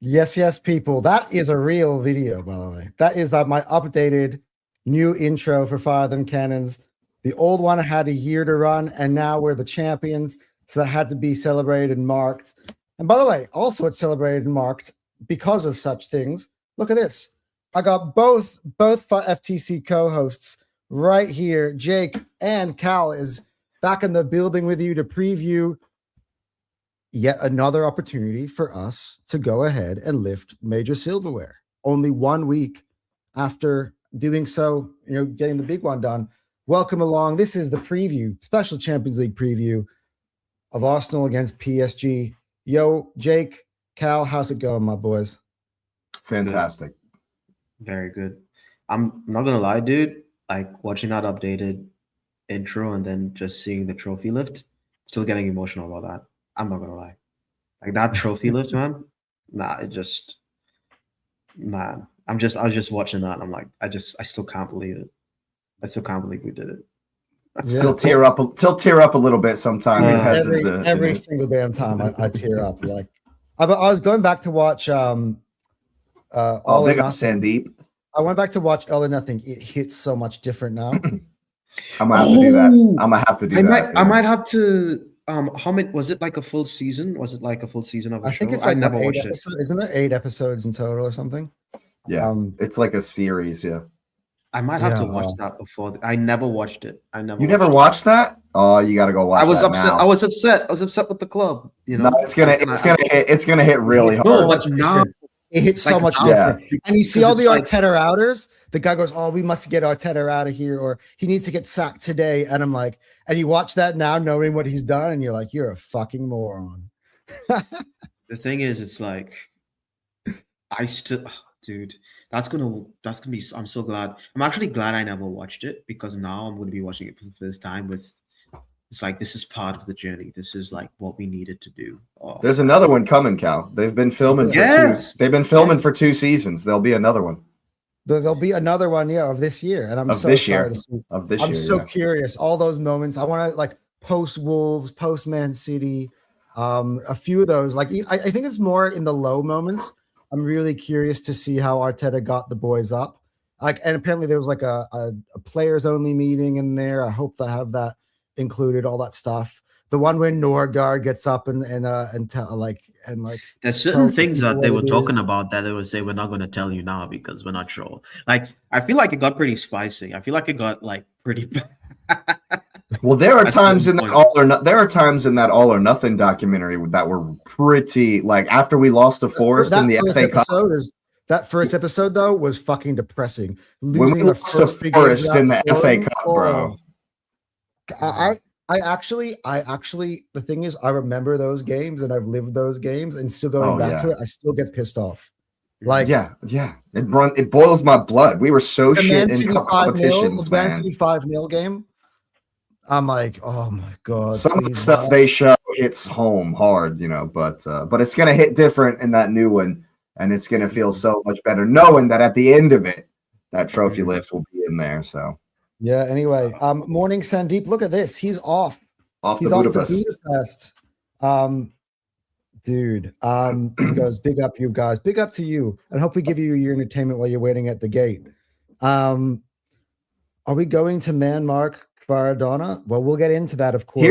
Yes, yes, people. That is a real video, by the way. That is my updated new intro for Fire Them Cannons. The old one had a year to run, and now we're the champions. So that had to be celebrated and marked. And by the way, also it's celebrated and marked because of such things. Look at this. I got both FTC co-hosts right here. Jake and Cal is back in the building with you to preview yet another opportunity for us to go ahead and lift major silverware. Only 1 week after doing so, getting the big one done. Welcome along. This is the preview, special Champions League preview of Arsenal against PSG. Yo, Jake, Cal, how's it going, my boys? Fantastic. Good. Very good. I'm not gonna lie, dude. Like watching that updated intro and then just seeing the trophy lift, still getting emotional about that. I'm not gonna lie. Like that trophy lift, man. Nah, man. I was just watching that and I'm like, I still can't believe it. I still can't believe we did it. Still tear up a little bit sometimes. Every single damn time I tear up. Like I was going back to watch All or Nothing. Sandeep. I went back to watch All or Nothing. It hits so much different now. I might have to do that. I might have to do that. I might have to. How many was it? Like a full season? Was it like a full season of a show? I think it's like I never watched it. Isn't there 8 episodes in total or something? Yeah, it's like a series. Yeah, I might have to watch that before. I never watched it. You never watched that? Oh, you got to go watch. I was that upset. Now. I was upset with the club. No, it's gonna hit really hard. No, but now it hits so much different. And you see all the Arteta outers. The guy goes, "Oh, we must get Arteta out of here, or he needs to get sacked today." And I'm like, and you watch that now, knowing what he's done, and you're like, "You're a fucking moron." The thing is, it's like, dude, that's gonna be. I'm so glad. I'm actually glad I never watched it because now I'm going to be watching it for the first time. It's like this is part of the journey. This is like what we needed to do. Oh. There's another one coming, Cal. They've been filming. They've been filming for 2 seasons. There'll be another one. There'll be another one, of this year, and I'm so excited to see. I'm so curious. All those moments. I want to like post Wolves, post Man City, a few of those. Like I think it's more in the low moments. I'm really curious to see how Arteta got the boys up. Like, and apparently there was like a players only meeting in there. I hope they have that included. All that stuff. The one where Norgard gets up and there's certain things that they were talking about that they would say we're not going to tell you now because we're not sure. Like I feel like it got pretty spicy. I feel like it got like pretty bad. Well, there are times in that All or Nothing documentary that were pretty like after we lost to Forest in the FA Cup. That first episode though was fucking depressing. Losing when we lost to Forest in the FA Cup, bro. I actually, the thing is, I remember those games and I've lived those games, and still going back to it, I still get pissed off. Like, it boils my blood. We were so shit in competitions, man. The Man City 5-0 game. I'm like, oh my god. Some of the stuff they show hits home hard, but it's gonna hit different in that new one, and it's gonna feel so much better knowing that at the end of it, that trophy lift will be in there. So. Yeah. Anyway, morning Sandeep. Look at this. He's off. He's off to Budapest. Dude. He goes, big up you guys. Big up to you. And hope we give you your entertainment while you're waiting at the gate. Are we going to man mark Maradona? Well, we'll get into that, of course.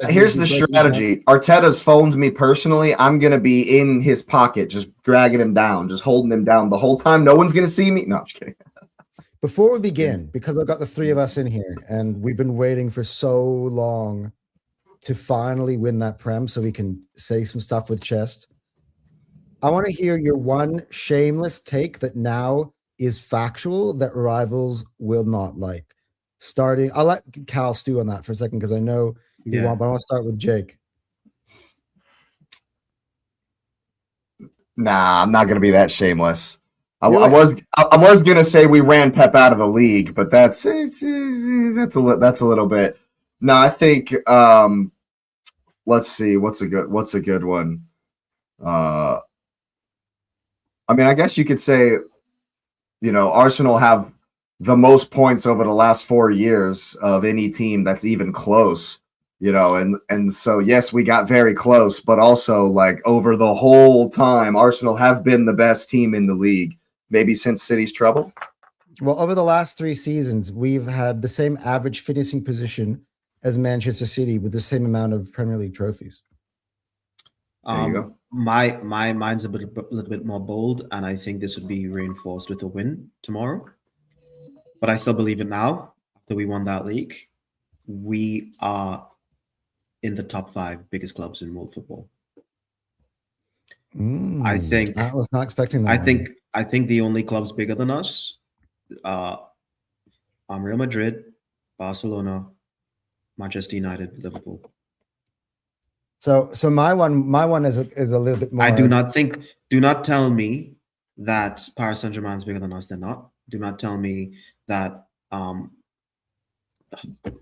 Here's the strategy. Arteta's phoned me personally. I'm gonna be in his pocket, just dragging him down, just holding him down the whole time. No one's gonna see me. No, I'm just kidding. Before we begin, because I've got the 3 of us in here, and we've been waiting for so long to finally win that Prem so we can say some stuff with chest, I want to hear your one shameless take that now is factual that rivals will not like. I'll let Cal stew on that for a second because I know you want, but I want to start with Jake. Nah, I'm not going to be that shameless. I was gonna say we ran Pep out of the league, but that's a little bit. No, I think let's see what's a good one. I mean, I guess you could say, Arsenal have the most points over the last 4 years of any team that's even close and so yes, we got very close, but also like over the whole time, Arsenal have been the best team in the league, maybe since City's trouble. Well, over the last 3 seasons, we've had the same average finishing position as Manchester City with the same amount of Premier League trophies. There you go. Mine's a little bit more bold, and I think this would be reinforced with a win tomorrow. But I still believe it now. After we won that league, we are in the top 5 biggest clubs in world football. I think I was not expecting that. I think the only clubs bigger than us are Real Madrid, Barcelona, Manchester United, Liverpool. So my one is a little bit more. I do not think. Do not tell me that Paris Saint-Germain is bigger than us. They're not. Do not tell me that.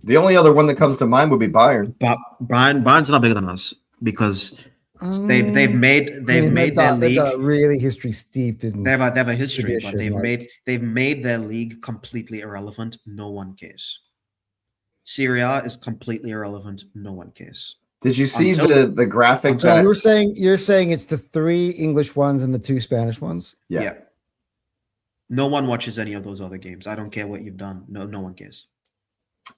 The only other one that comes to mind would be Bayern. But Bayern's not bigger than us because they've made their league. They've got a really history steeped in. They have a history, but tradition, they've made their league completely irrelevant. No one cares. Serie A is completely irrelevant. No one cares. Did you see the graphic? So you're saying it's the 3 English ones and the 2 Spanish ones? Yeah. No one watches any of those other games. I don't care what you've done. No one cares.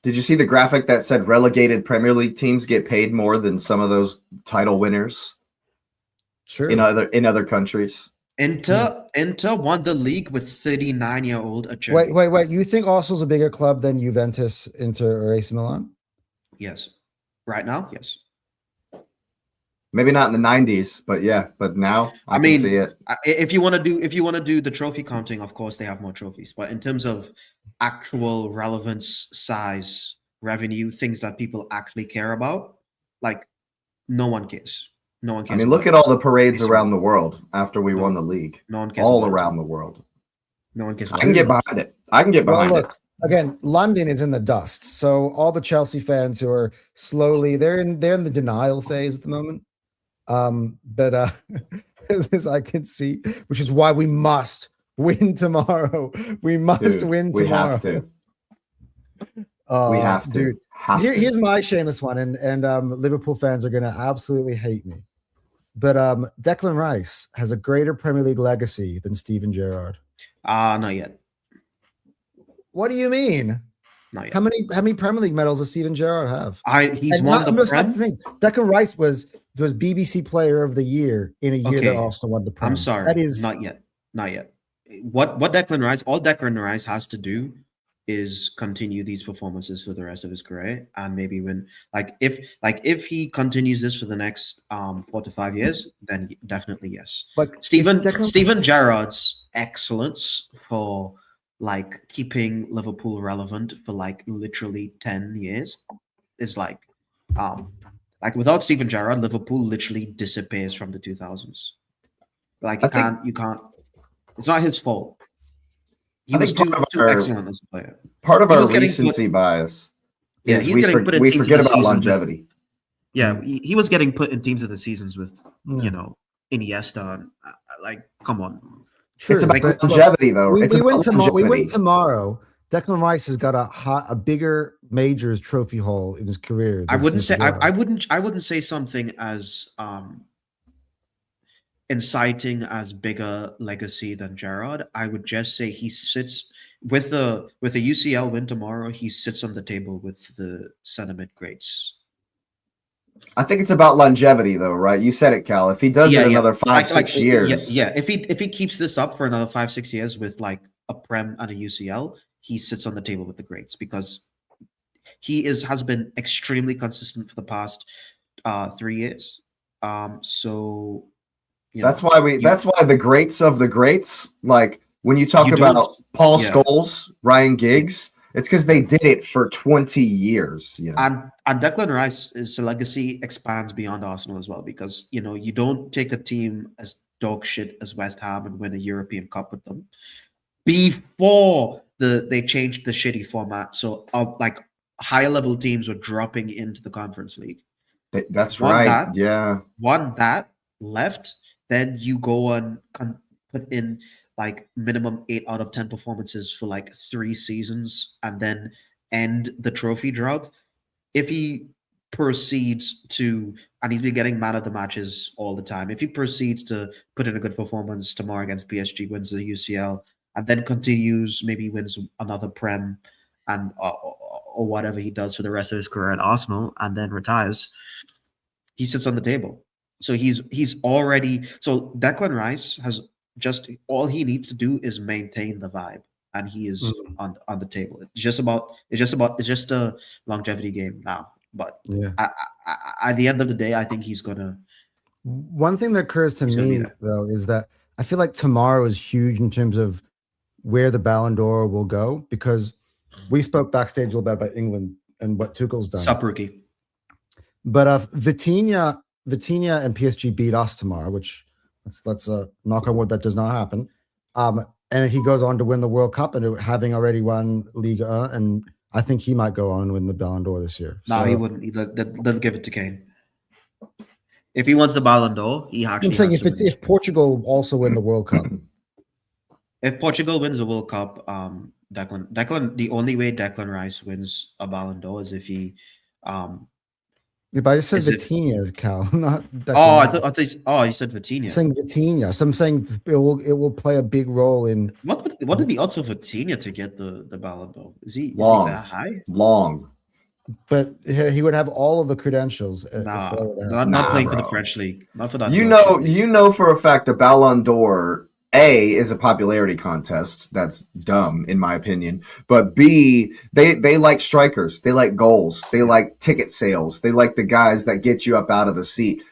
Did you see the graphic that said relegated Premier League teams get paid more than some of those title winners? Sure. In other countries. Inter won the league with 39-year-old Acerbi. Wait. You think Arsenal's a bigger club than Juventus, Inter, or AC Milan? Yes. Right now, yes. Maybe not in the 90s, but yeah. But now I can see it. If you want to do the trophy counting, of course they have more trophies. But in terms of actual relevance, size, revenue, things that people actually care about, like no one cares. No one cares. I mean, look at all the parades around the world after we won the league. No one cares. All around the world. No one cares. I can get behind it. It. Again, London is in the dust. So all the Chelsea fans who are slowly they're in the denial phase at the moment. But as I can see, which is why we must win tomorrow. We must win tomorrow. We have to. We have to. Dude, here's my shameless one, and Liverpool fans are gonna absolutely hate me. But Declan Rice has a greater Premier League legacy than Steven Gerrard. Not yet. What do you mean? Not yet. How many Premier League medals does Steven Gerrard have? He's won the Prem. Declan Rice was BBC Player of the Year in a year that Arsenal won the Prem. I'm sorry. That is not yet. What Declan Rice has to do is continue these performances for the rest of his career and maybe win. If he continues this for the next 4 to 5 years, then definitely yes. But Steven Gerrard's excellence for keeping Liverpool relevant for literally 10 years is without Steven Gerrard, Liverpool literally disappears from the 2000s. You can't. It's not his fault. He was too excellent as a player. Part of our recency bias is we forget about longevity. He was getting put in teams of the seasons with Iniesta. Come on. Sure, it's about longevity, though. We win tomorrow. Declan Rice has got a bigger majors trophy haul in his career. I wouldn't say something as inciting as bigger legacy than Gerrard. I would just say he sits with the UCL win tomorrow. He sits on the table with the sentiment greats. I think it's about longevity, though, right? You said it, Cal. If he does it another 5-6 years, If he keeps this up for another 5-6 years with a Prem and a UCL, he sits on the table with the greats because he has been extremely consistent for the past 3 years. So that's why the greats of the greats, when you talk about Paul Scholes, Ryan Giggs, it's because they did it for 20 years. And Declan Rice's legacy expands beyond Arsenal as well because, you don't take a team as dog shit as West Ham and win a European Cup with them before they changed the shitty format. So higher level teams were dropping into the Conference League. That's right. Won that, left, then you go and put in minimum 8 out of 10 performances for 3 seasons and then end the trophy drought. If he proceeds to, and he's been getting man of the matches all the time, if he proceeds to put in a good performance tomorrow against PSG, wins the UCL, and then continues, maybe wins another Prem, and or whatever he does for the rest of his career at Arsenal, and then retires, he sits on the table. So he's already, so Declan Rice has just, all he needs to do is maintain the vibe, and he is on the table. It's just a longevity game now. But Yeah. At the end of the day, I think he's gonna. One thing that occurs to He's gonna be me there. though is that I feel like tomorrow is huge in terms of where the Ballon d'Or will go, because we spoke backstage a little bit about England and what Tuchel's done. Sup, rookie. But Vitinha and PSG beat us tomorrow, which let's knock on wood that does not happen. And he goes on to win the World Cup, and having already won Liga, and I think he might go on and win the Ballon d'Or this year. No, he wouldn't. They'll give it to Kane. If he wants the Ballon d'Or, he actually. I'm saying has to win. if Portugal also win the World Cup. If Portugal wins the World Cup, Declan, the only way Declan Rice wins a Ballon d'Or is if he. Yeah, but I just said Is it- Vitinha, Cal, not Declan Oh, I Rice. thought. You said Vitinha. I'm saying Vitinha. So I'm saying it will play a big role in. What are the odds of Vitinha to get the Ballon d'Or? Is he Long. that high? Long. But he would have all of the credentials. if Nah, that would happen. not Nah, playing for bro. the French league. Not for that. You French league. know for a fact the Ballon d'Or, A, is a popularity contest. That's dumb in my opinion. But B, they like strikers. They like goals. They like ticket sales. They like the guys that get you up out of the seat.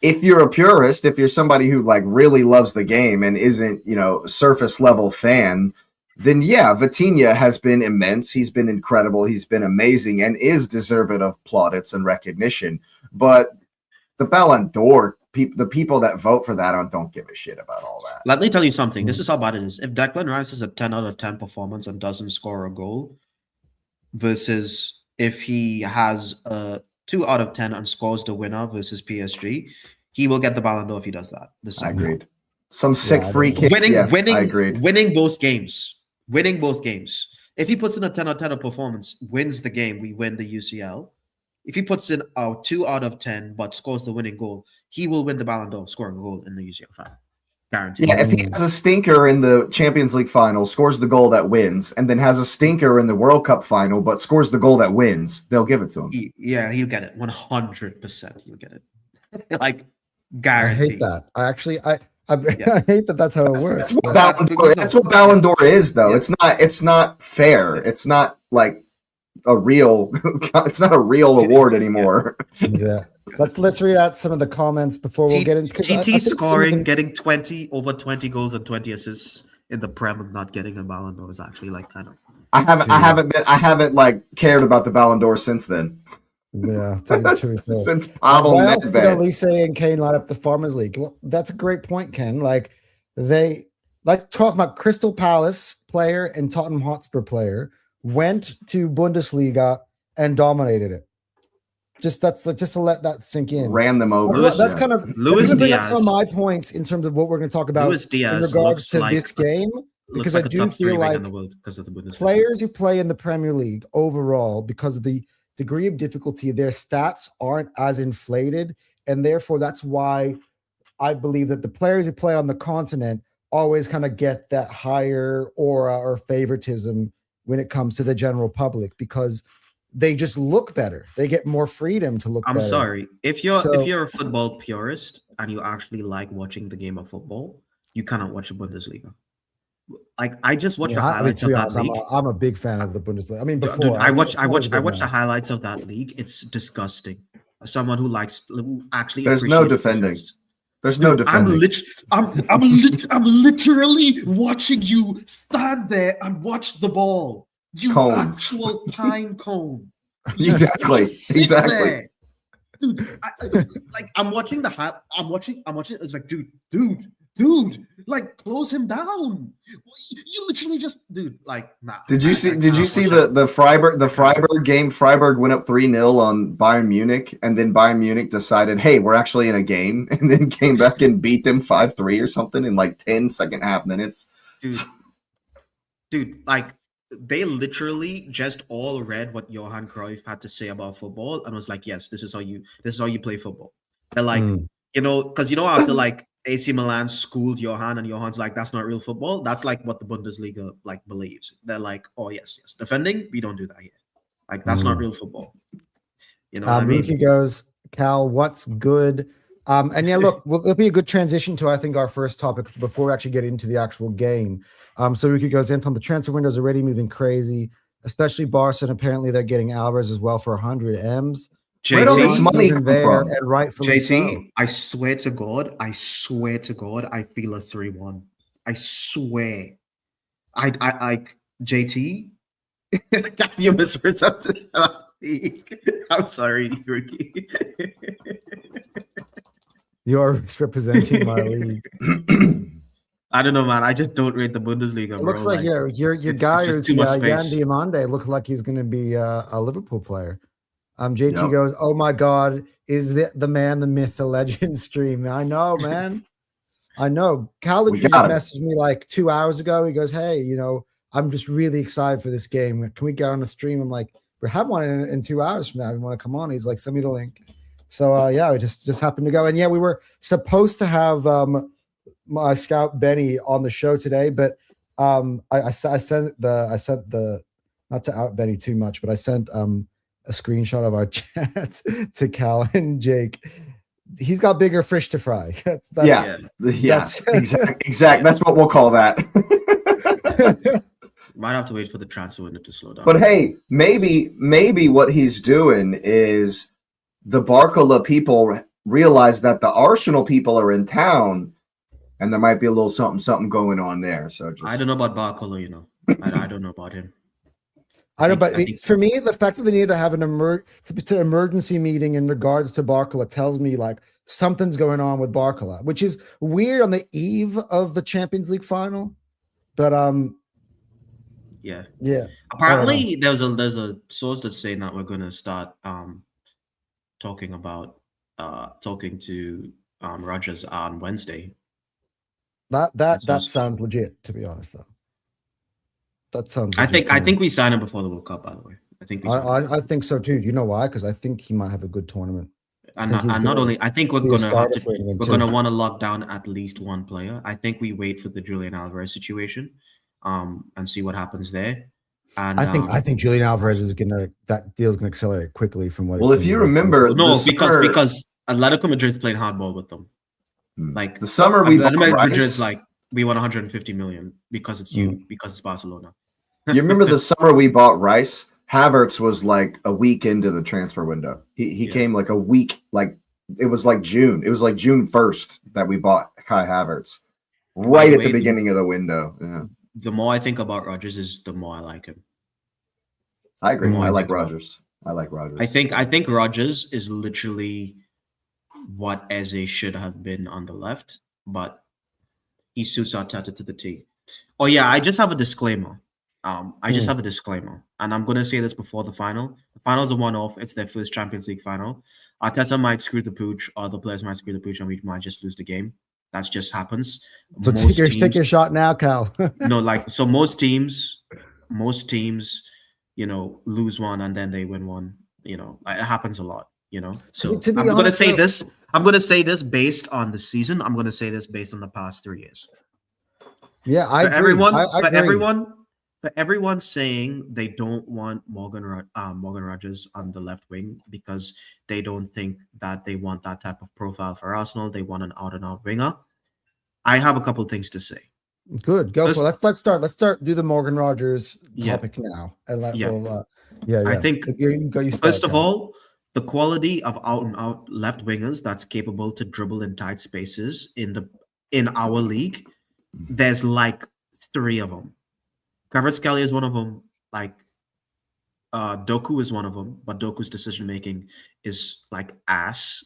If you're a purist, if you're somebody who like really loves the game and isn't, surface level fan, then yeah, Vitinha has been immense. He's been incredible. He's been amazing and is deserving of plaudits and recognition. But the Ballon d'Or, the people that vote for that don't give a shit about all that. Let me tell you something. This is how bad it is. If Declan Rice has a 10 out of 10 performance and doesn't score a goal, versus if he has a 2 out of 10 and scores the winner versus PSG, he will get the Ballon d'Or if he does that. The I second. agreed. Some sick I free don't- kick. I agreed. Winning both games. Winning both games. If he puts in a 10 out of 10 performance, wins the game, we win the UCL. If he puts in a 2 out of 10 but scores the winning goal, he will win the Ballon d'Or, scoring a goal in the UCL final. Guaranteed. Yeah, if he has a stinker in the Champions League final, scores the goal that wins, and then has a stinker in the World Cup final, but scores the goal that wins, they'll give it to him. He'll get it. 100%. He'll get it. Like, I guaranteed. hate that. I Yeah. hate that. That's how it works. That's what Ballon d'Or is, though. Yeah. It's not fair. It's not like a real. It's not a real award anymore. Yeah. Let's read out some of the comments before we'll get into TT scoring, getting over 20 goals and 20 assists in the Prem and not getting a Ballon d'Or is actually like kind of. I haven't like cared about the Ballon d'Or since then. Yeah, to be fair. Since Pavel Why else did Nedved. Elise and Kane line up the Farmers League? Well, that's a great point, Ken. Like they like talk about Crystal Palace player and Tottenham Hotspur player went to Bundesliga and dominated it. Just to let that sink in. Ran them over. That's Yeah. kind of Luis bring up Diaz. some of my points in terms of what we're going to talk about Luis Diaz in regards looks to like- this game, Looks because like I a do top 3 feel ring like in the world because of the Bundesliga. players who play in the Premier League overall, because of the degree of difficulty, their stats aren't as inflated, and therefore that's why I believe that the players who play on the continent always kind of get that higher aura or favoritism when it comes to the general public, because they just look better. They get more freedom to look I'm better. sorry. If you're So- a football purist and you actually like watching the game of football, you cannot watch the Bundesliga. Like, I just watched the Yeah, I mean, highlights to of be that honest, league. I'm a big fan of the Bundesliga. I mean, before Dude, I watched it's not as good the now. highlights of that league. It's disgusting. As someone who actually There's no appreciates defending. defense. There's no Dude, defending. I'm literally watching you stand there and watch the ball. You Cones. actual pine cone. You Exactly. sit Exactly. there. Dude, I'm watching the high. I'm watching. It's like, dude, like close him down. You literally just, dude, like, nah. Did you see the Freiburg game? Freiburg went up 3-0 on Bayern Munich, and then Bayern Munich decided, hey, we're actually in a game, and then came back and beat them 5-3 or something in like 10 second half minutes. Dude, like, they literally just all read what Johan Cruyff had to say about football and was like, yes, this is how you play football. They're like, because after like AC Milan schooled Johan and Johan's like, that's not real football. That's like what the Bundesliga like believes. They're like, oh yes, defending, we don't do that here. Like that's not real football. You know what I mean? Ruki goes, Cal, what's good? And yeah, look, it'll be a good transition to, I think, our first topic before we actually get into the actual game. So Ruki goes, Anton, the transfer window is already moving crazy, especially Barca, and apparently they're getting Alvarez as well for 100 M's. Where did all this money come from? And rightfully JT, so. I swear to God, I feel a 3-1. I swear. I JT, you misrepresented. I'm sorry, Ricky. You're misrepresenting my league. I don't know, man. I just don't rate the Bundesliga. It looks like your guy, Jan Diamande, looks like he's going to be a Liverpool player. JT goes, oh my God, is the man, the myth, the legend stream? I know, man. I know. Cal just messaged me like 2 hours ago. He goes, hey, I'm just really excited for this game. Can we get on the stream? I'm like, we have one in 2 hours from now. You want to come on? He's like, send me the link. So yeah, we just happened to go. And yeah, we were supposed to have my scout Benny on the show today, but I sent the not to out Benny too much, but I sent a screenshot of our chat to Cal and Jake. He's got bigger fish to fry. That's exact. That's what we'll call that. Might have to wait for the transfer window to slow down. But hey, maybe what he's doing is the Barcola people realize that the Arsenal people are in town, and there might be a little something going on there. So I don't know about Barcola. I don't know about him. For me, the fact that they need to have an emergency meeting in regards to Barcola tells me like something's going on with Barcola, which is weird on the eve of the Champions League final. But yeah. Apparently, there's a source that's saying that we're going to start talking to Rogers on Wednesday. That sounds legit, to be honest, though. That sounds. I think we sign him before the World Cup. By the way, I think so too. You know why? Because I think he might have a good tournament. I think we're gonna want to lock down at least one player. I think we wait for the Julian Alvarez situation, and see what happens there. And I think Julian Alvarez that deal's gonna accelerate quickly from what. Well, if you remember, because Atletico Madrid's played hardball with them. Like the summer we Madrid's like, we want 150 million because it's because it's Barcelona. You remember the summer we bought Rice? Havertz was like a week into the transfer window. He came like a week, like it was like June. It was like June 1st that we bought Kai Havertz, right at the beginning of the window. Yeah. The more I think about Rodgers, is the more I like him. I agree. I like Rodgers. I think Rodgers is literally what Eze should have been on the left, but he suits Arteta to the T. Oh yeah, I just have a disclaimer. Have a disclaimer, and I'm gonna say this before the final. The final's a one-off. It's their first Champions League final. Arteta might screw the pooch, or the players might screw the pooch, and we might just lose the game. That just happens. So take your shot now, Cal. Most teams, lose one and then they win one. It happens a lot. So I'm gonna say this. I'm gonna say this based on the season. I'm gonna say this based on the past 3 years. Yeah, I agree. For everyone saying they don't want Morgan Rodgers on the left wing because they don't think that they want that type of profile for Arsenal. They want an out-and-out winger. I have a couple of things to say. Good, go for it. Let's start. Let's start. Do the Morgan Rodgers topic now, and I think first of all, the quality of out-and-out left wingers that's capable to dribble in tight spaces in our league, there's like 3 of them. Kvaratskhelia is one of them. Like Doku is one of them, but Doku's decision making is like ass,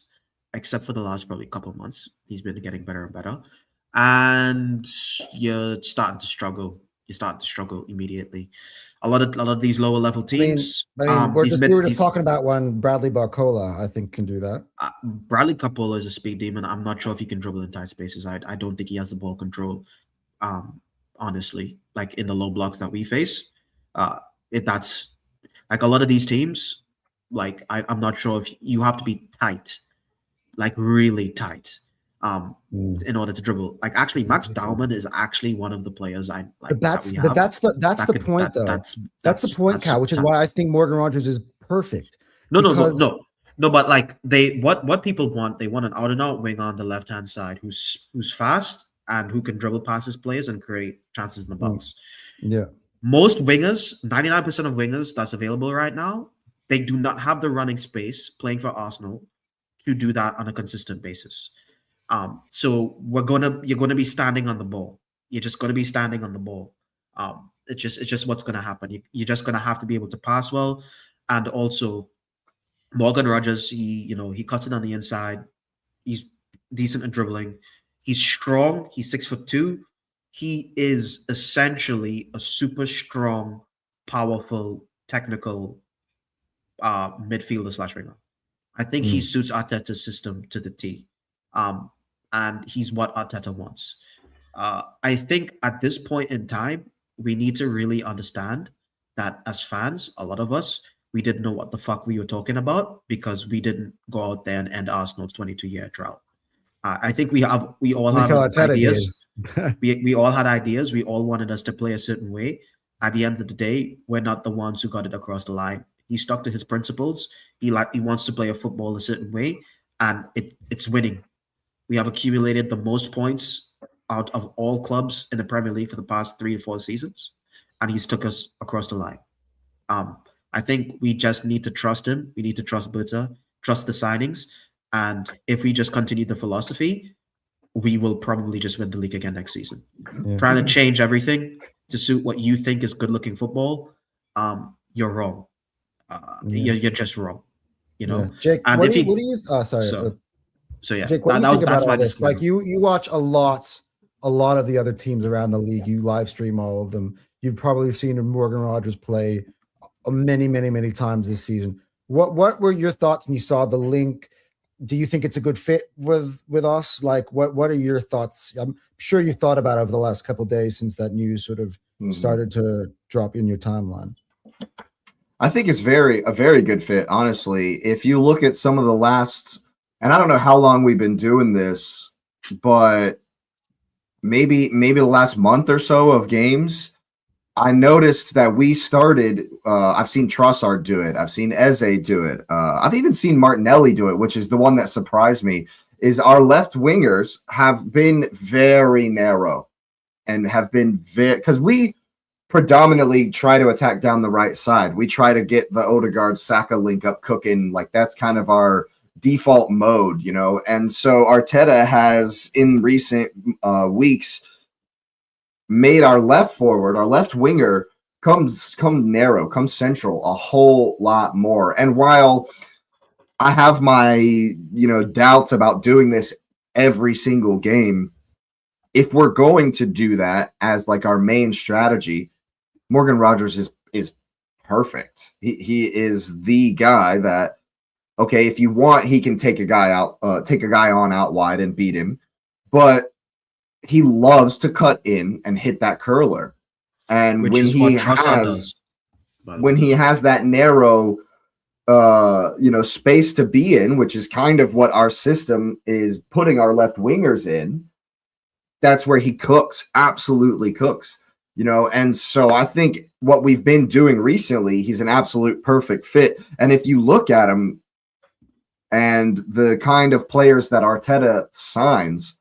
except for the last probably couple of months. He's been getting better and better, and you're starting to struggle. You're starting to struggle immediately. A lot of these lower level teams. We were just talking about one. Bradley Barcola, I think, can do that. Bradley Barcola is a speed demon. I'm not sure if he can dribble in tight spaces. I don't think he has the ball control. Honestly, like in the low blocks that we face. That's like a lot of these teams. Like I'm not sure if you have to be tight, like really tight, in order to dribble. Like actually, Max Baumann is actually one of the players I like that we have. That's the point though. That's the point, Cal, which is why I think Morgan Rogers is perfect. No. But like what people want, they want an out and out wing on the left hand side who's fast and who can dribble past his players and create chances in the box. Yeah. Most wingers, 99% of wingers that's available right now, they do not have the running space playing for Arsenal to do that on a consistent basis. So you're gonna be standing on the ball. You're just gonna be standing on the ball. It's just what's gonna happen. You're just gonna have to be able to pass well, and also Morgan Rogers. He cuts it on the inside. He's decent at dribbling. He's strong. He's 6'2". He is essentially a super strong, powerful, technical midfielder / winger. I think he suits Arteta's system to the T. And he's what Arteta wants. I think at this point in time, we need to really understand that as fans, a lot of us, we didn't know what the fuck we were talking about because we didn't go out there and end Arsenal's 22-year drought. I think we all had ideas. we all had ideas. We all wanted us to play a certain way. At the end of the day, we're not the ones who got it across the line. He stuck to his principles. He wants to play a football a certain way, and it's winning. We have accumulated the most points out of all clubs in the Premier League for the past 3 to 4 seasons, and he's took us across the line. I think we just need to trust him. We need to trust Berta, trust the signings, and if we just continue the philosophy, we will probably just win the league again next season. Yeah. Trying to change everything to suit what you think is good-looking football, you're wrong. You're just wrong. Jake, and what do you? Sorry. So yeah, Jake, what do you think about all this? Like you watch a lot of the other teams around the league. You live stream all of them. You've probably seen Morgan Rogers play many times this season. What were your thoughts when you saw the link? Do you think it's a good fit with us? Like, what are your thoughts? I'm sure you thought about it over the last couple of days since that news sort of started to drop in your timeline. I think it's a very good fit, honestly. If you look at some of the last, and I don't know how long we've been doing this, but maybe the last month or so of games, I noticed that we started. I've seen Trossard do it. I've seen Eze do it. I've even seen Martinelli do it, which is the one that surprised me. Is our left wingers have been very narrow, and have been because we predominantly try to attack down the right side. We try to get the Odegaard Saka link up cooking. Like that's kind of our default mode, And so Arteta has in recent weeks made our left forward, our left winger come narrow, come central a whole lot more. And while I have my, doubts about doing this every single game, if we're going to do that as like our main strategy, Morgan Rogers is perfect. He is the guy that, okay, if you want, he can take a guy on out wide and beat him, but he loves to cut in and hit that curler. And when he has that narrow space to be in, which is kind of what our system is putting our left wingers in, that's where he cooks, absolutely cooks. And so I think what we've been doing recently, he's an absolute perfect fit. And if you look at him and the kind of players that Arteta signs,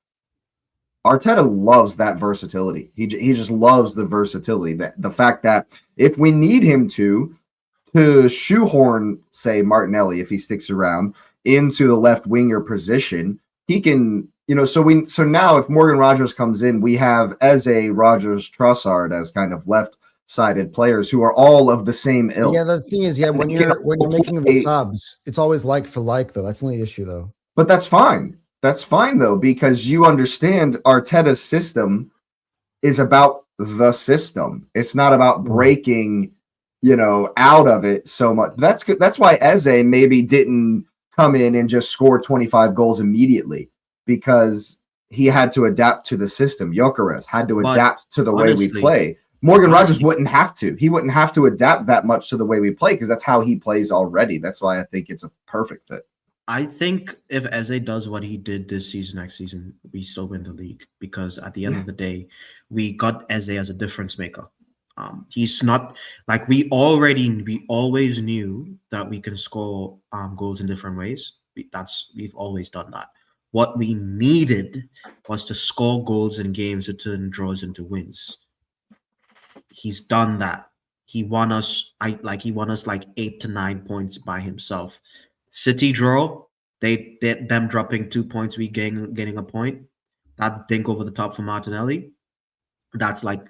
Arteta loves that versatility. He just loves the versatility. That the fact that if we need him to shoehorn, say, Martinelli, if he sticks around, into the left winger position, he can. So now if Morgan Rogers comes in, we have Eze, Rogers, Trossard as kind of left-sided players who are all of the same ilk. Yeah, the thing is, when you're making the subs, it's always like for like, though. That's the only issue, though. But that's fine. That's fine, though, because you understand Arteta's system is about the system. It's not about breaking, out of it so much. That's why Eze maybe didn't come in and just score 25 goals immediately, because he had to adapt to the system. Gyökeres had to adapt to the way we play. Morgan Rogers wouldn't have to. He wouldn't have to adapt that much to the way we play because that's how he plays already. That's why I think it's a perfect fit. I think if Eze does what he did this season, next season, we still win the league because at the end of the day, we got Eze as a difference maker. He's not like we always knew that we can score goals in different ways. We've always done that. What we needed was to score goals in games to turn draws into wins. He's done that. He won us like 8 to 9 points by himself. City draw, them dropping 2 points, we gaining a point. That dink over the top for Martinelli, that's like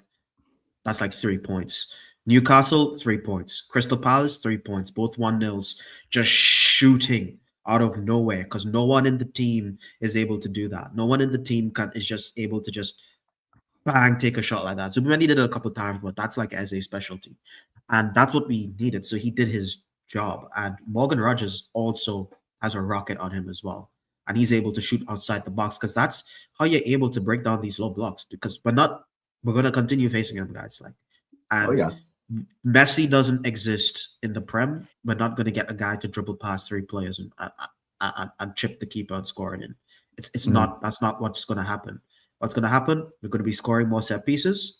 3 points. Newcastle, 3 points. Crystal Palace, 3 points. Both 1-0s. Just shooting out of nowhere because no one in the team is able to do that. No one in the team is just able to just bang, take a shot like that. Zubimendi did it a couple of times, but that's like as a specialty. And that's what we needed. So he did his job. And Morgan Rogers also has a rocket on him as well. And he's able to shoot outside the box because that's how you're able to break down these low blocks because we're going to continue facing him, guys. Messi doesn't exist in the Prem. We're not going to get a guy to dribble past 3 players and chip the keeper and score it in. It's not. That's not what's going to happen. What's going to happen? We're going to be scoring more set pieces.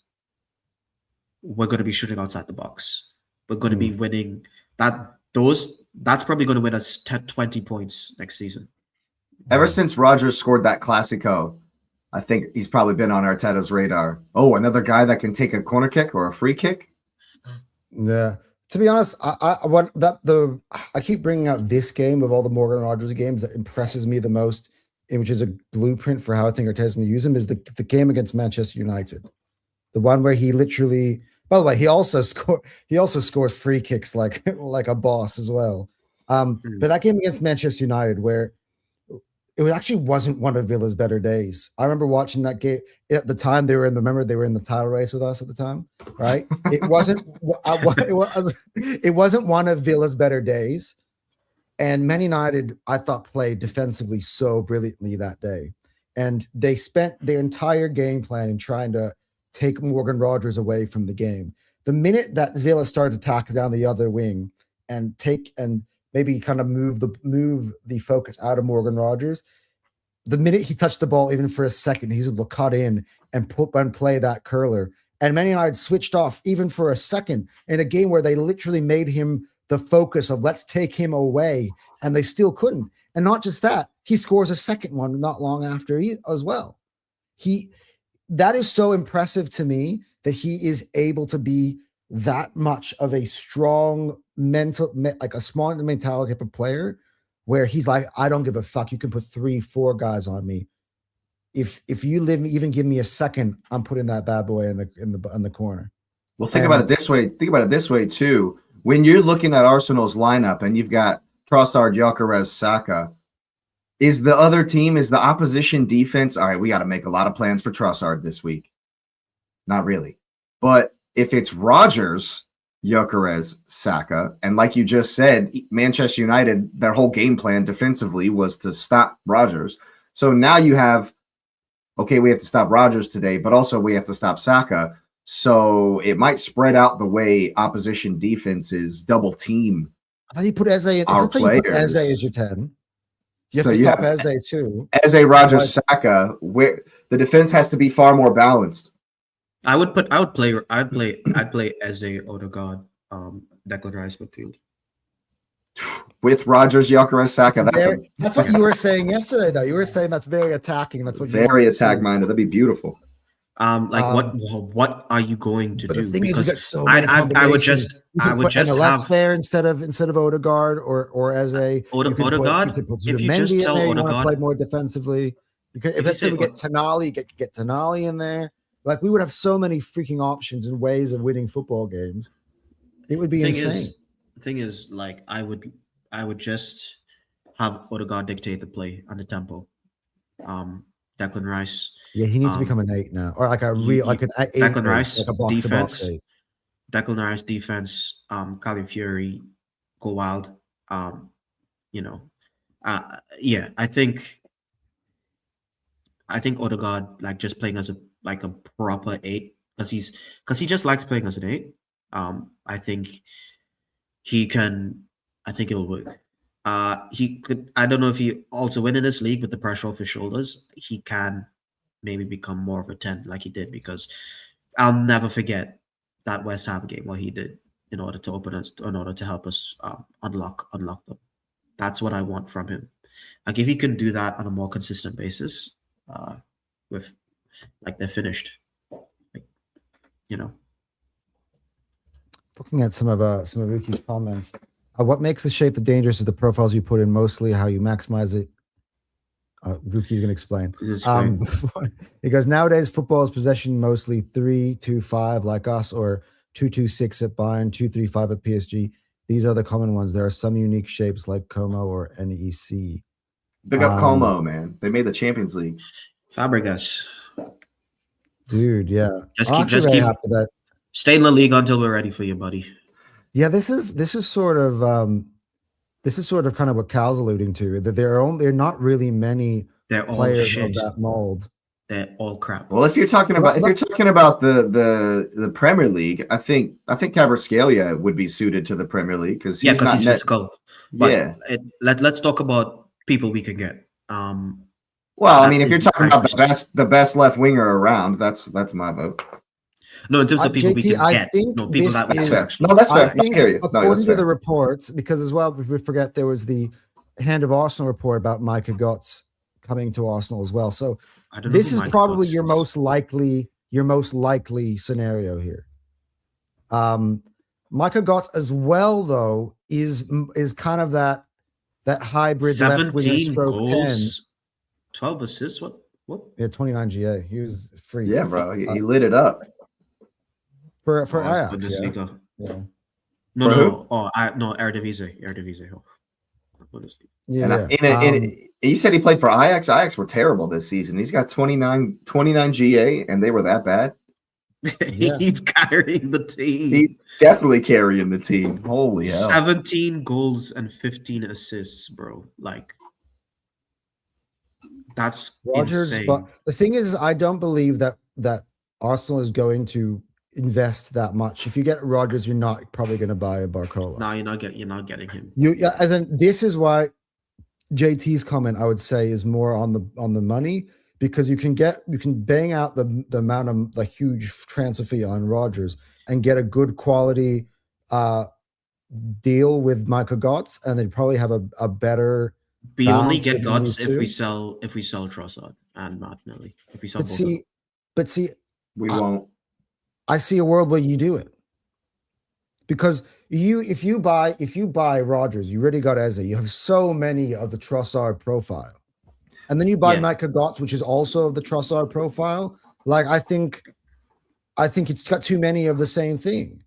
We're going to be shooting outside the box. We're going to be winning that. That's probably going to win us 20 points next season. Ever since Rogers scored that Classico, I think he's probably been on Arteta's radar. Oh, another guy that can take a corner kick or a free kick. Yeah. To be honest, I keep bringing out this game of all the Morgan Rogers games that impresses me the most, which is a blueprint for how I think Arteta's going to use him, is the game against Manchester United, the one where he literally. By the way, he also scores free kicks like a boss as well. But that game against Manchester United, where it actually wasn't one of Villa's better days. I remember watching that game at the time. They were in the title race with us at the time, right? It wasn't one of Villa's better days. And Man United, I thought, played defensively so brilliantly that day. And they spent their entire game plan in trying to take Morgan Rogers away from the game. The minute that Villa started to tackle down the other wing and maybe kind of move the focus out of Morgan Rogers, the minute he touched the ball, even for a second, he was able to cut in and play that curler. And Man United switched off even for a second in a game where they literally made him the focus of let's take him away, and they still couldn't. And not just that, he scores a second one not long after as well. That is so impressive to me that he is able to be that much of a strong a small mentality type of player where he's like, I don't give a fuck. You can put 3-4 guys on me. If you even give me a second, I'm putting that bad boy in the corner. Well, think about it this way. Think about it this way too. When you're looking at Arsenal's lineup and you've got Trossard, Gyökeres, Saka, is the opposition defense, all right, we got to make a lot of plans for Trossard this week. Not really. But if it's Rogers, Gyökeres, Saka, and like you just said, Manchester United, their whole game plan defensively was to stop Rogers. So now you have, okay, we have to stop Rogers today, but also we have to stop Saka. So it might spread out the way opposition defenses double team. I thought you put Eze. Eze as your 10. You have to stop Eze too. Eze, Rogers, Saka, where the defense has to be far more balanced. I'd play Eze, Odegaard, Declan Rice midfield. With Rogers, Gyökeres, Saka. That's what you were saying yesterday, though. You were saying that's very attacking. That's what you very attack minded. That'd be beautiful. What are you going to do? The thing is, you got so many I would just MLS there instead of Odegaard or as a Odegaard. You could put If you just tell Odegaard, you want to Odegaard, play more defensively. Because if let's say we get Tonali, get Tonali in there. Like we would have so many freaking options and ways of winning football games. It would be insane. The thing is, like I would just have Odegaard dictate the play and the tempo. Declan Rice. Yeah, he needs to become an 8 now, or like an 8. Declan Rice, like a box defense. To box 8. Declan Rice defense. Calafiori go wild. Yeah, I think Odegaard, like just playing as a proper 8 because he just likes playing as an 8. I think he can. I think it'll work. He could. I don't know if he also win in this league with the pressure off his shoulders. He can maybe become more of a 10 like he did, because I'll never forget that West Ham game, what he did in order to open us, in order to help us unlock them. That's what I want from him. Like if he can do that on a more consistent basis, with like they're finished, like, you know. Looking at some of Ruki's comments, what makes the shape the dangerous is the profiles you put in, mostly how you maximize it. Ruki's going to explain. He goes, nowadays football is possession mostly 3-2-5 like us, or 2-2-6 at Bayern, 2-3-5 at PSG. These are the common ones. There are some unique shapes like Como or NEC. Big up Como, man. They made the Champions League. Fabregas. Dude, yeah. Just keep stay in the league until we're ready for you, buddy. Yeah, this is sort of kind of what Cal's alluding to, that there are not really many players of that mold. They're all crap. Well, if you're talking about the Premier League, I think Kvaratskhelia would be suited to the Premier League because he's physical. But let's talk about people we can get. Well, I mean, if you're talking about the best left winger around, that's my vote. No, in terms of people JT, we can get. That's fair. I think according to the reports, because as well, we forget there was the Hand of Arsenal report about Micah Götze coming to Arsenal as well. So this is probably your most likely scenario here. Micah Götze as well, though, is kind of that hybrid left winger stroke 10. 12 assists. What? Yeah, 29 GA. He was free. Yeah, bro. He lit it up. For Ajax, yeah. No. Eredivisie. Yeah. You said he played for Ajax. Ajax were terrible this season. He's got 29 GA, and they were that bad. Yeah. He's carrying the team. He's definitely carrying the team. Holy hell! 17 goals and 15 assists, bro. Like that's Rodgers. insane. But the thing is, I don't believe that Arsenal is going to invest that much. If you get Rodgers, you're not probably going to buy a Barcola. No, you're not getting him. This is why JT's comment, I would say, is more on the money, because you can bang out the amount of the huge transfer fee on Rodgers and get a good quality deal with Micah Götze, and they'd probably have a better. We only get Götze if we sell Trossard and Martinelli. If we sell but see, we won't. I see a world where you do it, because if you buy Rodgers, you already got Eze. You have so many of the Trossard profile, and then you buy Micah Götze, which is also of the Trossard profile. Like I think it's got too many of the same thing.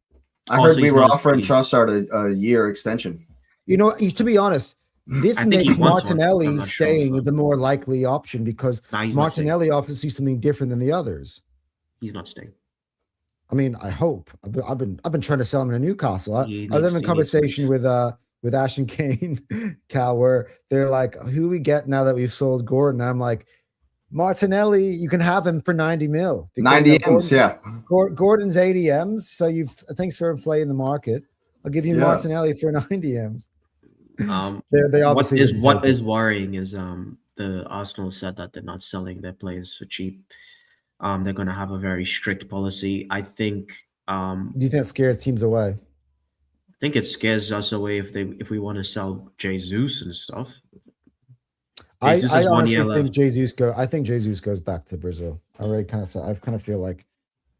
I heard we were offering Trossard a year extension. You know, to be honest, this makes Martinelli staying the more likely option, because Martinelli offers you something different than the others. He's not staying. I mean, I hope. I've been trying to sell him to Newcastle. I was having a conversation with Ash and Kane, Cal, where they're like, "Who we get now that we've sold Gordon?" And I'm like, Martinelli, you can have him for 90 mil. 90 M's, yeah. Gordon's 80 M's. So thanks for inflating the market. I'll give you Martinelli for 90 M's. They obviously what is worrying is the Arsenal said that they're not selling their players for cheap. They're going to have a very strict policy. I think. Do you think that scares teams away? I think it scares us away if we want to sell Jesus and stuff. I honestly think Jesus goes back to Brazil. I kind of feel like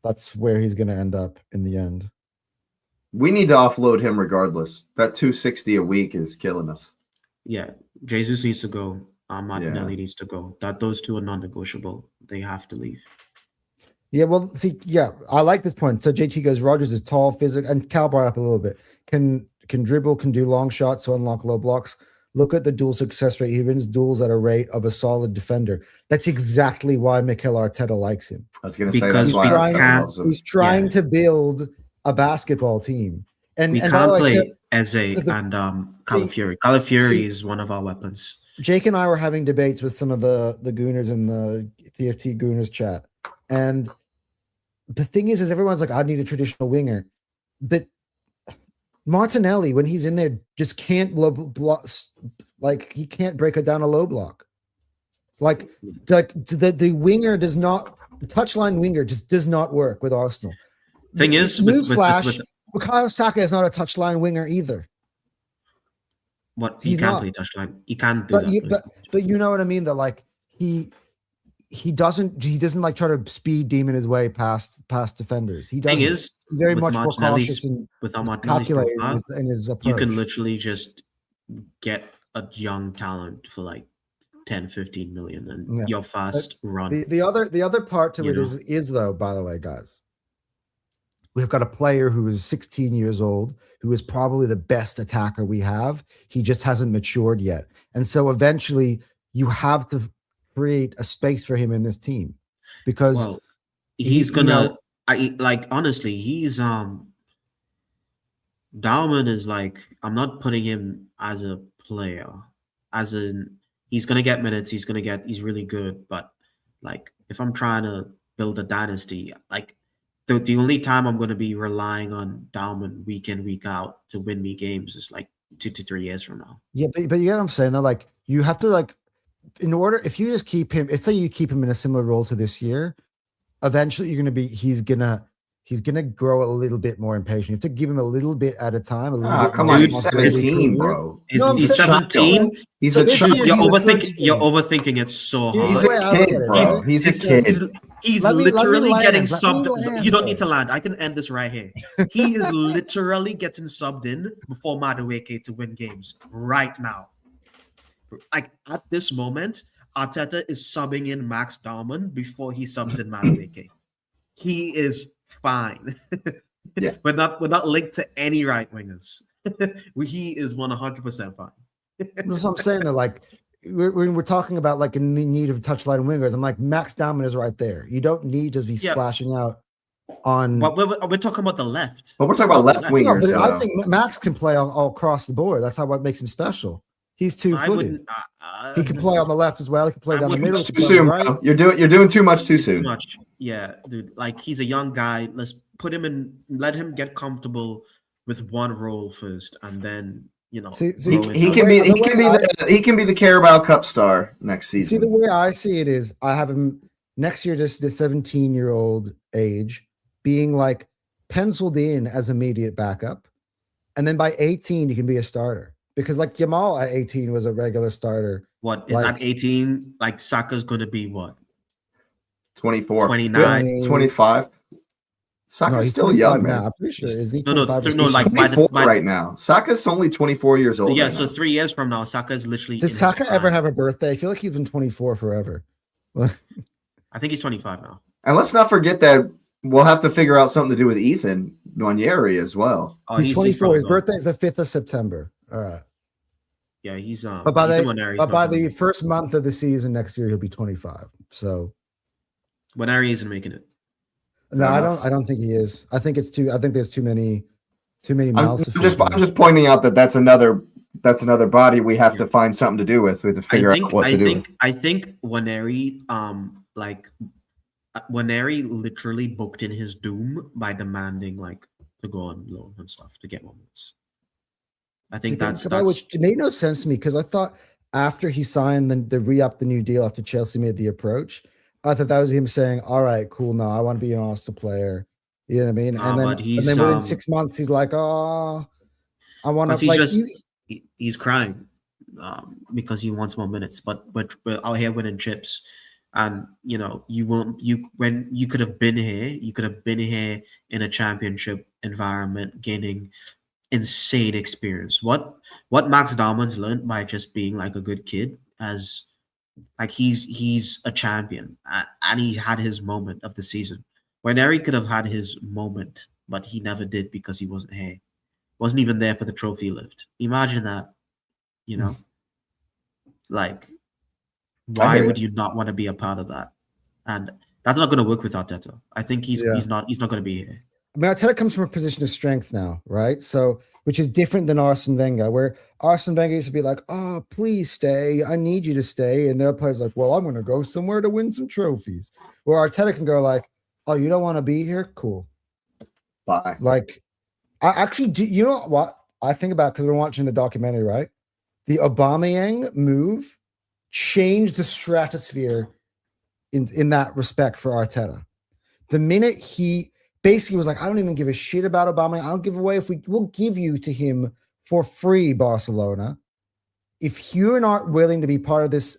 that's where he's going to end up in the end. We need to offload him regardless. That $260 a week is killing us. Yeah, Jesus needs to go. Martinelli needs to go. Those two are non-negotiable. They have to leave. Yeah, well, see, I like this point. So JT goes, Rodgers is tall, physical, and Cal brought up a little bit. Can dribble, can do long shots, so unlock low blocks. Look at the duel success rate. He wins duels at a rate of a solid defender. That's exactly why Mikel Arteta likes him. I was going to say that's why Arteta loves him. He's trying to build a basketball team. And we can't play Eze and Calafiori. Calafiori is one of our weapons. Jake and I were having debates with some of the Gooners in the TFT Gooners chat. And the thing is everyone's like, I need a traditional winger, but Martinelli, when he's in there, just can't like he can't break it down a low block. Like the winger does not, the touchline winger just does not work with Arsenal. Thing is, newsflash, Bukayo Saka is not a touchline winger either. What he can't play touchline, he can't do that. But you know what I mean. That like he doesn't like try to speed demon his way past defenders. He doesn't. Thing is, he's very much more cautious and calculated in his approach. You can literally just get a young talent for like 10, 15 million and your fast run. The other part to it is though, by the way, guys, we've got a player who is 16 years old, who is probably the best attacker we have. He just hasn't matured yet. And so eventually you have to create a space for him in this team, because he's gonna, honestly, he's Dauman is like, I'm not putting him as a player, as in he's gonna get minutes, he's really good, but like if I'm trying to build a dynasty, like the only time I'm gonna be relying on Dauman week in, week out to win me games is like 2 to 3 years from now. Yeah, but you get what I'm saying though, like you have to like, in order, if you just keep him, let's say you keep him in a similar role to this year, eventually he's gonna grow a little bit more impatient. You have to give him a little bit at a time. Come on, he's 17, bro. He's 17. He's a child. You're overthinking it so hard. He's a kid, bro. He's a kid. He's literally getting subbed. You don't need to land. I can end this right here. He is literally getting subbed in before Madueke to win games right now. Like at this moment, Arteta is subbing in Max Dauman before he subs in Madueke. He is fine. Yeah. We're not linked to any right wingers. He is 100% fine. That's what I'm saying. That like we're talking about like in the need of touchline wingers. I'm like, Max Dauman is right there. You don't need to be splashing out on. But we're talking about the left. But we're talking about left wingers. No, but I think Max can play all across the board. That's what makes him special. He's 2-footed. He can play on the left as well. He can play down the middle. Too soon, right? Bro. You're doing too much too soon. Too much. Yeah, dude. Like he's a young guy. Let's put him in. Let him get comfortable with one role first, and then he can be the Carabao Cup star next season. See, the way I see it is, I have him next year, just the 17-year-old age, being like penciled in as immediate backup, and then by 18 he can be a starter. Because like Yamal at 18 was a regular starter. What is at 18? Like Saka's going to be what? 24, 29, 25. Saka's still young, man. I'm pretty sure. Is he no, like 24 right now. Saka's only 24 years old. Yeah, right so now. 3 years from now, Saka is literally. Does Saka ever have a birthday? I feel like he's been 24 forever. I think he's 25 now. And let's not forget that we'll have to figure out something to do with Ethan Nwaneri as well. Oh, he's 24. His birthday is the 5th of September. All right. Yeah, he's but by the first month of the season next year, he'll be 25. So Nwaneri isn't making it. No, I don't think he is. I think there's too many mouths. I'm just pointing out that's another body we have to find something to do with. We have to figure out what to do. I think Nwaneri, Nwaneri literally booked in his doom by demanding to go on loan and stuff to get moments. I think which made no sense to me, because I thought after he signed the re-up the new deal after Chelsea made the approach, I thought that was him saying, all right, cool, no, I want to be an Arsenal player. You know what I mean? And then within 6 months, he's like, oh, I want to he's crying because he wants more minutes, but out here winning chips. And when you could have been here in a championship environment, gaining insane experience. What Max Dauman's learned by just being like a good kid, as like he's a champion, and he had his moment of the season. Nwaneri could have had his moment, but he never did because he wasn't here. Wasn't even there for the trophy lift. Imagine that, why would you not want to be a part of that? And that's not going to work with Arteta. I think he's not going to be here. I mean, Arteta comes from a position of strength now, right? So, which is different than Arsene Wenger, where Arsene Wenger used to be like, oh, please stay. I need you to stay. And the other player's like, well, I'm going to go somewhere to win some trophies. Where Arteta can go like, oh, you don't want to be here? Cool. Bye. Like, I actually do. You know what I think about, because we're watching the documentary, right? The Aubameyang move changed the stratosphere in that respect for Arteta. The minute he basically was like, I don't even give a shit about Aubameyang. I don't give away we'll give you to him for free, Barcelona. If you're not willing to be part of this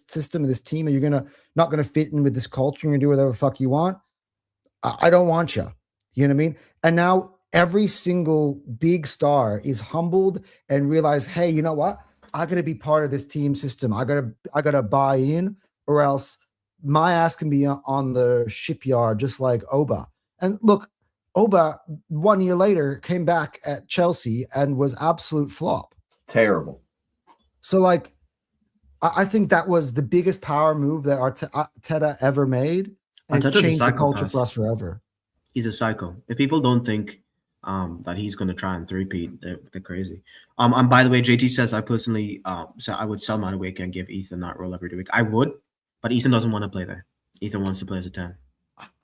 system, of this team, and you're not gonna fit in with this culture, and you're gonna do whatever the fuck you want, I don't want you. You know what I mean? And now every single big star is humbled and realize, hey, you know what? I gotta be part of this team system. I gotta buy in, or else my ass can be on the shipyard, just like Oba. And look, Oba 1 year later came back at Chelsea and was absolute flop. Terrible. So, like, I think that was the biggest power move that Arteta ever made, and it Arteta's a changed the culture psychopath. for us forever. He's a psycho. If people don't think that he's going to try and three-peat, they're crazy. And by the way, JT says I personally so I would sell Madueke and give Ethan that role every week. I would, but Ethan doesn't want to play there. Ethan wants to play as a 10.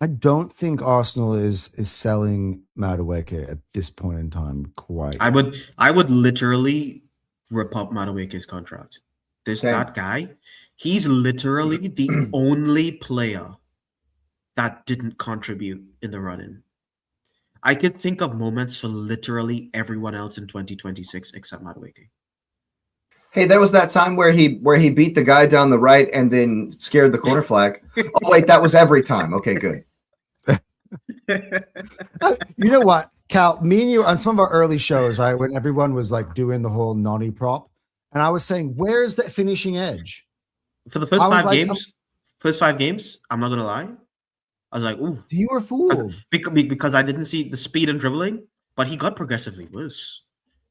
I don't think Arsenal is selling Madueke at this point in time quite. I would literally rip up Madueke's contract. That guy, he's literally the only player that didn't contribute in the run-in. I could think of moments for literally everyone else in 2026 except Madueke. Hey, there was that time where he beat the guy down the right and then scared the corner flag. Oh wait, that was every time. Okay, good. You know what, Cal? Me and you on some of our early shows, right, when everyone was like doing the whole Nani prop, and I was saying, where's that finishing edge? For the first five games, I'm not gonna lie, I was like, ooh. You were fooled. Because I didn't see the speed and dribbling, but he got progressively worse.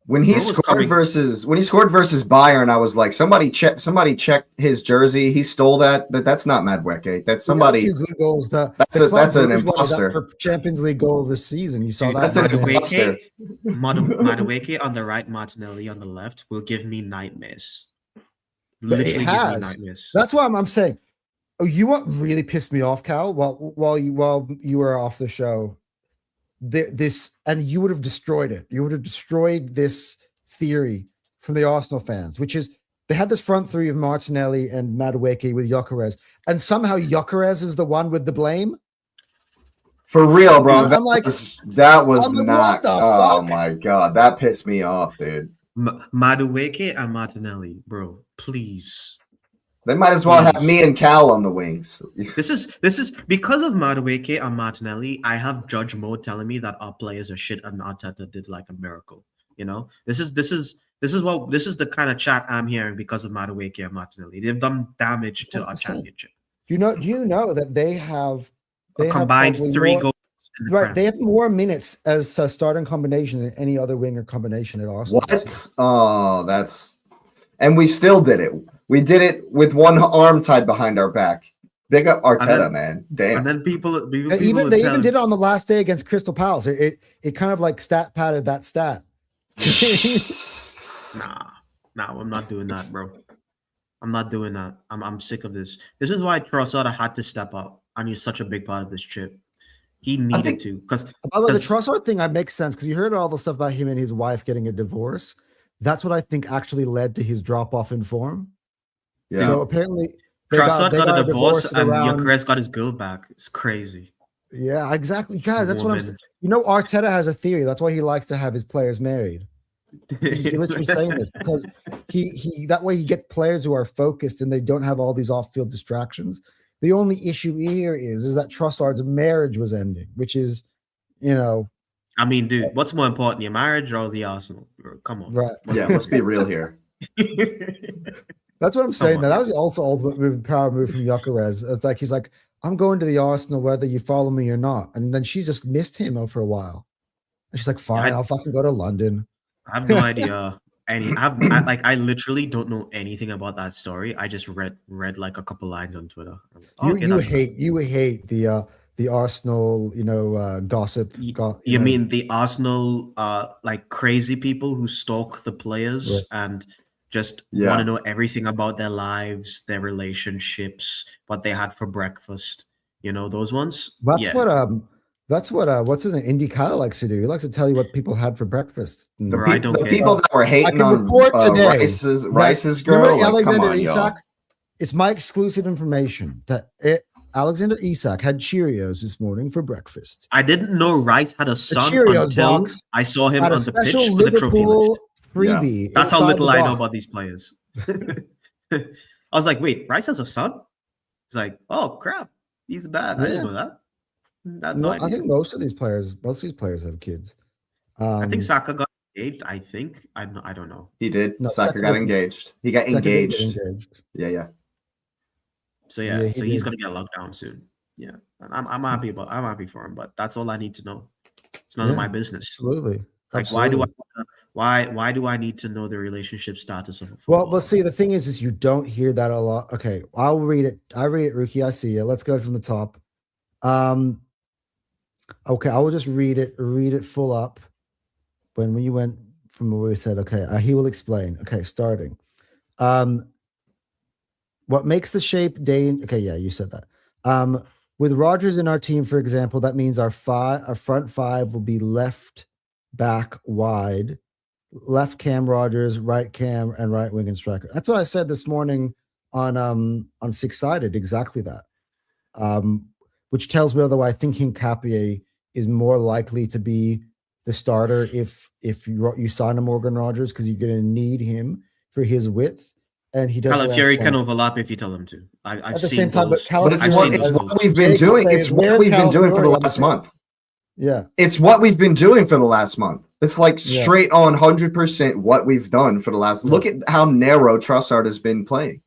When he scored versus Bayern, I was like, somebody check his jersey. He stole that. That's not Madueke. That's somebody. A few good goals. That's an imposter for Champions League goal this season. You saw that. That's an imposter. Madueke on the right, Martinelli on the left will give me nightmares. Literally give me nightmares. That's why I'm saying. Oh, you what really pissed me off, Cal? While you were off the show. And you would have destroyed it. You would have destroyed this theory from the Arsenal fans, which is they had this front three of Martinelli and Madueke with Gyökeres, and somehow Gyökeres is the one with the blame. For real, bro. I'm like, that was not. Oh my god, that pissed me off, dude. Madueke and Martinelli, bro. Please. They might as well have me and Cal on the wings. This is because of Madueke and Martinelli. I have Judge Mode telling me that our players are shit and Arteta did like a miracle. You know, this is the kind of chat I'm hearing because of Madueke and Martinelli. They've done damage to our championship. Do you know that they have combined 3 goals? Right, they have more minutes as a starting combination than any other winger combination at Arsenal. What? Oh, and we still did it. We did it with one arm tied behind our back. Big up Arteta, man. Damn. And then people they even did it on the last day against Crystal Palace. It kind of like stat padded that stat. Nah, I'm not doing that, bro. I'm not doing that. I'm sick of this. This is why Trossard had to step up, and he's such a big part of this chip. He needed to. Because the Trossard thing, makes sense because you heard all the stuff about him and his wife getting a divorce. That's what I think actually led to his drop off in form. Yeah. So apparently, Trossard got a divorce and Gyökeres got his girl back. It's crazy. Yeah, exactly, guys. That's what I'm saying. You know, Arteta has a theory. That's why he likes to have his players married. He's literally saying this because he that way he gets players who are focused and they don't have all these off-field distractions. The only issue here is that Trossard's marriage was ending, which is, you know. I mean, dude, what's more important, your marriage or the Arsenal? Come on. Right. Yeah, let's be real here. That's what I'm saying. That was also ultimate power move from Gyökeres. It's like he's like, I'm going to the Arsenal whether you follow me or not. And then she just missed him for a while. And she's like, fine, I'll fucking go to London. I have no idea. I literally don't know anything about that story. I just read like a couple lines on Twitter. You hate the Arsenal, gossip. You mean the Arsenal like crazy people who stalk the players and just want to know everything about their lives, their relationships, what they had for breakfast. You know, those ones. That's Yeah. what what's his name? Indy Kyle likes to do. He likes to tell you what people had for breakfast. The, Or I don't the care. people that were I hating can on report today Rice's remember girl, like, come Alexander on, Isak? y'all. It's my exclusive information that Alexander Isak had Cheerios this morning for breakfast. I didn't know Rice had a son Cheerios until box I saw him had a on the pitch special for the trophy Liverpool lift. freebie. That's how inside little the I know box. about these players. I was like, wait, Rice has a son? He's like, oh crap, he's dad. I didn't know that. I had no idea. I think most of these players have kids. I think Saka got engaged. I think I don't know. He did. No, Saka got engaged. He got Saka did get engaged. engaged. Yeah. So Yeah, so he he's did. gonna get locked down soon. Yeah, and I'm happy for him. But that's all I need to know. It's none of my business. Absolutely. Like, Absolutely. why do I need to know the relationship status of a footballer? Well, see, the thing is you don't hear that a lot. Okay, I'll read it. I read it, Rookie. I see you. Let's go from the top. Okay, I will just read it full up. When you went from where we said, okay, he will explain. Okay, starting. What makes the shape Dane? Okay, yeah, you said that. With Rodgers in our team, for example, that means our front five will be left back wide, left cam Rodgers, right cam, and right wing and striker. That's what I said this morning on Six Sided. Exactly that. Which tells me, although I think Hincapié is more likely to be the starter if you sign a Morgan Rodgers, because you're going to need him for his width, and he does. Calafiori can overlap if you tell him to. I've at the seen same time, those. but it's what we've been doing. It's what we've been doing for the last month. Yeah, it's what we've been doing for the last month. It's like straight on 100% what we've done for the last. Look at how narrow Trossard has been playing.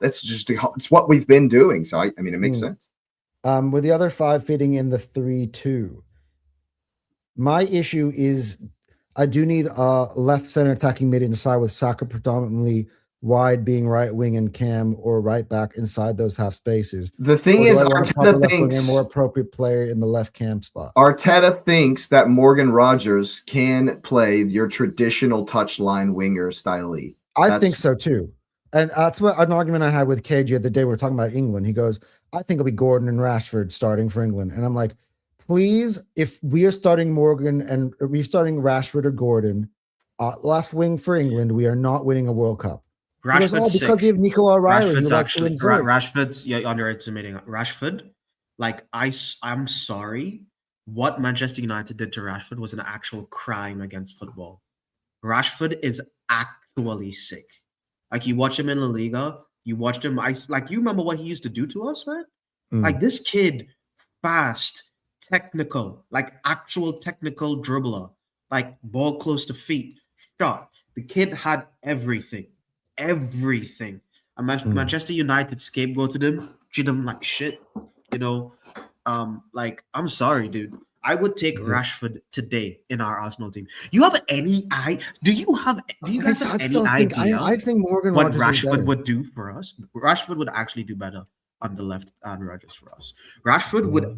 That's just it's what we've been doing. So I mean, it makes sense. With the other five fitting in the 3-2. My issue is I do need a left center attacking mid inside with Saka predominantly wide being right wing and Cam or right back inside those half spaces. The thing is, Arteta thinks a more appropriate player in the left cam spot. Arteta thinks that Morgan Rodgers can play your traditional touchline winger style. I think so too. And that's what an argument I had with KG the other day. We were talking about England. He goes, I think it'll be Gordon and Rashford starting for England. And I'm like, please, if we are starting Morgan and we're starting Rashford or Gordon, left wing for England, we are not winning a World Cup. Rashford's because you have Nico O'Reilly. Rashford's you're underestimating Rashford. Like I'm sorry, what Manchester United did to Rashford was an actual crime against football. Rashford is actually sick. Like, you watch him in La Liga, you watched him. You remember what he used to do to us, man? Like, this kid, fast, technical, like actual technical dribbler, like ball close to feet, shot. The kid had everything. And Manchester United scapegoated him, treated him like shit. You know, like, I'm sorry, dude. I would take Rashford today in our Arsenal team. You have any idea? Do you guys have any idea? I think Morgan what Rashford would do for us. Rashford would actually do better on the left and Rodgers for us. Rashford would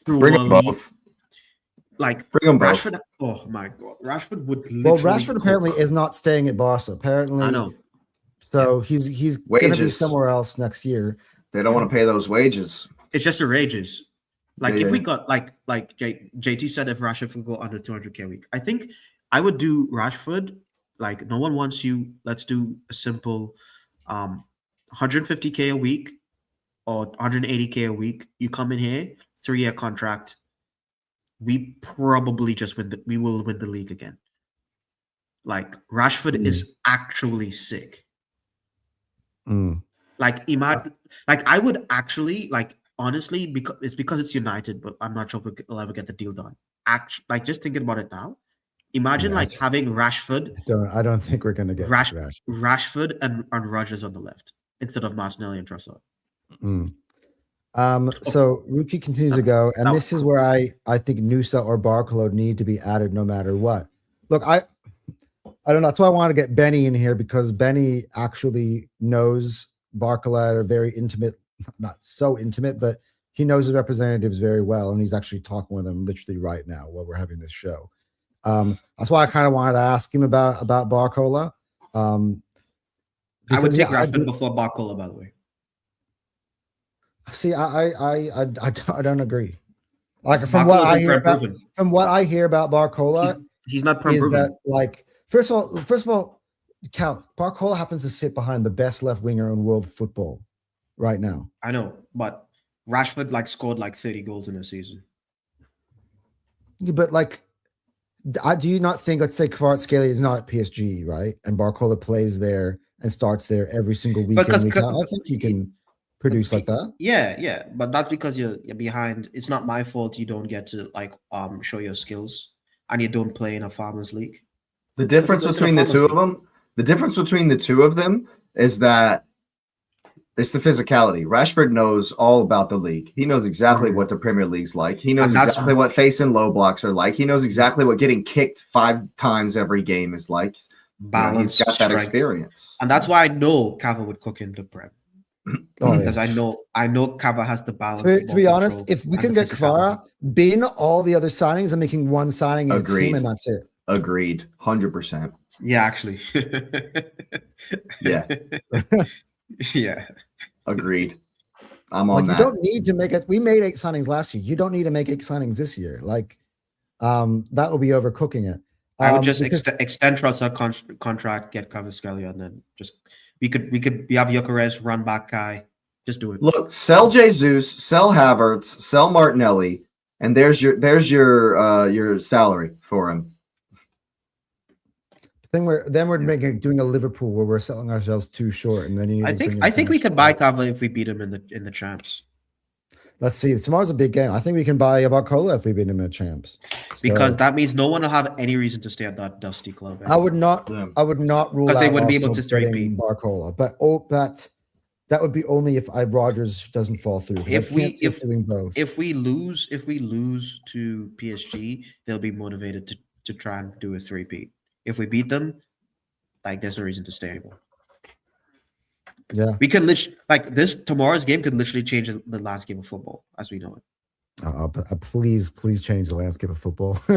bring them both. Like, bring them Rashford. Both. Oh my god, Rashford would. Rashford apparently is not staying at Barca. Apparently, I know. So he's going to be somewhere else next year. They don't want to pay those wages. It's just the wages. Like, if we got like JT said, if Rashford would go under 200K a week, I think I would do Rashford. Like, no one wants you. Let's do a simple 150K a week or 180K a week. You come in here, 3-year contract. We probably we will win the league again. Like, Rashford is actually sick. Like, imagine, like, I would actually, like, honestly, because it's United, but I'm not sure we'll ever get the deal done. Like, just thinking about it now, imagine having Rashford. I don't think we're going to get Rashford and Rodgers on the left instead of Martinelli and Trossard. So Ruki continues to go, and this is where I think Nusa or Barcolo need to be added no matter what. Look, I don't know. That's why I want to get Benny in here, because Benny actually knows Barcolo at a very intimate, not so intimate, but he knows his representatives very well, and he's actually talking with them literally right now while we're having this show. That's why I kind of wanted to ask him about Barcola. I would take Rashford before Barcola, by the way. See, I don't agree. Like from Barcola what I been hear about proven. Barcola He's not is proven. that like first of all, Cal Barcola happens to sit behind the best left winger in world football right now. I know, but Rashford like scored like 30 goals in a season. Yeah, but like, do you not think, let's say Kvaratskhelia is not at PSG, right? And Barcola plays there and starts there every single week in, week out. I think he can produce like that. Yeah, but that's because you're behind. It's not my fault you don't get to like show your skills and you don't play in a farmers league. The difference between the two of them, is that it's the physicality. Rashford knows all about the league. He knows exactly what the Premier League's like. He knows exactly what facing low blocks are like. He knows exactly what getting kicked 5 times every game is like. Balance, he's got that experience. And that's why I know Kava would cook him the Prem. Because I know Kava has the balance. To be honest, if we can get Kvara, bin all the other signings and making one signing and it's him and that's it. Agreed. 100%. Yeah, actually. Yeah. Yeah. Agreed. I'm on that. You don't need to make it. We made 8 signings last year. You don't need to make 8 signings this year. Like, that will be overcooking it. I would just extend Trossard contract, get Kvaratskhelia, and then just we have Gyökeres, run back guy. Just do it. Look, sell Jesus, sell Havertz, sell Martinelli, and there's your salary for him. We're doing a Liverpool where we're selling ourselves too short, and then I think we could buy Kava if we beat him in the champs. Let's see. Tomorrow's a big game. I think we can buy Barcola if we beat him in champs. Because that means no one will have any reason to stay at that dusty club. Anymore. I would not rule out they wouldn't be able to straight beat Barcola, but that would be only if Rodgers doesn't fall through. If we lose to PSG, they'll be motivated to try and do a 3-peat. If we beat them, like there's no reason to stay anymore. Yeah, we can tomorrow's game could literally change the landscape of football as we know it. Please change the landscape of football. By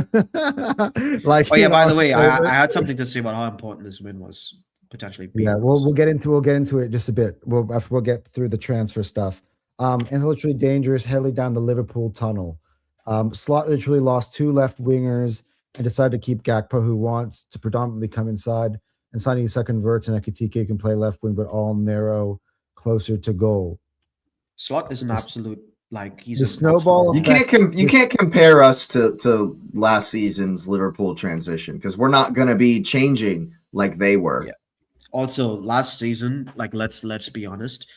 the way, I had something to say about how important this win was potentially. Yeah, we'll get into it just a bit. We'll get through the transfer stuff. And literally dangerous, heading down the Liverpool tunnel. Slot literally lost 2 left wingers and decided to keep Gakpo, who wants to predominantly come inside. And signing second Verts and Ekitike can play left wing, but all narrow, closer to goal. Slot is an absolute he's the snowball. You can't compare us to last season's Liverpool transition because we're not going to be changing like they were. Yeah. Also, last season, let's be honest,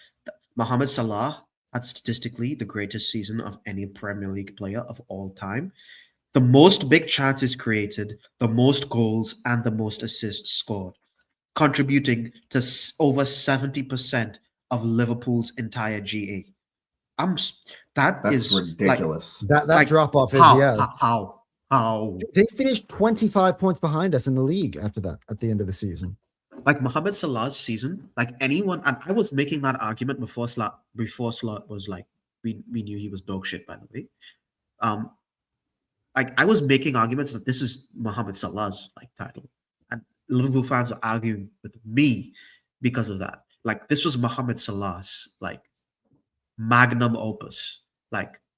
Mohamed Salah had statistically the greatest season of any Premier League player of all time. The most big chances created, the most goals, and the most assists scored, contributing to over 70% of Liverpool's entire GA. That's ridiculous. That drop off is how they finished 25 points behind us in the league after that at the end of the season. Like Mohamed Salah's season, anyone, and I was making that argument before Slot was we knew he was dog shit, by the way. I was making arguments that this is Mohamed Salah's title, and Liverpool fans are arguing with me because of that. This was Mohamed Salah's magnum opus,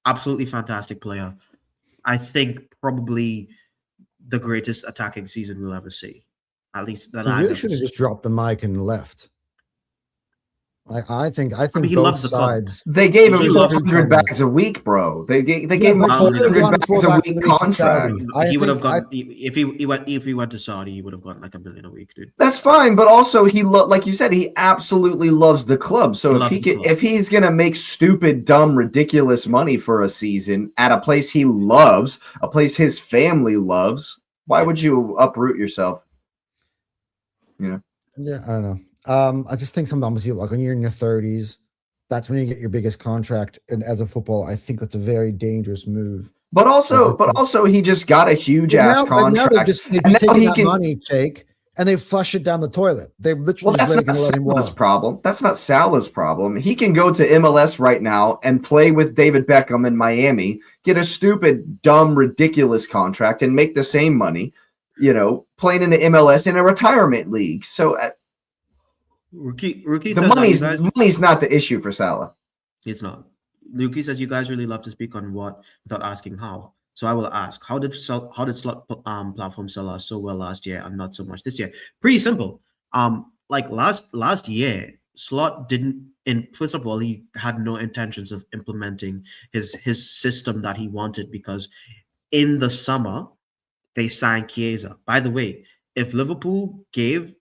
absolutely fantastic player. I think probably the greatest attacking season we'll ever see. At least that I really should have just dropped the mic and left. I think he both loves the sides. They gave him 100 bags a week, bro. They gave him 100 bags a week contract. He would have got if he went to Saudi, he would have gotten $1 million a week, dude. That's fine, but also like you said, he absolutely loves the club. So if he's gonna make stupid, dumb, ridiculous money for a season at a place he loves, a place his family loves, why would you uproot yourself? Yeah, I don't know. I just think sometimes when you're in your 30s, that's when you get your biggest contract. And as a footballer, I think that's a very dangerous move. But also, he just got a huge ass contract. Now they've just taken that money, Jake, and they flush it down the toilet. They've literally that's not Salah's problem. That's not Salah's problem. He can go to MLS right now and play with David Beckham in Miami, get a stupid, dumb, ridiculous contract, and make the same money. Playing in the MLS in a retirement league. So. Rookie the money's not the issue for Salah. It's not. Lukey says you guys really love to speak on what without asking how. So I will ask, how did slot platform sell us so well last year and not so much this year? Pretty simple. Like last year, slot didn't. First of all, he had no intentions of implementing his system that he wanted, because in the summer they signed Chiesa. By the way, if Liverpool gave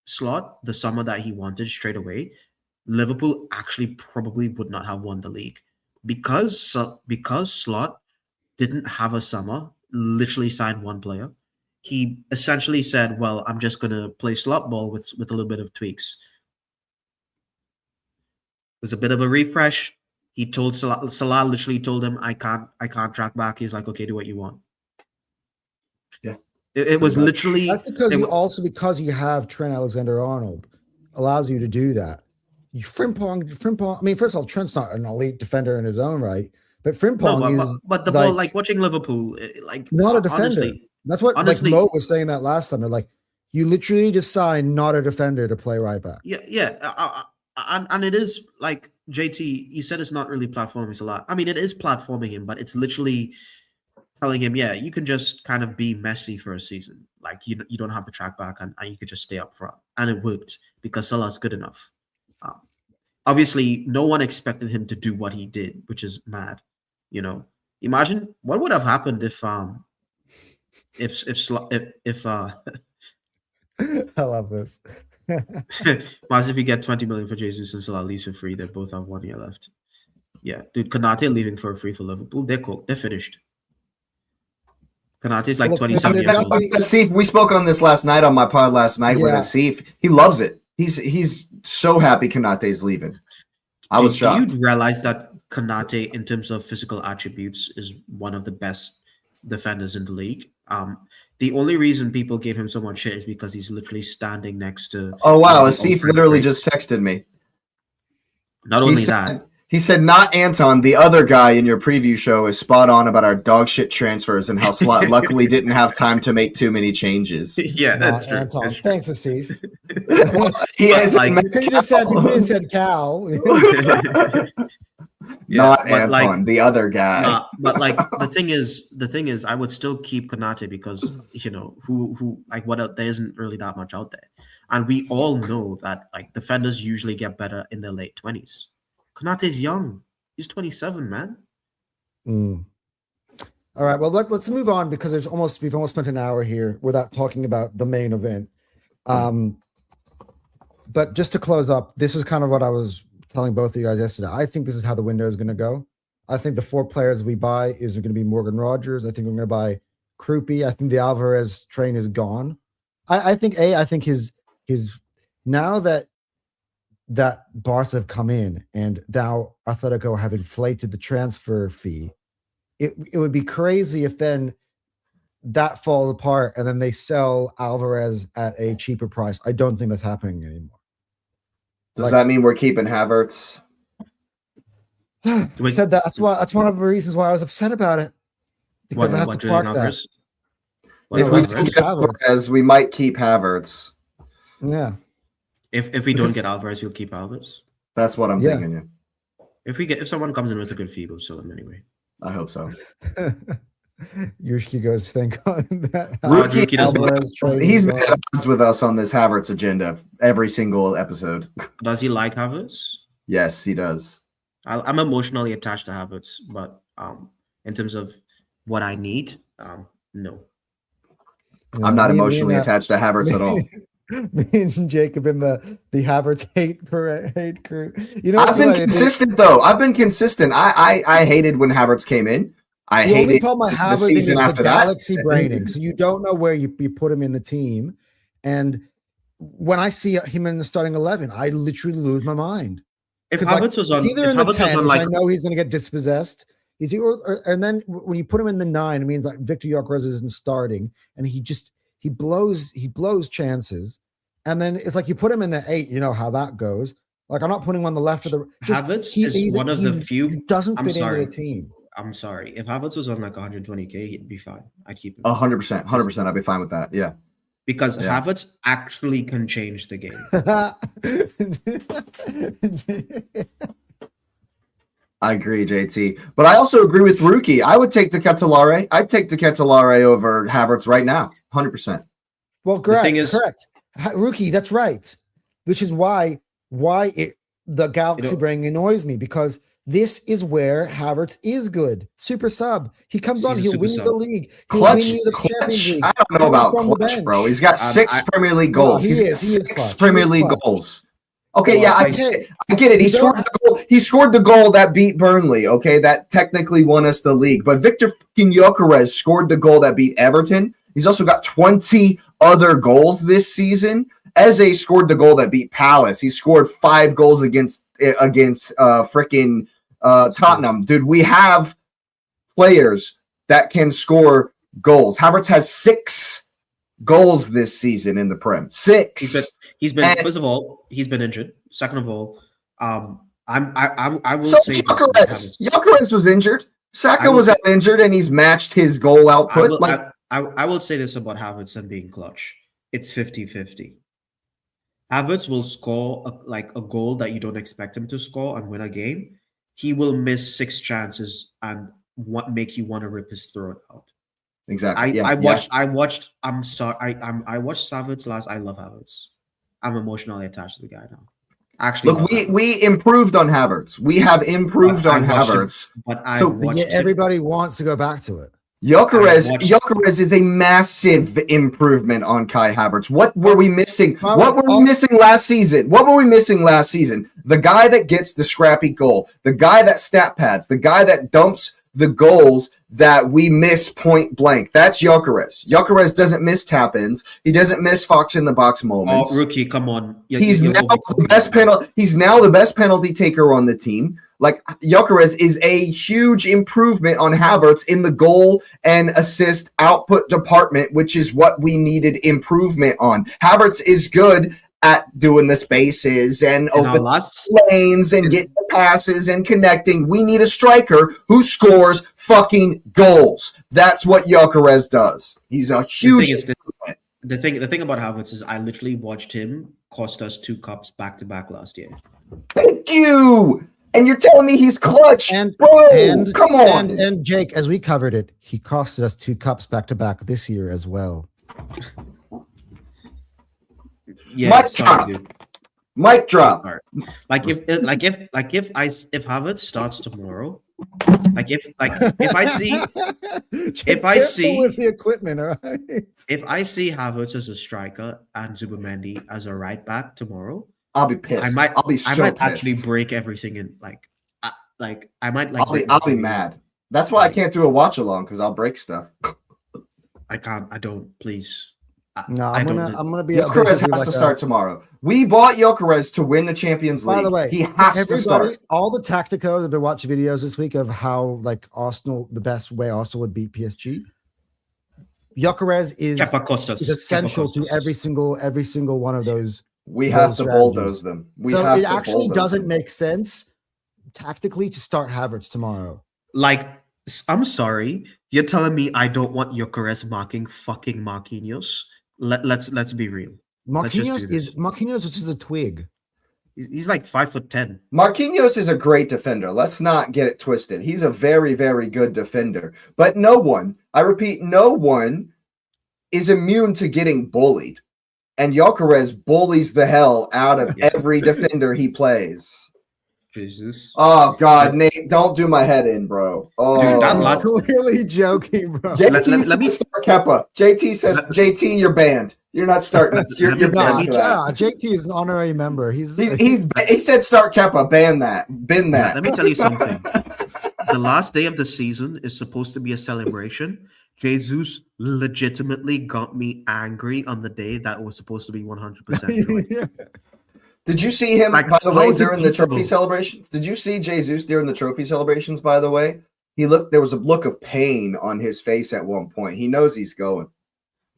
Slot the summer that he wanted straight away, Liverpool actually probably would not have won the league, because Slot didn't have a summer, literally signed one player. He essentially said, "Well, I'm just gonna play slot ball with a little bit of tweaks." It was a bit of a refresh. He told Salah literally told him, "I can't track back." He's like, "Okay, do what you want." Yeah, it was literally. That's because you have Trent Alexander-Arnold allows you to do that. Frimpong. I mean, first of all, Trent's not an elite defender in his own right, but Frimpong is. But the ball, like watching Liverpool, like not a defender. Honestly, that's what honestly, like Mo was saying that last summer. Like, you literally just signed not a defender to play right back. Yeah. And it is like JT. You said it's not really platforming a lot. I mean, it is platforming him, but it's literally telling him, yeah, you can just kind of be messy for a season. Like you don't have to track back, and you could just stay up front. And it worked because Salah's good enough. Obviously, no one expected him to do what he did, which is mad. You know, imagine what would have happened if I love this. Imagine if you get 20 million for Jesus and Salah leaves for free. They both have 1 year left. Yeah, dude, Konate leaving for free for Liverpool. They're cooked. They're finished. Konate's like 27 years old. Asif, we spoke on this last night on my pod last night with Asif. He loves it. He's so happy Konate's leaving. I was shocked. Do you realize that Konate, in terms of physical attributes, is one of the best defenders in the league? The only reason people gave him so much shit is because he's literally standing next to. Oh wow! Asif literally just texted me. Not only that, he said, "Not Anton, the other guy in your preview show is spot on about our dog shit transfers and how Slot luckily didn't have time to make too many changes." Yeah, that's true. Anton, thanks, Asif. He has like, you just said Cal. Not Anton, the other guy. But like the thing is, I would still keep Konate because who like what there isn't really that much out there, and we all know that like defenders usually get better in their late 20s. Konate's young; he's 27, man. All right, well let's move on because we've almost spent an hour here without talking about the main event. But just to close up, this is kind of what I was telling both of you guys yesterday. I think this is how the window is going to go. I think the 4 players we buy is going to be Morgan Rogers. I think we're going to buy Krupi. I think the Alvarez train is gone. I think his now that Barca have come in and now Atletico have inflated the transfer fee, it would be crazy if then that falls apart and then they sell Alvarez at a cheaper price. I don't think that's happening anymore. Does that mean we're keeping Havertz? I said that. That's one of the reasons why I was upset about it. Because I have to park that. If we keep Alvarez, we might keep Havertz. Yeah. If we don't get Alvarez, you'll keep Alvarez. That's what I'm thinking. Yeah. If someone comes in with a good fee, we'll sell him anyway. I hope so. Yushki goes, think on that. He's been at odds with us on this Havertz agenda every single episode. Does he like Havertz? Yes, he does. I'm emotionally attached to Havertz, but in terms of what I need, no. I'm not emotionally attached to Havertz at all. Me and Jacob in the Havertz hate crew. I've been consistent though. I've been consistent. I hated when Havertz came in. The only problem I have with him is the galaxy braining. So you don't know where you put him in the team. And when I see him in the starting 11, I literally lose my mind. If Havertz was on, it's either in the 10, which I know he's going to get dispossessed. And then when you put him in the 9, it means like Victor Gyökeres isn't starting, and he blows chances. And then it's like you put him in the 8. You know how that goes. Like I'm not putting him on the left of the. Havertz is one of the few. He doesn't fit into the team. I'm sorry. If Havertz was on like 120K, he'd be fine. I'd keep him. 100%. I'd be fine with that. Yeah. Because Havertz actually can change the game. I agree, JT. But I also agree with Rookie. I would take the Ketelare. I'd take the Ketelare over Havertz right now, 100%. Well, The thing is- correct. Rookie, that's right. Which is why the Galaxy brain annoys me, because this is where Havertz is good. Super sub. He comes on, he'll win you the league. He'll Clutch, win you the Champions League. I don't know about From the clutch, bench. bro. He's got 6 Premier League goals. he He's got is 6 clutch. Premier He is League clutch. goals. Okay, Well, yeah, I get it. He scored the goal. He scored the goal that beat Burnley. Okay, that technically won us the league. But Victor fucking Gyökeres scored the goal that beat Everton. He's also got 20 other goals this season. Eze scored the goal that beat Palace. He scored 5 goals against freaking Tottenham. Dude, we have players that can score goals. Havertz has 6 goals this season in the Prem. 6. He's been first of all, he's been injured. Second of all, I will So say Gyökeres was injured. Saka was out injured, and he's matched his goal output. I will say this about Havertz and being clutch. It's 50-50. Havertz will score a goal that you don't expect him to score and win a game. He will miss 6 chances and make you want to rip his throat out. Exactly. I watched Havertz last. I love Havertz. I'm emotionally attached to the guy now. Actually, look, we improved on Havertz. We have improved on Havertz. Everybody wants to go back to it. Gyökeres is a massive improvement on Kai Havertz. What were we missing? What were we missing last season? The guy that gets the scrappy goal, the guy that stat pads, the guy that dumps the goals that we miss point blank. That's Gyökeres. Gyökeres doesn't miss tap-ins. He doesn't miss Fox in the box moments. Oh, Rookie, come on. He's now the best penalty taker on the team. Like, Gyökeres is a huge improvement on Havertz in the goal and assist output department, which is what we needed improvement on. Havertz is good at doing the spaces and open lanes and getting the passes and connecting. We need a striker who scores fucking goals. That's what Gyökeres does. He's a huge improvement. The thing about Havertz is I literally watched him cost us 2 cups back-to-back last year. Thank you! And you're telling me he's clutch? Come on. And Jake, as we covered it, he costed us 2 cups back-to-back this year as well. Yeah, Mic drop. Like if Havertz starts tomorrow, if I see with the equipment, all right. If I see Havertz as a striker and Zubimendi as a right back tomorrow, I'll be pissed. I might actually break everything in I'll be mad. That's why I can't do a watch along, because I'll break stuff. I can't. I don't. Please. I'm gonna be. Gyökeres has to start tomorrow. We bought Gyökeres to win the Champions League. By the way, he has to start. All the tacticos have been watching videos this week of how Arsenal, the best way Arsenal would beat PSG. Gyökeres is essential to every single one of those. We have to bulldoze them. It actually doesn't make sense tactically to start Havertz tomorrow. I'm sorry, you're telling me I don't want Gyökeres marking fucking Marquinhos? Let's be real. Marquinhos is just a twig. He's like 5'10". Marquinhos is a great defender. Let's not get it twisted. He's a very, very good defender. But no one is immune to getting bullied. And Gyökeres bullies the hell out of every defender he plays. Jesus. Oh God, Nate, don't do my head in, bro. Oh, dude, I'm clearly joking, bro. JT let me start Kepa. JT says, JT, you're banned. You're not starting. You're banned. JT is an honorary member. He said start Kepa. Ban that. Bin that. Let me tell you something. The last day of the season is supposed to be a celebration. Jesus legitimately got me angry on the day that was supposed to be 100%. Did you see him, by the way, during the trophy celebrations? Did you see Jesus during the trophy celebrations, by the way? There was a look of pain on his face at one point. He knows he's going.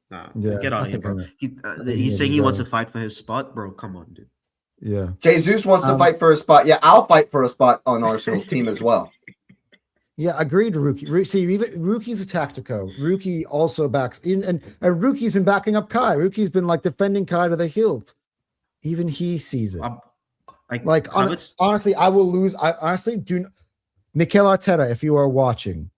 Get out of here, bro. He's saying he wants to fight for his spot, bro. Come on, dude. Yeah. Jesus wants to fight for a spot. Yeah, I'll fight for a spot on Arsenal's team as well. Yeah, agreed, Rookie. See, even Rookie's a tactico. Rookie also backs in, and Rookie's been backing up Kai. Rookie's been defending Kai to the hilt. Even he sees it. Honestly, I will lose. I honestly do. Mikel Arteta, if you are watching,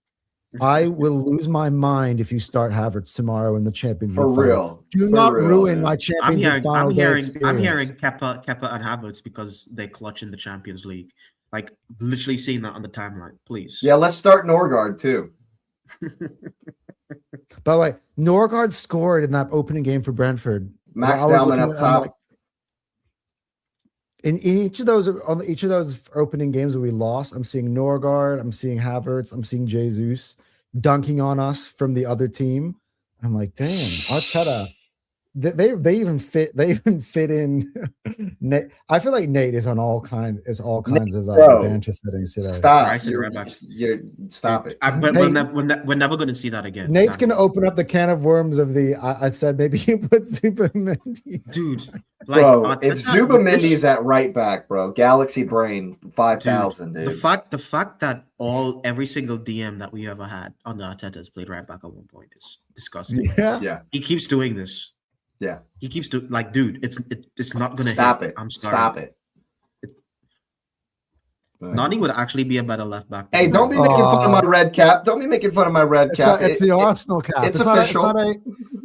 I will lose my mind if you start Havertz tomorrow in the Champions League. For real. Do For not real, ruin man. my Champions League final day experience. I'm hearing Kepa and Havertz because they clutch in the Champions League. Like literally seeing that on the timeline, please. Yeah, let's start Norgard too. By the way, Norgard scored in that opening game for Brentford. Max I was Dowman looking up at- top. I'm like, in each of those opening games where we lost, I'm seeing Norgard, I'm seeing Havertz, I'm seeing Jesus dunking on us from the other team. I'm like, damn, Arteta. They even fit in. I feel like Nate is on all kinds of bro, banter settings today. Stop. Stop it. We're never going to see that again. Nate's going to open up the can of worms of the. I said maybe you put Zubamendi. Dude, like, bro, if Zubamendi's at right back, bro, Galaxy Brain 5,000, dude. The fact that every single DM that we ever had on the Arteta has played right back at one point is disgusting. Yeah. He keeps doing this. Yeah, he keeps doing like, dude, it's not gonna stop hit. it. I'm sorry. Stop it. Nani would actually be a better left back. Hey, don't be making fun of my red cap. Don't be making fun of my red cap. It's the Arsenal cap. It's official.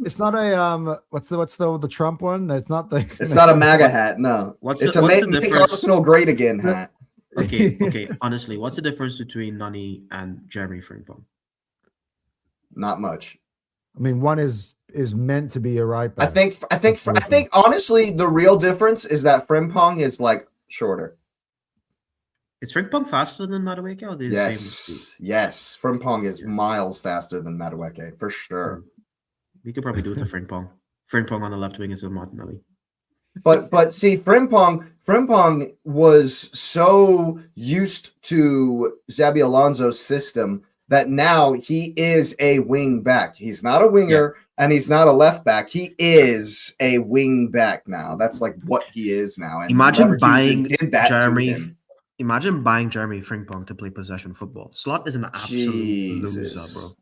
It's not a what's the Trump one? It's not the. It's not a MAGA hat. No. It's a make Arsenal great again hat. Okay. Honestly, what's the difference between Nani and Jeremy Frimpong? Not much. I mean, one is meant to be a right back. I think honestly the real difference is that Frimpong is like shorter. Is Frimpong faster than Madueke? Or the same speed? Yes. Frimpong is miles faster than Madueke for sure. We could probably do with a Frimpong. Frimpong on the left wing is a Martinelli. But see, Frimpong was so used to Xabi Alonso's system that now he is a wing back. He's not a winger and he's not a left back. He is a wing back now. That's like what he is now. And imagine buying Jeremy. Imagine buying Jeremy Frimpong to play possession football. Slot is an absolute loser, bro.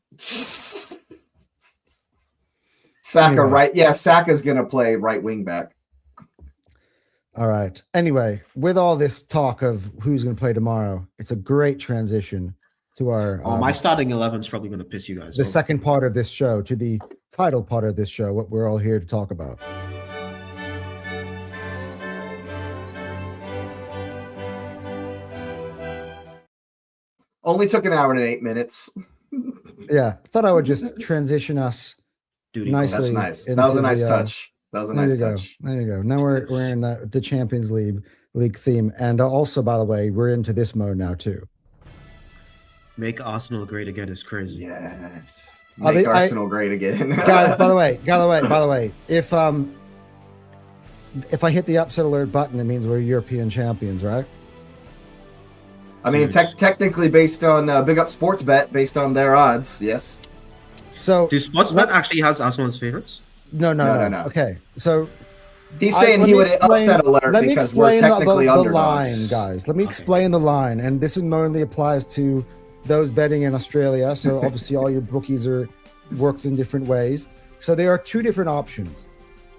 Saka, right? Yeah, Saka's gonna play right wing back. All right. Anyway, with all this talk of who's going to play tomorrow, it's a great transition to our. My starting 11 is probably going to piss you guys off. Second part of this show, to the title part of this show, what we're all here to talk about. Only took an hour and 8 minutes. Yeah, thought I would just transition us nicely. That's nice. That was a nice touch. That was a nice touch. There you go. Now we're in the Champions League theme, and also, by the way, we're into this mode now too. Make Arsenal great again is crazy. Yes. Make Arsenal great again, guys. By the way, if I hit the upset alert button, it means we're European champions, right? I mean, technically, based on Big Up Sports Bet, based on their odds, yes. So, do Sportsbet actually has Arsenal's favorites? No. Okay, so he's saying he would upset alert because we're technically underdogs. The line, guys. Let me explain the line, and this only applies to those betting in Australia. So obviously, all your bookies are worked in different ways. So there are two different options.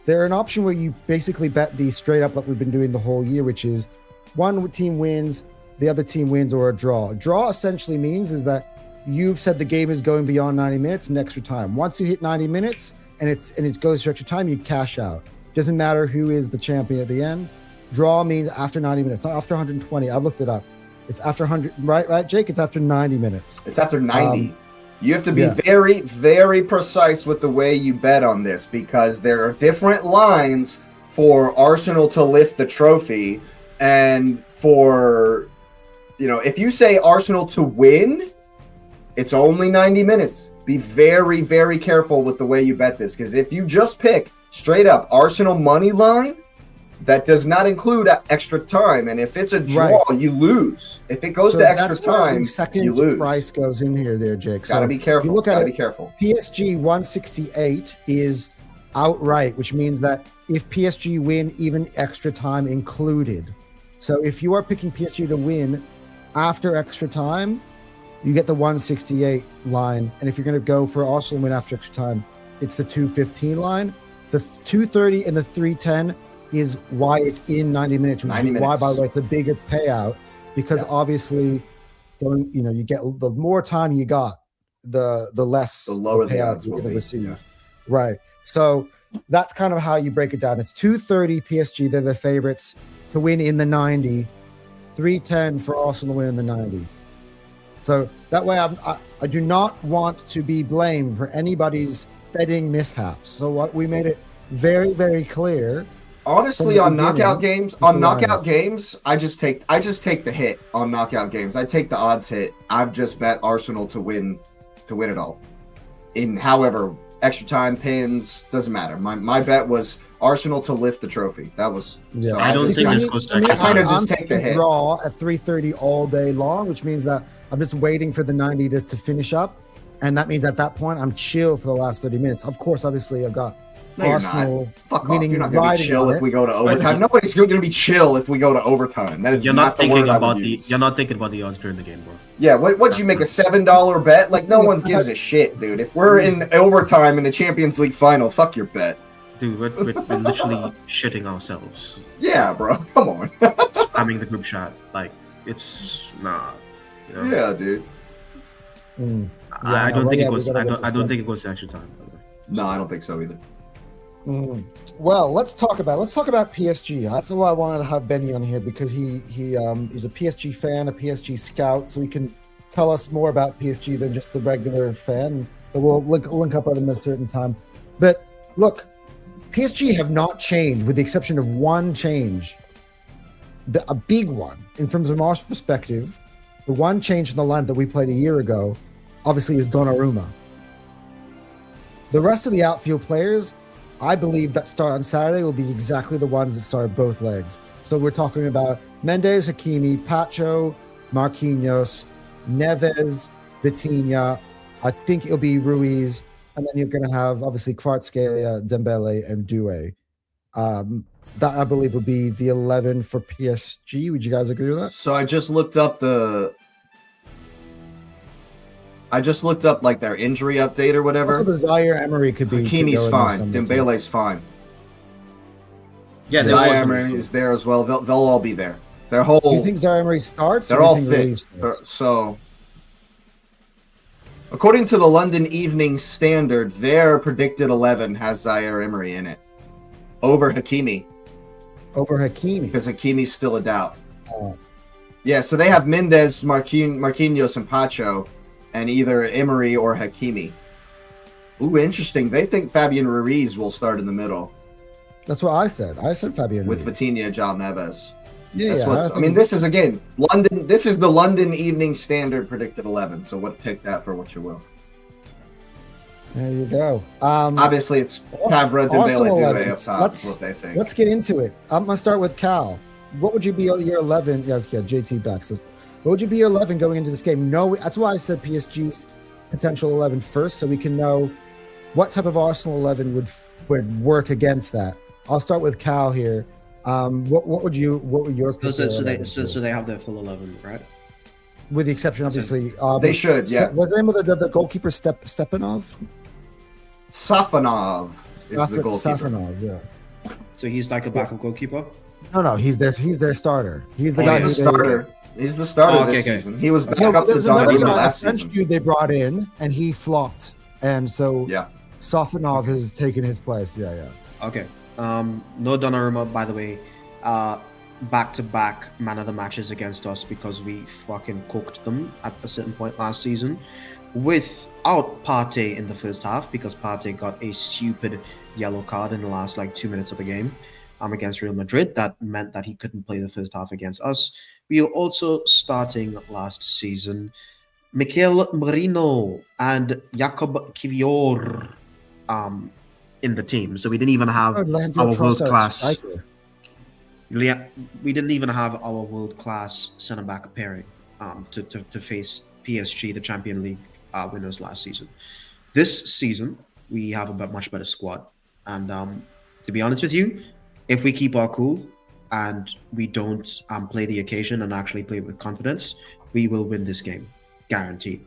There's an option where you basically bet the straight up like we've been doing the whole year, which is one team wins, the other team wins, or a draw. A draw essentially means is that you've said the game is going beyond 90 minutes and extra time. Once you hit 90 minutes and it goes to extra time, you cash out. Doesn't matter who is the champion at the end. Draw means after 90 minutes, not after 120. I've looked it up. It's after 100, right, Jake? It's after 90 minutes. It's after 90. You have to be very, very precise with the way you bet on this because there are different lines for Arsenal to lift the trophy and for, if you say Arsenal to win, it's only 90 minutes. Be very, very careful with the way you bet this because if you just pick straight up Arsenal money line, that does not include extra time. And if it's a draw, you lose. If it goes to extra time, you lose. Price goes in here, Jake. Gotta be careful. You look at be careful. PSG 168 is outright, which means that if PSG win, even extra time included. So if you are picking PSG to win after extra time, you get the 168 line. And if you're going to go for Arsenal win after extra time, it's the 215 line. The 230 and the 310 is why it's in 90 minutes. Which is why, by the way, it's a bigger payout because obviously going, you get the more time you got, the less The lower the payout odds you're will going to be, receive. yeah. Right. So that's kind of how you break it down. It's 230 PSG. They're the favorites to win in the 90. 310 for Arsenal to win in the 90. So that way, I do not want to be blamed for anybody's betting mishaps. So what we made it very, very clear. Honestly, the on beginning, knockout games, I just take the hit on knockout games. I take the odds hit. I've just bet Arsenal to win it all. In however, extra time, pins, doesn't matter. My bet was Arsenal to lift the trophy. That was so I don't think this goes to extra kind of time. just take the hit. Draw at 3:30 all day long, which means that I'm just waiting for the 90 to finish up, and that means at that point I'm chill for the last 30 minutes. Of course, obviously I've got No, you're Arsenal. not. Fuck off. winning, You're not going to be riding chill on if it. we go to overtime. Nobody's going to be chill if we go to overtime. That is You're not not the thinking word I about would the. use. You're not thinking about the odds during the game, bro. Yeah, what'd you make, a $7 bet? Like, no one gives a shit, dude. If we're in overtime in the Champions League final, fuck your bet. Dude, we're literally shitting ourselves. Yeah, bro. Come on. Spamming the group chat. Like, it's nah. You know? Yeah, dude. Mm. I Yeah, don't no, think yeah, it we goes. gotta I get don't. this I don't done. think it goes to extra time. By the way. No, I don't think so either. Well, let's talk about PSG. That's why I wanted to have Benny on here, because he's a PSG fan, a PSG scout, so he can tell us more about PSG than just the regular fan. But we'll link up with him at a certain time. But look, PSG have not changed, with the exception of one change, a big one in terms of our perspective. The one change in the line that we played a year ago, obviously, is Donnarumma. The rest of the outfield players, I believe, that start on Saturday will be exactly the ones that start both legs. So we're talking about Mendes, Hakimi, Pacho, Marquinhos, Neves, Vitinha. I think it'll be Ruiz, and then you're going to have obviously Kvaratskhelia, Dembele, and Doué. That I believe would be the 11 for PSG. Would you guys agree with that? So I just looked up like their injury update or whatever. Also, the Zaire Emery could be. Hakimi's could go in fine. there somewhere, too. Dembele's fine. Yeah, there Zaire was Emery is there as well. They'll all be there. Their whole. Do you think Zaire Emery starts? They're or do you all think fit. Ruiz starts? So, according to the London Evening Standard, their predicted 11 has Zaire Emery in it over Hakimi, Over Hakimi. because Hakimi's still a doubt. Oh. Yeah, so they have Mendes, Marquinhos, and Pacho, and either Emery or Hakimi. Ooh, interesting. They think Fabian Ruiz will start in the middle That's what I said. I said Fabian with Ruiz. Vitinha, John Neves. Yeah, That's yeah, what, I think- mean, this is again London. This is the London Evening Standard predicted 11. So take that for what you will. There you go. Obviously, it's Pavra, Arsenal Dembele, Doué 11s. up top. Is what they think. Let's get into it. I'm gonna start with Cal. What would you be your 11? Yeah, JT backs this. What would you be your 11 going into this game? No, that's why I said PSG's potential 11 first, so we can know what type of Arsenal 11 would work against that. I'll start with Cal here. What would your So pick for 11 they be? have their full 11, right? With the exception, obviously, They should, yeah. What's the name of the goalkeeper? Stepanov. Safanov is the goalkeeper. Safanov, yeah. So he's like a backup goalkeeper. No, he's their starter. He's the guy He's the who they- starter. He's the starter Oh, okay, this okay. season. He was back No, up to there's another Donnarumma guy, a last French season. dude they brought in, and he flopped, and so Yeah. Safanov has taken his place. Yeah. Okay. No Donnarumma, by the way. Back-to-back man of the matches against us because we fucking cooked them at a certain point last season. Without Partey in the first half, because Partey got a stupid yellow card in the last 2 minutes of the game against Real Madrid. That meant that he couldn't play the first half against us. We were also starting last season Mikel Merino and Jakob Kivior in the team. So we didn't even have Leandro our Trossard, world-class... striker. Yeah, we didn't even have our world-class centre-back pairing to face PSG, the Champions League winners last season. This season, we have a much better squad. And to be honest with you, if we keep our cool and we don't play the occasion and actually play with confidence, we will win this game. Guaranteed.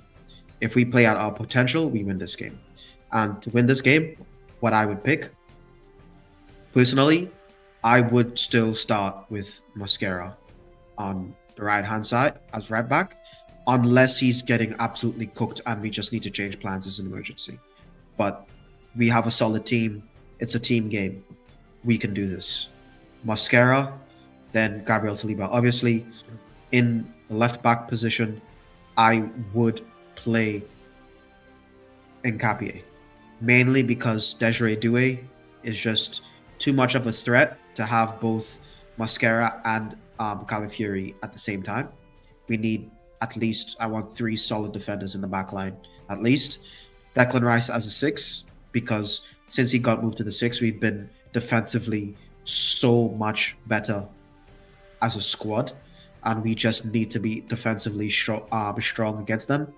If we play at our potential, we win this game. And to win this game, what I would pick, personally, I would still start with Mosquera on the right-hand side as right back. unless he's getting absolutely cooked and we just need to change plans as an emergency. But we have a solid team. It's a team game. We can do this. Mascara, then Gabriel Saliba. Obviously, in the left back position, I would play Nkapie, mainly because Desiree Doué is just too much of a threat to have both Mascara and Calafiori at the same time. We need at least, I want 3 solid defenders in the back line, at least. Declan Rice as a 6, because since he got moved to the 6, we've been defensively so much better as a squad, and we just need to be defensively strong against them.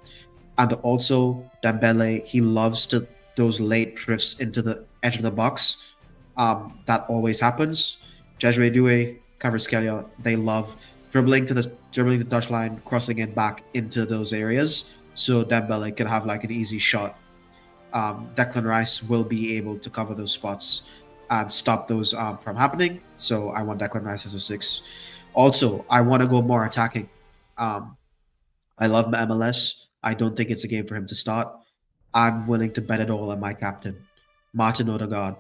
And also Dembele, he loves to those late drifts into the edge of the box. That always happens. Desiree Doué, Kvaratskhelia, they love dribbling the touchline, crossing it back into those areas, so Dembele can have like an easy shot. Declan Rice will be able to cover those spots and stop those from happening. So I want Declan Rice as a 6. Also, I want to go more attacking. I love MLS. I don't think it's a game for him to start. I'm willing to bet it all on my captain, Martin Odegaard.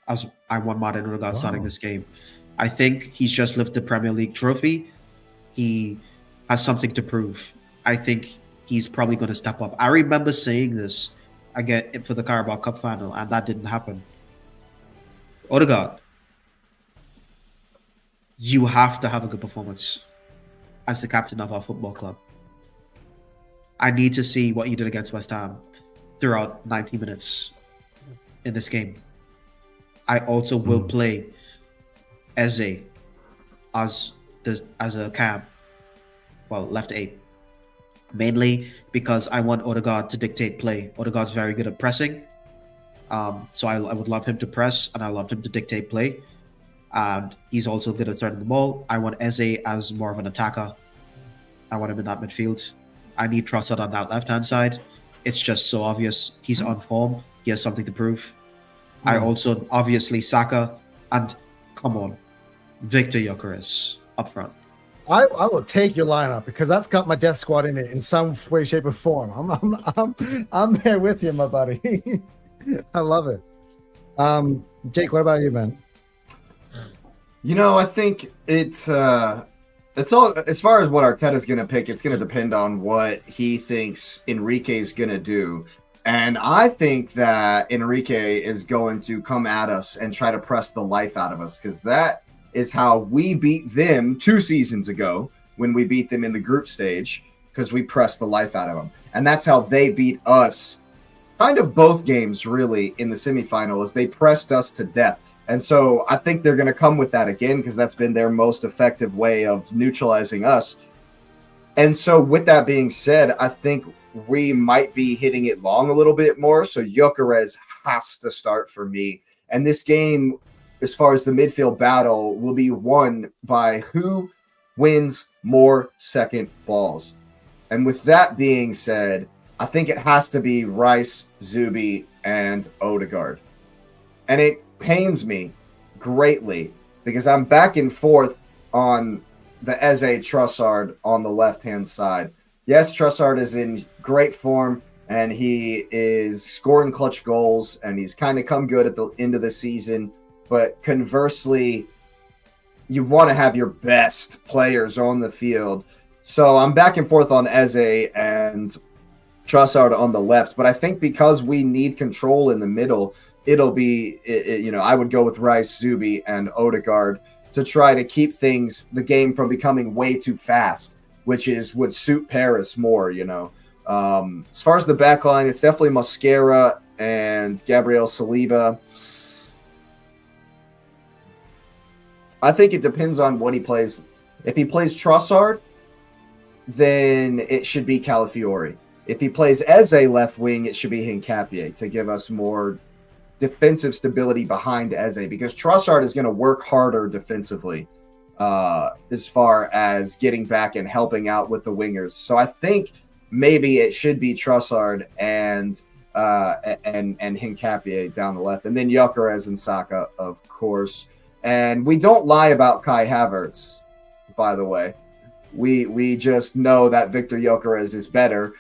As I want Martin Odegaard starting this game. I think he's just lifted the Premier League trophy. He has something to prove. I think he's probably going to step up. I remember saying this again for the Carabao Cup final, and that didn't happen. Odegaard, you have to have a good performance as the captain of our football club. I need to see what you did against West Ham throughout 90 minutes in this game. I also will play Eze as a cam, left 8, mainly because I want Odegaard to dictate play. Odegaard's very good at pressing, so I would love him to press, and I love him to dictate play. And he's also good at turning the ball. I want Eze as more of an attacker. I want him in that midfield. I need Trossard on that left-hand side. It's just so obvious. He's on form. He has something to prove. I also, obviously, Saka, and come on, Victor Gyökeres up front. I will take your lineup because that's got my death squad in it in some way, shape, or form. I'm there with you, my buddy. I love it. Jake, what about you, man? I think it's all, as far as what Arteta's going to pick, it's going to depend on what he thinks Enrique's going to do. And I think that Enrique is going to come at us and try to press the life out of us, because that is how we beat them 2 seasons ago when we beat them in the group stage, because we pressed the life out of them. And that's how they beat us kind of both games, really, in the semifinal, is they pressed us to death. And so I think they're going to come with that again, because that's been their most effective way of neutralizing us. And so with that being said, I think we might be hitting it long a little bit more. So Gyökeres has to start for me. And this game, as far as the midfield battle, will be won by who wins more second balls. And with that being said, I think it has to be Rice, Zubi, and Odegaard. And it pains me greatly because I'm back and forth on the Eze Trossard on the left-hand side. Yes, Trossard is in great form, and he is scoring clutch goals, and he's kind of come good at the end of the season. But conversely, you want to have your best players on the field. So I'm back and forth on Eze and Trossard on the left. But I think because we need control in the middle, it'll be, I would go with Rice, Zubi, and Odegaard to try to keep the game from becoming way too fast, which would suit Paris more, As far as the back line, it's definitely Mascara and Gabriel Saliba. I think it depends on what he plays. If he plays Trossard, then it should be Calafiori. If he plays Eze left wing, it should be Nkapie to give us more defensive stability behind Eze, because Trossard is going to work harder defensively as far as getting back and helping out with the wingers. So I think maybe it should be Trossard and Nkapie down the left, and then Gyökeres and Saka, of course. And we don't lie about Kai Havertz, by the way. We just know that Victor Gyökeres is better.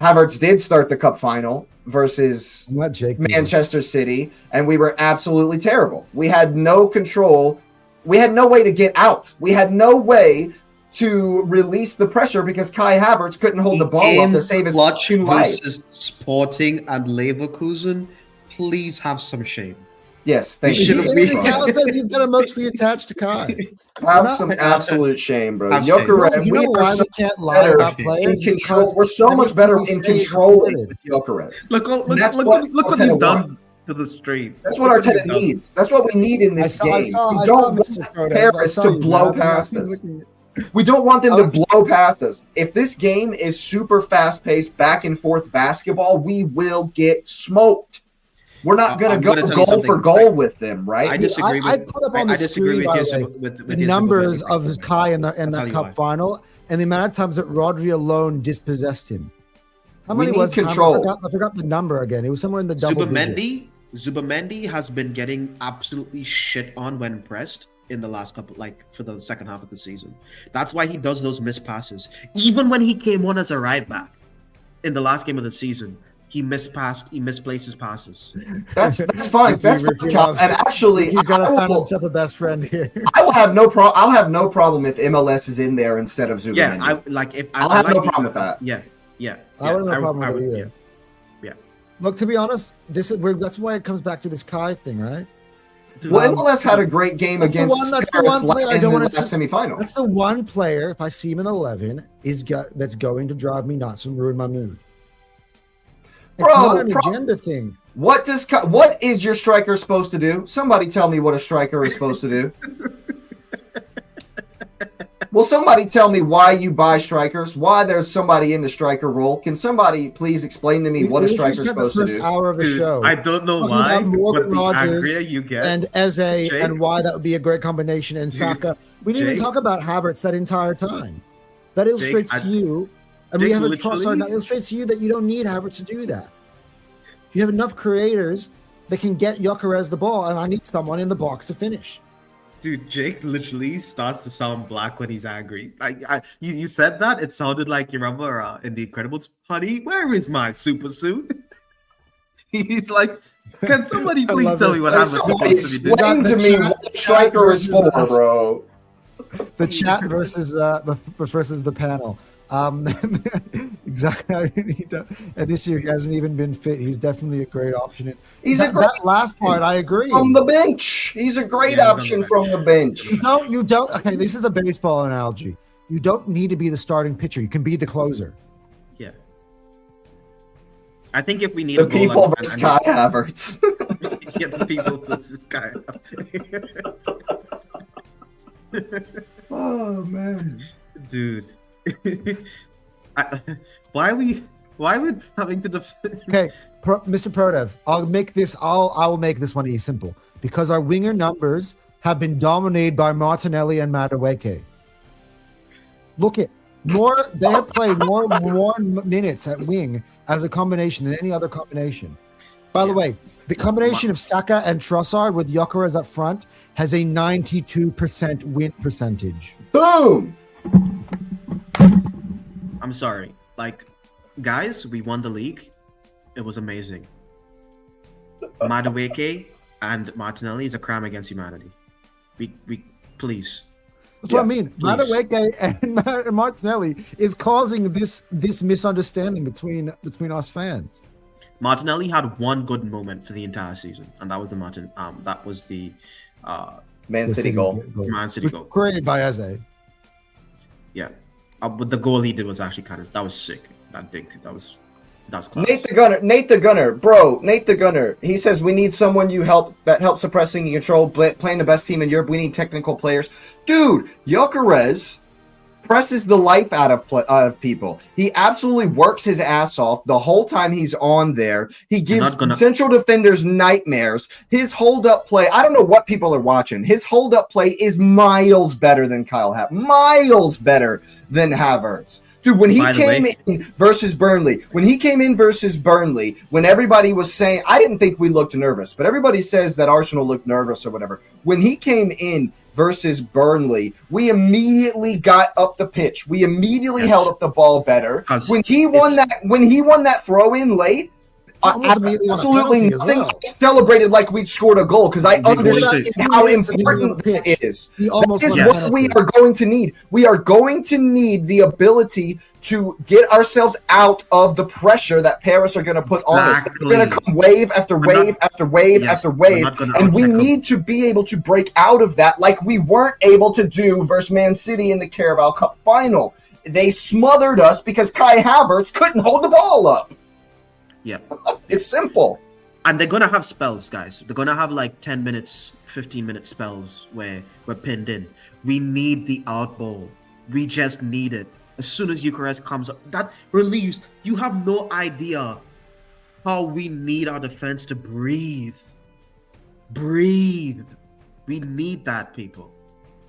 Havertz did start the cup final versus Let Jake do it. Manchester City, and we were absolutely terrible. We had no control. We had no way to get out. We had no way to release the pressure because Kai Havertz couldn't hold the ball up to save his clutch fucking life. versus Sporting and Leverkusen. Please have some shame. Yes, thank You you. should have Even Cal says he's got emotionally attached to Kai. Have some absolute shame, bro. Have shame. Gyökeres, You know we why are so we can't lie better about in players? control. Because We're so much better everything in we say is controlling recorded. with Gyökeres. Look That's what what you've Arteta done to the stream. That's what Arteta needs. That's what we need in this game. We I don't Mr. want Proto. Paris I to saw you, blow man. past I'm us. looking at- We don't want them I to was- blow past us. If this game is super fast-paced, back-and-forth basketball, we will get smoked. We're not going I'm to gonna go tell you goal for something. goal with them, right? I disagree I with- put up on the I disagree screen, with by you the way, with the your numbers Super Bowl of Kai in I'll that tell you cup why. final and the amount of times that Rodri alone dispossessed him. How We many need was it? control. I forgot the number again. It was somewhere in the double digits. Zubamendi has been getting absolutely shit on when pressed in the last couple, like for the second half of the season. That's why he does those missed passes. Even when he came on as a right back in the last game of the season, he misplaced his passes. That's fine. That's fine, Cal. And actually, He's got to I find will, himself a best friend here. I will have no problem. I'll have no problem if MLS is in there instead of Zubamendi. Yeah, I like if I'll I have like no the- problem with that. Yeah. I wouldn't have a problem I with it would- either. Yeah. Look, to be honest, that's why it comes back to this Kai thing, right? Well, MLS had a great game that's the against one- that's the Paris one player I in don't the wanna last see- semifinal. That's the one player, if I see him in 11, that's going to drive me nuts and ruin my mood. It's Bro, not an agenda thing. What is your striker supposed to do? Somebody tell me what a striker is supposed to do. Will somebody tell me why you buy strikers? Why there's somebody in the striker role? Can somebody please explain to me what a We striker is spent the supposed to first do? hour of the Dude, show. I don't know talking why, about Morgan but the Rogers angrier you get, and Eze Jake, and why that would be a great combination and Dude, Saka. We didn't even Jake, talk about Havertz that entire time. That illustrates Jake, to you, and we Jake, have a trust. literally- That illustrates to you that you don't need Havertz to do that. You have enough creators that can get Gyökeres the ball, and I need someone in the box to finish. dude, Jake literally starts to sound black when he's angry. You said that, it sounded like, you remember in The Incredibles, honey, where is my super suit? He's like, can somebody I please love tell this. me what Can Havertz somebody supposed to be doing? explain to me what a striker is for, bro? The chat versus the panel. Exactly. And this year he hasn't even been fit. He's definitely a great option. He's a great that last part. I agree. from the bench. He's a great Yeah, he's on the option bench. from the bench. You don't. Okay, this is a baseball analogy. You don't need to be the starting pitcher. You can be the closer. Yeah. I think if we need The a goal, people and- versus and- Kai Havertz. yeah, the people versus Kai. Oh man. Dude. Why are we having to defend? Okay, Mr. Prodev, I will make this one simple because our winger numbers have been dominated by Martinelli and Madueke. Look at they have played more minutes at wing as a combination than any other combination. By the way, the combination of Saka and Trossard with Gyökeres up front has a 92% win percentage. Boom. I'm sorry. Like, guys, we won the league. It was amazing. Madueke and Martinelli is a crime against humanity. We please. That's what I Yeah, mean. please. Madueke and Martinelli is causing this misunderstanding between us fans. Martinelli had one good moment for the entire season, and that was the Man City goal. Man City Which goal. created by Eze. Yeah, but the goal he did was actually that was sick. That was class. Nate the Gunner, bro. Nate the Gunner. He says we need someone that helps suppressing and control, playing the best team in Europe. We need technical players, dude. Gyökeres presses the life out of people. He absolutely works his ass off the whole time he's on there. He gives central defenders nightmares. His hold-up play, I don't know what people are watching. His hold-up play is miles better than Kyle Havertz. Miles better than Havertz. Dude, when he came in versus Burnley, when everybody was saying, I didn't think we looked nervous, but everybody says that Arsenal looked nervous or whatever. When he came in, versus Burnley, we immediately got up the pitch. We immediately held up the ball better. 'Cause When he won that throw in late, Almost immediately won a absolutely penalty as nothing. well. I celebrated like we'd scored a goal because I We understand going how minutes and he was on important the pitch. it is. He That almost is won a what penalty. we are going to need. We are going to need the ability to get ourselves out of the pressure that Paris are going to put on us. They're going to Exactly. come wave after We're wave not- after wave Yes, after we're wave, not gonna and we out-tech 'em. need to be able to break out of that like we weren't able to do versus Man City in the Carabao Cup final. They smothered us because Kai Havertz couldn't hold the ball up. Yeah. It's simple. And they're gonna have spells, guys. They're gonna have like 10 minutes, 15-minute spells where we're pinned in. We need the out ball. We just need it. As soon as Eucharist comes up, that relieves. You have no idea how we need our defense to breathe. Breathe. We need that, people.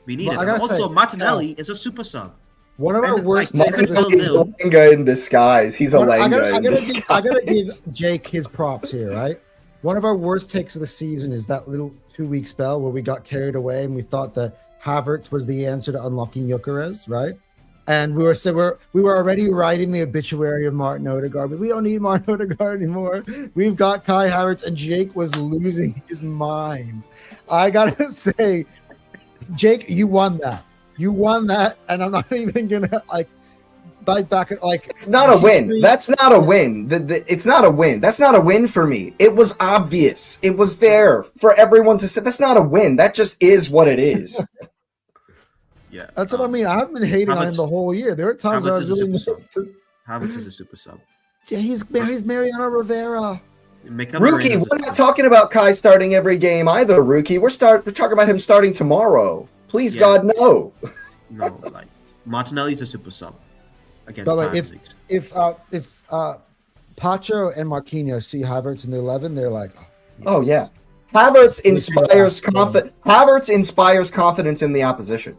We need Well, it. I gotta And also, say, Martinelli is a super sub. One of our And, worst like, takes of the Martinelli's season. a Lenga in disguise. He's a I Lenga gotta in disguise. give Jake his props here, right? One of our worst takes of the season is that little 2-week spell where we got carried away and we thought that Havertz was the answer to unlocking Gyökeres, right? And we were already writing the obituary of Martin Odegaard, but we don't need Martin Odegaard anymore. We've got Kai Havertz, and Jake was losing his mind. I gotta say, Jake, you won that. You won that, and I'm not even gonna bite back at It's not a win. That's not a win. It's not a win. That's not a win for me. It was obvious. It was there for everyone to say. That's not a win. That just is what it is. Yeah. That's what I mean. I haven't been hating on him Havertz- the whole year. There were times where I Havertz was is a really super sub. Havertz is a super sub. yeah. He's Mariano Rivera. Rookie, we're not talking about Kai starting every game either, Rookie. We're talking about him starting tomorrow. Please, Yeah. God, no. No, like Martinelli's a super sub against By the way, Champions Leagues. if Pacho and Marquinhos see Havertz in the 11, they're like, Oh yes. yeah. Havertz inspires confidence in the opposition.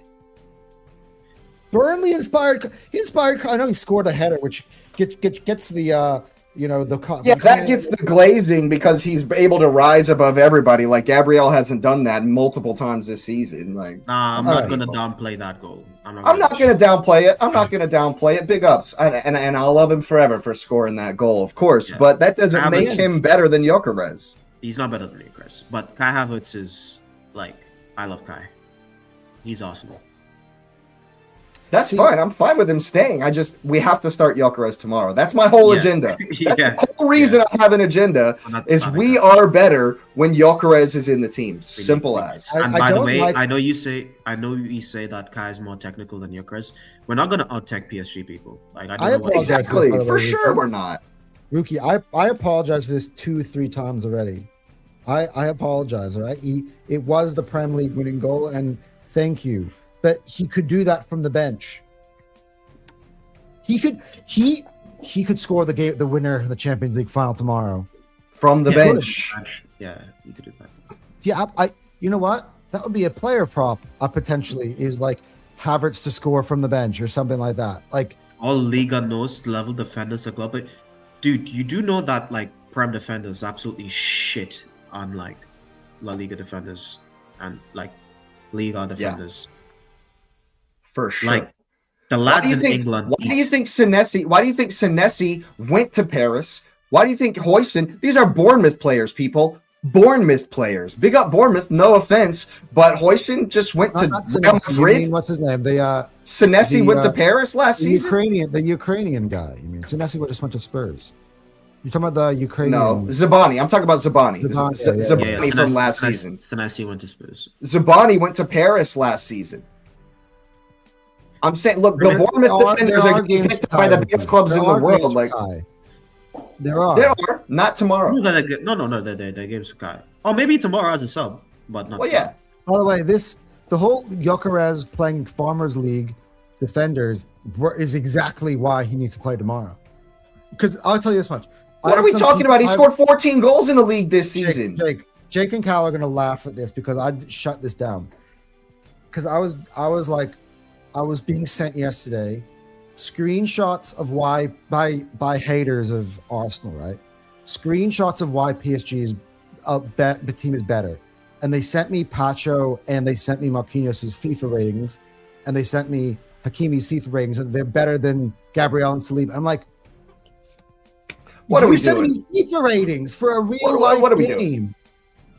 Burnley inspired. He inspired. I know he scored a header, which gets the Yeah, that gets the glazing because he's able to rise above everybody. Like Gabriel hasn't done that multiple times this season. Like, Nah, I'm All not right. gonna downplay that goal. I'm not going to downplay it. Big ups, and I'll love him forever for scoring that goal, of course. Yeah. But that doesn't Havertz- make him better than Gyökeres. He's not better than Chris, but Kai Havertz is like I love Kai. He's Arsenal. That's See- fine. I'm fine with him staying. We have to start Gyökeres tomorrow. That's my whole Yeah. agenda. Yeah. That's the whole reason I have an agenda. I'm not Is starting we Kai. are better when Gyökeres is in the team. Simple as. I- And I by the don't way, like- I know you say that Kai is more technical than Chris. We're not gonna out-tech PSG people. Like I don't I know what apologize. Exactly. by the For way, sure, we're not. Rookie, I apologize for this 2-3 times already. I apologize. All right, it was the Prem League winning goal, and thank you. But he could do that from the bench. He could score the winner of the Champions League final tomorrow. From the Yeah, bench. Yeah, you could do that. Yeah, I you know what? That would be a player prop. Potentially is like Havertz to score from the bench or something like that. Like All Liga knows level defenders are club. But dude, you do know that like Prem defenders absolutely shit on like La Liga defenders and like Liga defenders. For sure. Like the Why lads do you in think? England. Why do you think Senesi went to Paris? Why do you think Hoyson? These are Bournemouth players, people. Bournemouth players. Big up Bournemouth. No offense, but Hoyson just went to not Real Senesi, you Madrid. mean, what's his name? Senesi went to the, Paris last season. The Ukrainian guy. You mean Senesi just went to Spurs? You're talking about the Ukrainian? No, Zabani. I'm talking about Zabani. Zabani, Zabani from last season. Senesi went to Spurs. Zabani went to Paris last season. I'm saying, look, the There Bournemouth are- defenders there are are getting games picked by the tied. best clubs There in the are world. games Like tied. There are. there are, not tomorrow. No, they're games for Kai. Or maybe tomorrow as a sub, but not. Well, yeah. By the way, the whole Gyökeres playing Farmers League defenders is exactly why he needs to play tomorrow. Because I'll tell you this much. What are we talking about? He scored 14 goals in the league this season. Jake and Kyle are gonna laugh at this because I shut this down. Because I was being sent yesterday screenshots of why by haters of Arsenal, right? Screenshots of why PSG is the team is better. and they sent me Pacho and they sent me Marquinhos' FIFA ratings, and they sent me Hakimi's FIFA ratings, and they're better than Gabriel and Saliba. I'm like, What are we sending doing? me FIFA ratings for a real What life are we game? doing?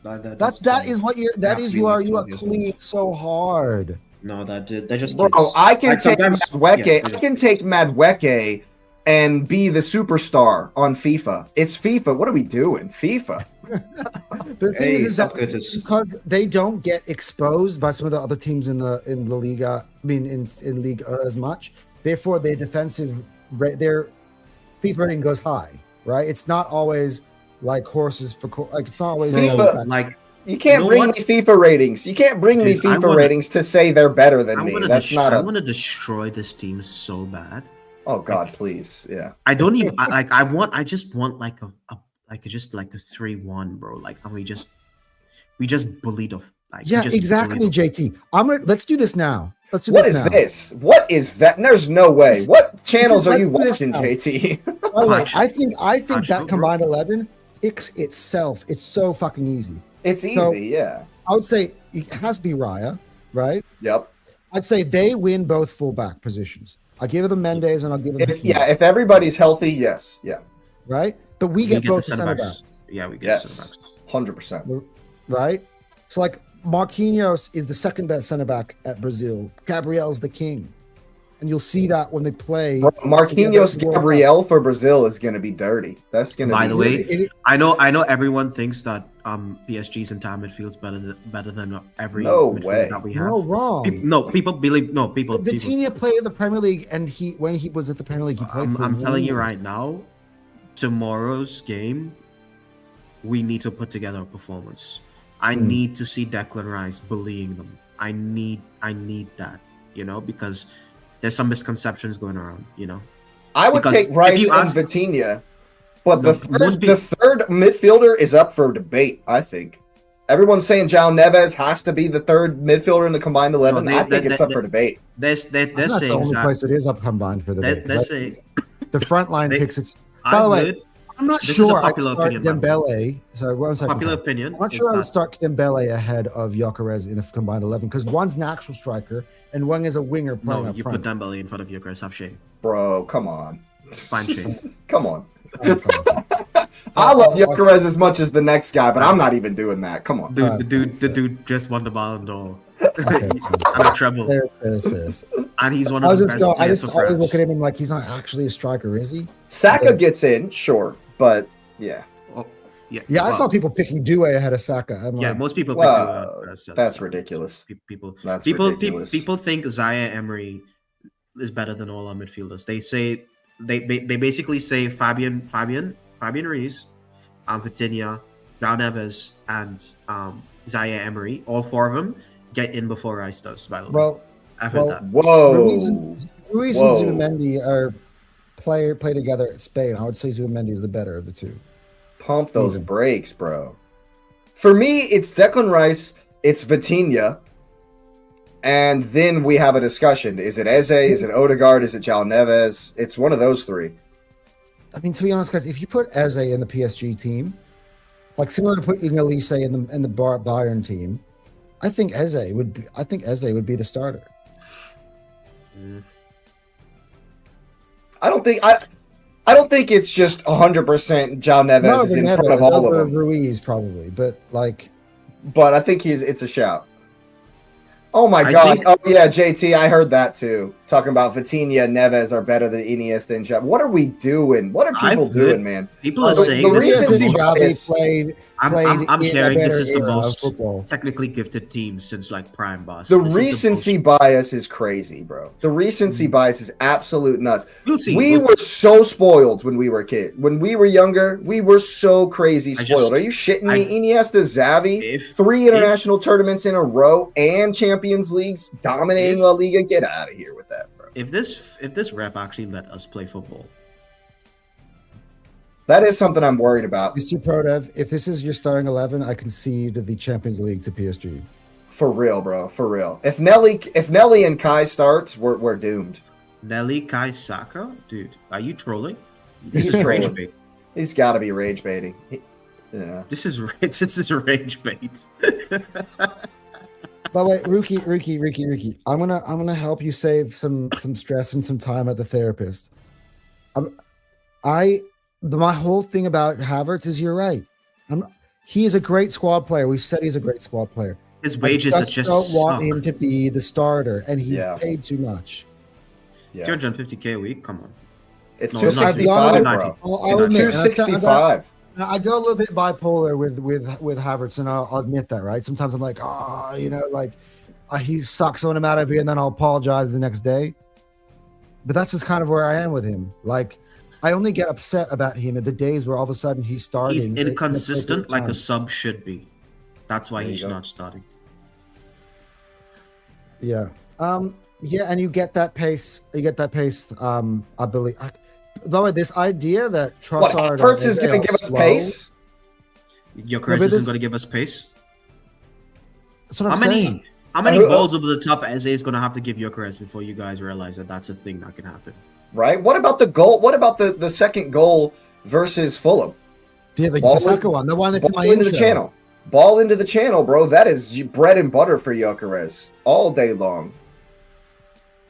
That is what you're. That is you are. You are cleaning so hard. No, they're just Bro, kids. I can Like, take sometimes- Madueke. yeah, I can take Madueke and be the superstar on FIFA. It's FIFA. What are we doing? FIFA. The thing is that Socrates. because they don't get exposed by some of the other teams in the Liga, I mean in League as much. Therefore, their defensive their FIFA rating goes high, right? It's not always like horses for like it's not always FIFA, like You can't You know bring what? me FIFA ratings. You can't bring me Dude, I FIFA wanna- ratings to say they're better than I me. want to That's not I a. want to destroy this team so bad. Oh God, please, yeah. I don't even I just want like a 3-1, bro. Like we just bullied the like we Yeah, just exactly, bullied JT. Let's do this now. Let's do What this is now. this? What is that? There's no way. This- What channels are you let's do this watching, now. JT? By the way, Pacho. I think Pacho, that bro. combined 11 picks itself. It's so fucking easy. It's So- easy, yeah. I would say it has to be Raya, right? Yep. I'd say they win both fullback positions. I'll give them Mendes and I'll give them If everybody's healthy, yes, yeah, right? But we get both the center backs, Yeah, we get yes, center backs. 100%. right? So like Marquinhos is the second best center back at Brazil. Gabriel's the king. And you'll see that when they play. Bro, Marquinhos together. Gabriel for Brazil is going to be dirty. That's going to be. By the way, It- I know everyone thinks that PSG's entire midfield's better than every No midfielder way. that we have. no, wrong. People believe people. Vitinha played in the Premier League, and when he was at the Premier League, he played for I'm telling you Wolves. right now, tomorrow's game, we need to put together a performance. I need to see Declan Rice bullying them. I need that, because there's some misconceptions going around, I would because take if Rice you and ask- Vitinha, but No, the third midfielder is up for debate. I think everyone's saying João Neves has to be the third midfielder in the combined 11. No, I think it's up for debate. They're I think that's the saying only that place it is up combined for the they're, day. they're saying The front line they- picks it's. By the way, would- I'm not this is a sure I'd popular start opinion, by the Dembele. Sorry, what was I? popular opinion. I'm not is sure I would that- start Dembele ahead of Gyökeres in a combined 11 because one's an actual striker and one is a winger playing No, up you front. put Dembele in front of Gyökeres. Have shame. Bro, come on. Fine shame. Come on. I love Gyökeres as much as the next guy, but I'm not even doing that. Come on. Dude, the dude just won the Ballon d'Or Okay. and a treble, Fair. and he's one I of was the just best go, I players just for always France. look at him and like he's not actually a striker, is he? Saka gets in, sure, but yeah. Oh, yeah, Yeah, I well, saw people picking Due ahead of Saka. I'm Yeah, like, most people. Well, pick that's ridiculous. People, That's people, ridiculous. people think Zaya Emery is better than all our midfielders. They say they basically say Fabian Ruiz, Vitinha, João Neves, and Zaya Emery. All four of them get in before Rice does. By the way, well, I've heard well, that. Whoa. Ruiz Whoa. and Zubimendi are play together at Spain. I would say Zubimendi is the better of the two. Pump those Even. brakes, bro. For me, it's Declan Rice, it's Vitinha, and then we have a discussion. Is it Eze? Is it Odegaard? Is it João Neves? It's one of those three. I mean, to be honest, guys, if you put Eze in the PSG team, like similar to putting Elise in the Bayern team, I think Eze would be the starter. I don't think it's just 100% João Neves is in Neves, front of all of over them. Ruiz probably, but like But I think it's a shout. Oh my I God! think- Oh yeah, JT, I heard that too. Talking about Vitinha and Neves are better than Iniesta and Xavi. What are we doing? What are people I've doing, heard- man? People are The saying recency this is the Xavi most, bias- played I'm in a hearing this better is the era of most football. technically gifted team since like Prime Boss. The This is recency bias is crazy, bro. The recency bias is absolute nuts. You'll see. We were so spoiled when we were kids. When we were younger, we were so crazy I spoiled. just- Are you shitting me? I- Iniesta, Xavi, If 3 international tournaments in a row and Champions Leagues dominating If- La Liga. Get out of here with that, bro. if this ref actually let us play football, That is something I'm worried about. Mr. Prodev, if this is your starting 11, I concede the Champions League to PSG. For real, bro. For real. If Nelly and Kai starts, we're doomed. Nelly Kai Saka, dude, are you trolling? He's Rage trolling. bait. He's got to be rage baiting. Yeah. This is rage bait. By the way, Rookie, I'm gonna help you save some stress and some time at the therapist. My whole thing about Havertz is you're right. He is a great squad player. We've said he's a great squad player. His wages I are just don't want suck. him to be the starter, and he's Yeah. paid too much. Yeah. 250K a week. Come on. It's No, 265, not- bro. I'll It's admit, 265. I go a little bit bipolar with Havertz, and I'll admit that, right? Sometimes I'm like, he sucks when I'm out of here, and then I'll apologize the next day. But that's just kind of where I am with him. Like, I only get upset about him at the days where all of a sudden he's starting. He's at inconsistent, inappropriate like a time. sub should be. That's why There you he's go. not starting. Yeah. Yeah, and you get that pace. I believe. By the way, this idea that What, Trossard Hertz is and going to give us slow- pace? Gyökeres but isn't this- going to give us pace. That's what How I'm many? saying. How many Who- balls over the top Eze is going to have to give Gyökeres before you guys realize that that's a thing that can happen? Right? What about the goal? What about the second goal versus Fulham? Yeah, the Ball second in- one, the one that's in Ball my into intro. the channel. Ball into the channel, bro. That is bread and butter for Gyökeres all day long.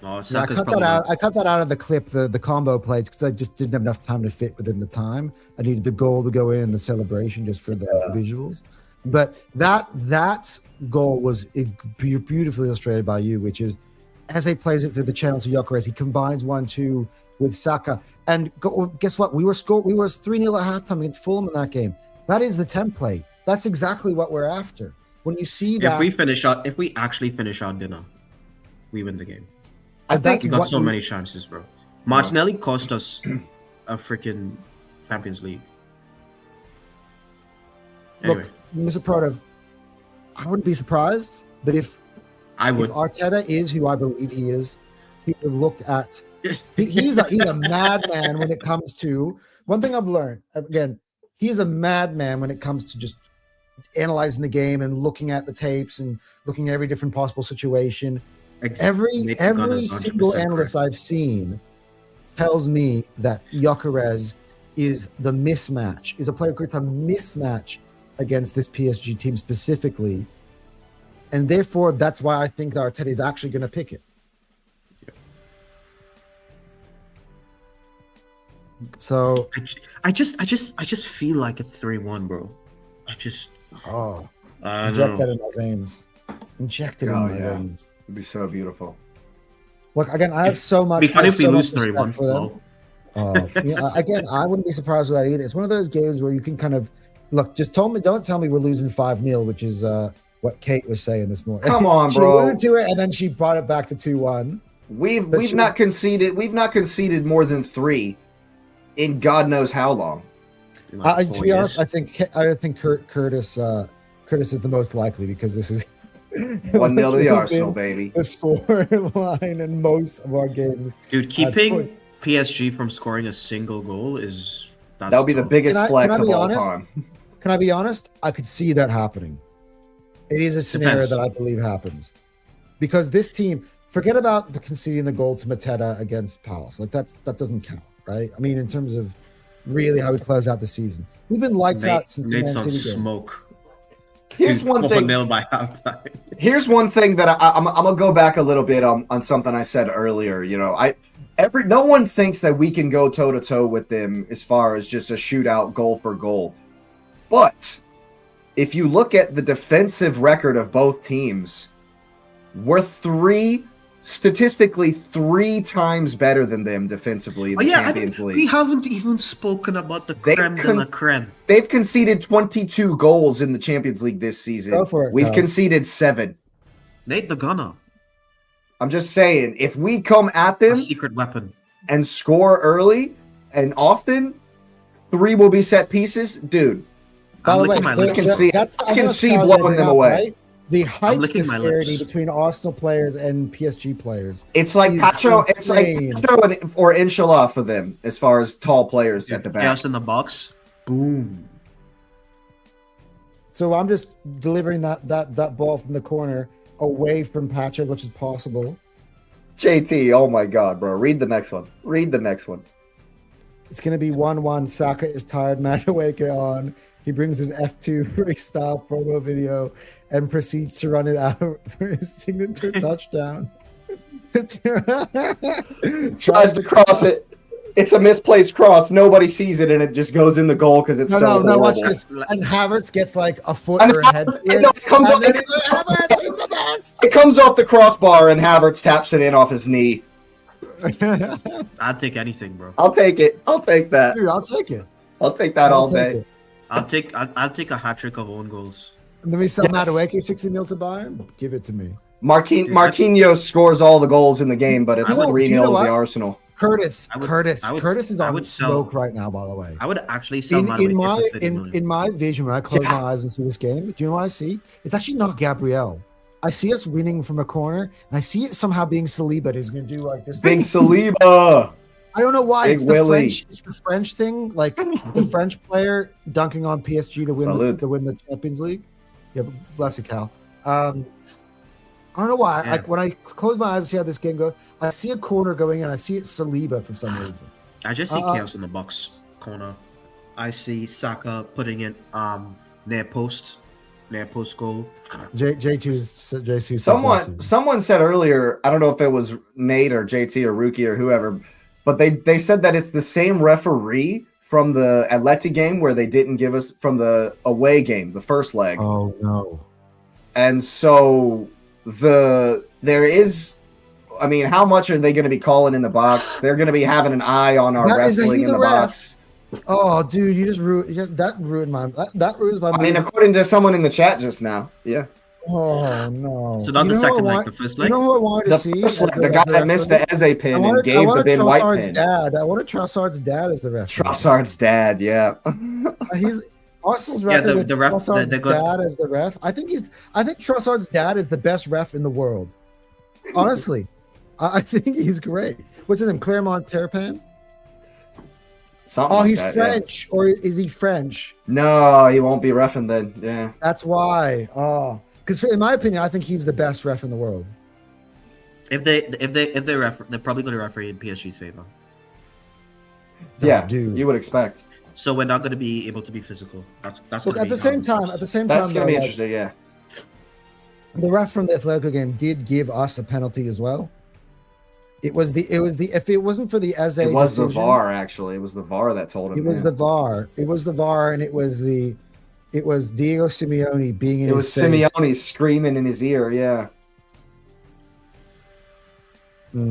Oh, Yeah, I Saka's cut that probably out. I cut that out of the clip, the combo plays, because I just didn't have enough time to fit within the time. I needed the goal to go in and the celebration just for the visuals. But that goal was beautifully illustrated by you, which is as he plays it through the channels of Gyökeres, he combines 1-2 with Saka, and guess what? We were 3-0 at halftime against Fulham in that game. That is the template. That's exactly what we're after. When you see that, if we actually finish our dinner, we win the game. I That's think We got what so you- many chances, bro. Martinelli cost us a freaking Champions League. Anyway, look, Mr. Protiv, I wouldn't be surprised, but if I would. Arteta is who I believe he is, he would look at. He's a madman when it comes to one thing I've learned. Again, he's a madman when it comes to just analyzing the game and looking at the tapes and looking at every different possible situation. Every single analyst I've seen tells me that Gyökeres is the mismatch, is a player who creates a mismatch against this PSG team specifically. And therefore, that's why I think that Arteta is actually going to pick it. So, I just feel like it's 3-1, bro. I inject know. that in my veins. Inject it Oh, in my yeah. veins. It'd be so beautiful. Look, again, I have so much. It'd be funny I have if we so lose much respect 3-1. for them. Lol. Again, I wouldn't be surprised with that either. It's one of those games where you can kind of look. Don't tell me we're losing 5-0, which is what Kate was saying this morning. Come on, She bro. alluded to it, and then she brought it back to 2-1. We've But she not was- conceded. We've not conceded more than 3 in God knows how long. In like To 4 be honest, years. I think Curtis is the most likely because this is 1-0 to the literally Arsenal, been baby. the score line in most of our games. Dude, keeping point. PSG from scoring a single goal is That would be the tough. biggest Can I flex of be all honest? time. Can I be honest? I could see that happening. It is a scenario Depends. that I believe happens because this team. Forget about the conceding the goal to Mateta against Palace. Like that doesn't count, right? I mean, in terms of really how we close out the season, we've been lights out since the Nate's Man on City game. smoke. Here's Dude, one thing. 4-0 by halftime. Here's one thing that I'm gonna go back a little bit on something I said earlier. You know, no one thinks that we can go toe to toe with them as far as just a shootout goal for goal. But if you look at the defensive record of both teams, we're statistically 3 times better than them defensively in the Champions we League. haven't even spoken about the They've creme de la creme. They've conceded 22 goals in the Champions League this season. Go for it, We've Kyle. conceded 7. Nate the Gunner, I'm just saying, if we come at our them secret weapon. and score early and often, 3 will be set pieces, dude. By I'm the way, licking my I lips. can see- that's I can that's see what I was blowing gonna them bring up, away. right? The height licking my disparity lips. between Arsenal players and PSG players. It's like He's Pacho. It's like insane. Pacho or Inshallah for them as far as tall players at the back. Chaos in the box. Boom. So I'm just delivering that ball from the corner away from Patrick, which is possible. JT, oh my God, bro. Read the next one. Read the next one. It's going to be 1-1. Saka is tired. Madueke on. He brings his F2 freestyle promo video and proceeds to run it out for his signature touchdown. Tries to cross it. It's a misplaced cross. Nobody sees it, and it just goes in the goal because it's so no, watch horrible. this. And Havertz gets like a foot And or a head. it comes off, it comes off the crossbar, and Havertz taps it in off his knee. I'd take anything, bro. I'll take it. I'll take that. Dude, I'll take it. I'll take that all day. I'll take a hat trick of own goals. And then we sell Yes. Madueke 60 mil to Bayern. Give it to me. Marquinhos scores all the goals in the game, but it's I would- 3-0 you know to what? the Arsenal. Curtis is I on would sell- smoke right now, by the way. I would actually sell In Madueke for 50 million. my vision, when I close Yeah. my eyes and see this game, do you know what I see? It's actually not Gabriel. I see us winning from a corner, and I see it somehow being Saliba. He's going to do like this. Big Saliba. I don't know why. Big It's the Willy. French. It's the French thing, like the French player dunking on PSG to win the Champions League. Yeah, bless you, Cal. I don't know why. Yeah. Like when I close my eyes and see how this game goes, I see a corner going in. I see it Saliba for some reason. I just see chaos in the box corner. I see Saka putting it near post goal. JC. Someone said earlier, I don't know if it was Nate or JT or Rookie or whoever, but they said that it's the same referee from the Atleti game where they didn't give us from the away game, the first leg. Oh no! And so there is, I mean, how much are they going to be calling in the box? They're going to be having an eye on our wrestling in the box. Oh, dude, you just ruined that ruins my. I mean, according to someone in the chat just now, yeah. Oh no! So not You the know second who I leg, want- the first You leg. know who I wanted to The see? first as leg, the guy that missed the Eze pin and gave the Ben White Trossard's pin. dad. I wanted Trossard's dad as the referee. Trossard's dad, yeah. He's Arsenal's Yeah, record with the ref- Trossard's they got- dad as the ref. I think Trossard's dad is the best ref in the world. Honestly, I think he's great. What's his name? Claremont Terrapin? Something Oh, like he's that, yeah. French, or is he French? No, he won't be reffing then. Yeah. That's why. Oh, because in my opinion, I think he's the best ref in the world. If they refer, they're probably going to referee in PSG's favor. Yeah, dude. you would expect. So we're not going to be able to be physical. That's Look, gonna at the be same how- time, That's though, going to be like, interesting, yeah. the ref from the Atletico game did give us a penalty as well. It was the if it wasn't for the Eze It was the decision, VAR, actually. It was the VAR that told him. It was yeah. the VAR. It was the VAR, and it was Diego Simeone being in It his was face. Simeone screaming in his ear, yeah.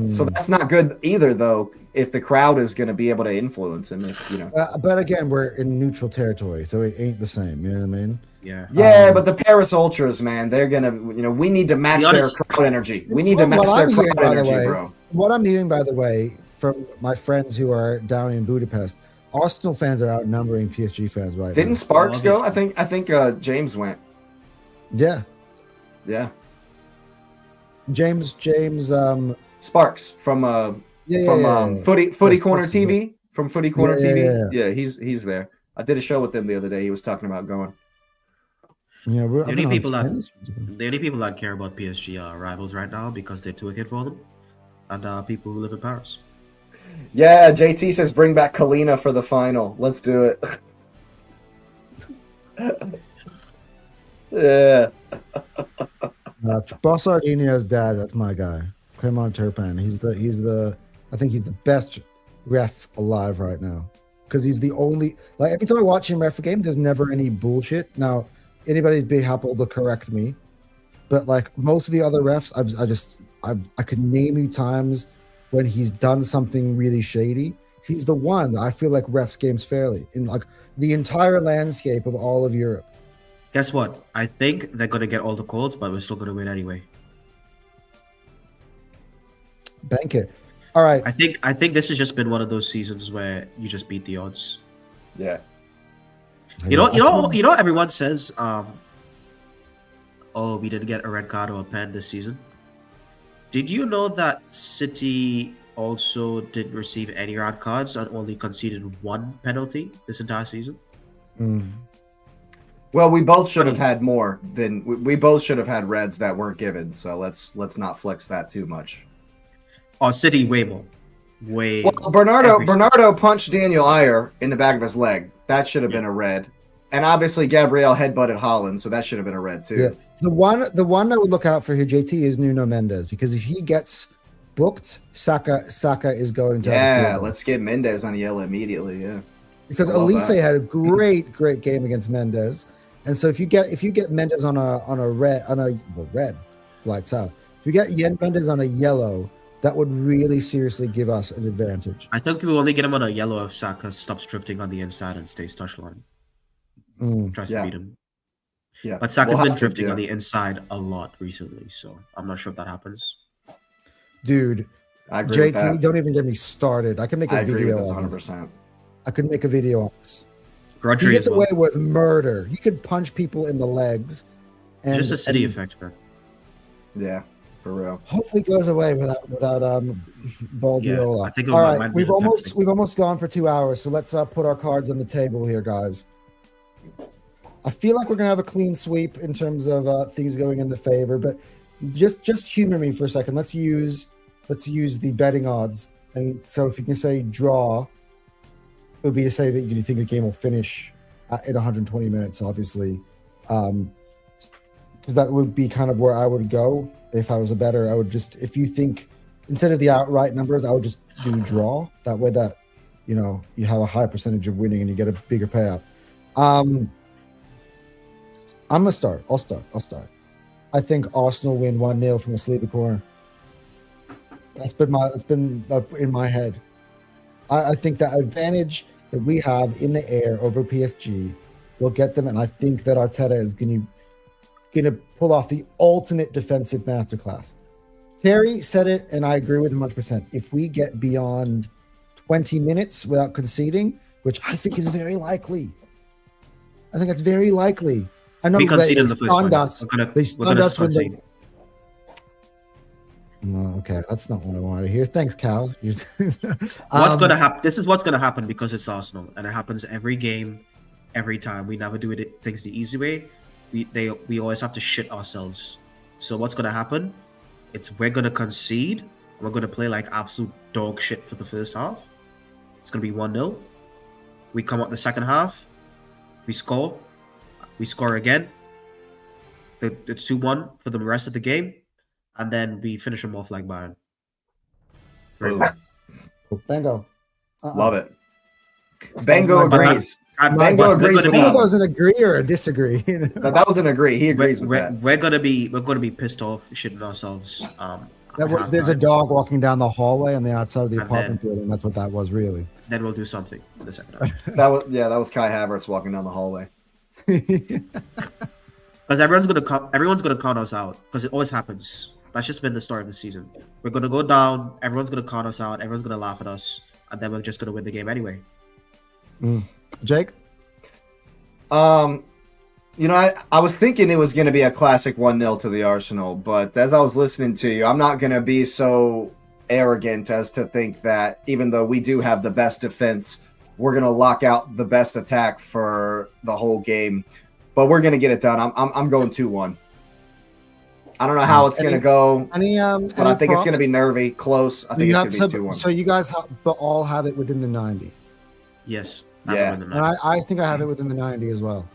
So that's not good either, though, if the crowd is going to be able to influence him, if, you know. But again, we're in neutral territory, so it ain't the same. You know what I mean? Yeah. Yeah, but the Paris Ultras, man, they're going to, you know, we need to match Be their honest. crowd energy. We need to From match what their I'm hearing, crowd by the energy, way, bro. What I'm hearing, by the way, from my friends who are down in Budapest, Arsenal fans are outnumbering PSG fans right Didn't now. Sparks go? obviously. I think James went. Yeah, Yeah. James. Sparks from Footy Yes, Corner Sparks is TV. From Footy Corner Yeah, TV. yeah, Yeah, he's there. I did a show with him the other day. He was talking about going. Yeah, The I've only been on people Spanish. the only people that care about PSG are rivals right now because they're too ahead for them, and people who live in Paris. Yeah, JT says bring back Kalina for the final. Let's do it. Yeah. Bossardino's dad, that's my guy. Clermont Turpin. I think he's the best ref alive right now. Because he's the only, like, every time I watch him ref a game, there's never any bullshit. Now, anybody's big happy to correct me. But like most of the other refs, I could name you times when he's done something really shady. He's the one that I feel like refs games fairly in like the entire landscape of all of Europe. Guess what? I think they're gonna get all the calls, but we're still gonna win anyway. Bank it. All right. I think this has just been one of those seasons where you just beat the odds. Yeah. You know. Everyone says, "Oh, we didn't get a red card or a pen this season." Did you know that City also didn't receive any red cards and only conceded one penalty this entire season? Mm. Well, we both should have had more than we both should have had reds that weren't given. So let's not flex that too much. Or City way more. way. Well, Bernardo every- Bernardo punched Daniel Ayer in the back of his leg. That should have been a red. And obviously Gabriel headbutted Holland, so that should have been a red too. Yeah. The one I would look out for here, JT, is Nuno Mendes, because if he gets booked, Saka is going to have a Yeah, field day. let's get Mendez on the yellow immediately. Yeah. Because I love Elise that. had a great game against Mendes, and so if you get Mendes on a red lights out. If you get Mendes on a yellow, that would really seriously give us an advantage. I think we will only get him on a yellow if Saka stops drifting on the inside and stays touchline. Tries Yeah. to beat him. Yeah. But Saka's We'll been have to- drifting yeah. on the inside a lot recently, so I'm not sure if that happens. Dude, I agree with JT, that. don't even get me started. I can make a I agree video with this on this. 100%. I could make a video on this. He Rodri gets as well. away with murder. He could punch people in the legs. And, Just a city and effect, man. Yeah, for real. hopefully goes away without Baldiola. Yeah, I think it All might right, be we've the almost tactic. we've almost gone for 2 hours, so let's put our cards on the table here, guys. I feel like we're gonna have a clean sweep in terms of things going in the favor, but just humor me for a second. Let's use the betting odds, and so if you can say draw, it would be to say that you think the game will finish in 120 minutes, obviously, because that would be kind of where I would go if I was a bettor. I would just, if you think instead of the outright numbers, I would just do draw. That way, that you have a high percentage of winning and you get a bigger payout. I'm gonna start. I'll start. I think Arsenal win 1-0 from a sleeper corner. That's been in my head. I think that advantage that we have in the air over PSG will get them, and I think that Arteta is gonna pull off the ultimate defensive masterclass. Terry said it, and I agree with him 100%. If we get beyond 20 minutes without conceding, which I think is very likely, I think it's very likely. I know We they conceded in the first stunned one. us. We're gonna- They we're stunned gonna us when they. concede. No, okay, that's not what I wanted to hear. Thanks, Cal. What's gonna happen? This is what's gonna happen because it's Arsenal, and it happens every game, every time. We never do things the easy way. We always have to shit ourselves. So what's gonna happen? We're gonna concede. We're gonna play like absolute dog shit for the first half. It's gonna be 1-0. We come up the second half. We score. We score again. It's 2-1 for the rest of the game, and then we finish them off like Bayern. Boom. Bango. Love it. Bango But agrees. But Bango agrees with Bango that. doesn't agree or disagree. That was an agree. He agrees with that. We're gonna be pissed off, shitting ourselves. There's a halftime. dog walking down the hallway on the outside of the And apartment building. That's what that was, really. Then we'll do something in the second half. That was Kai Havertz walking down the hallway. Because everyone's gonna count us out. Because it always happens. That's just been the start of the season. We're gonna go down. Everyone's gonna count us out. Everyone's gonna laugh at us, and then we're just gonna win the game anyway. Jake? I was thinking it was going to be a classic 1-0 to the Arsenal, but as I was listening to you, I'm not going to be so arrogant as to think that even though we do have the best defense, we're going to lock out the best attack for the whole game. But we're going to get it done. I'm going 2-1. I don't know how it's going to go, but I think it's going to be nervy, close. I think it's going to be 2-1. So you guys all have it within the 90. Yes. Yeah. And I think I have it within the 90 as well.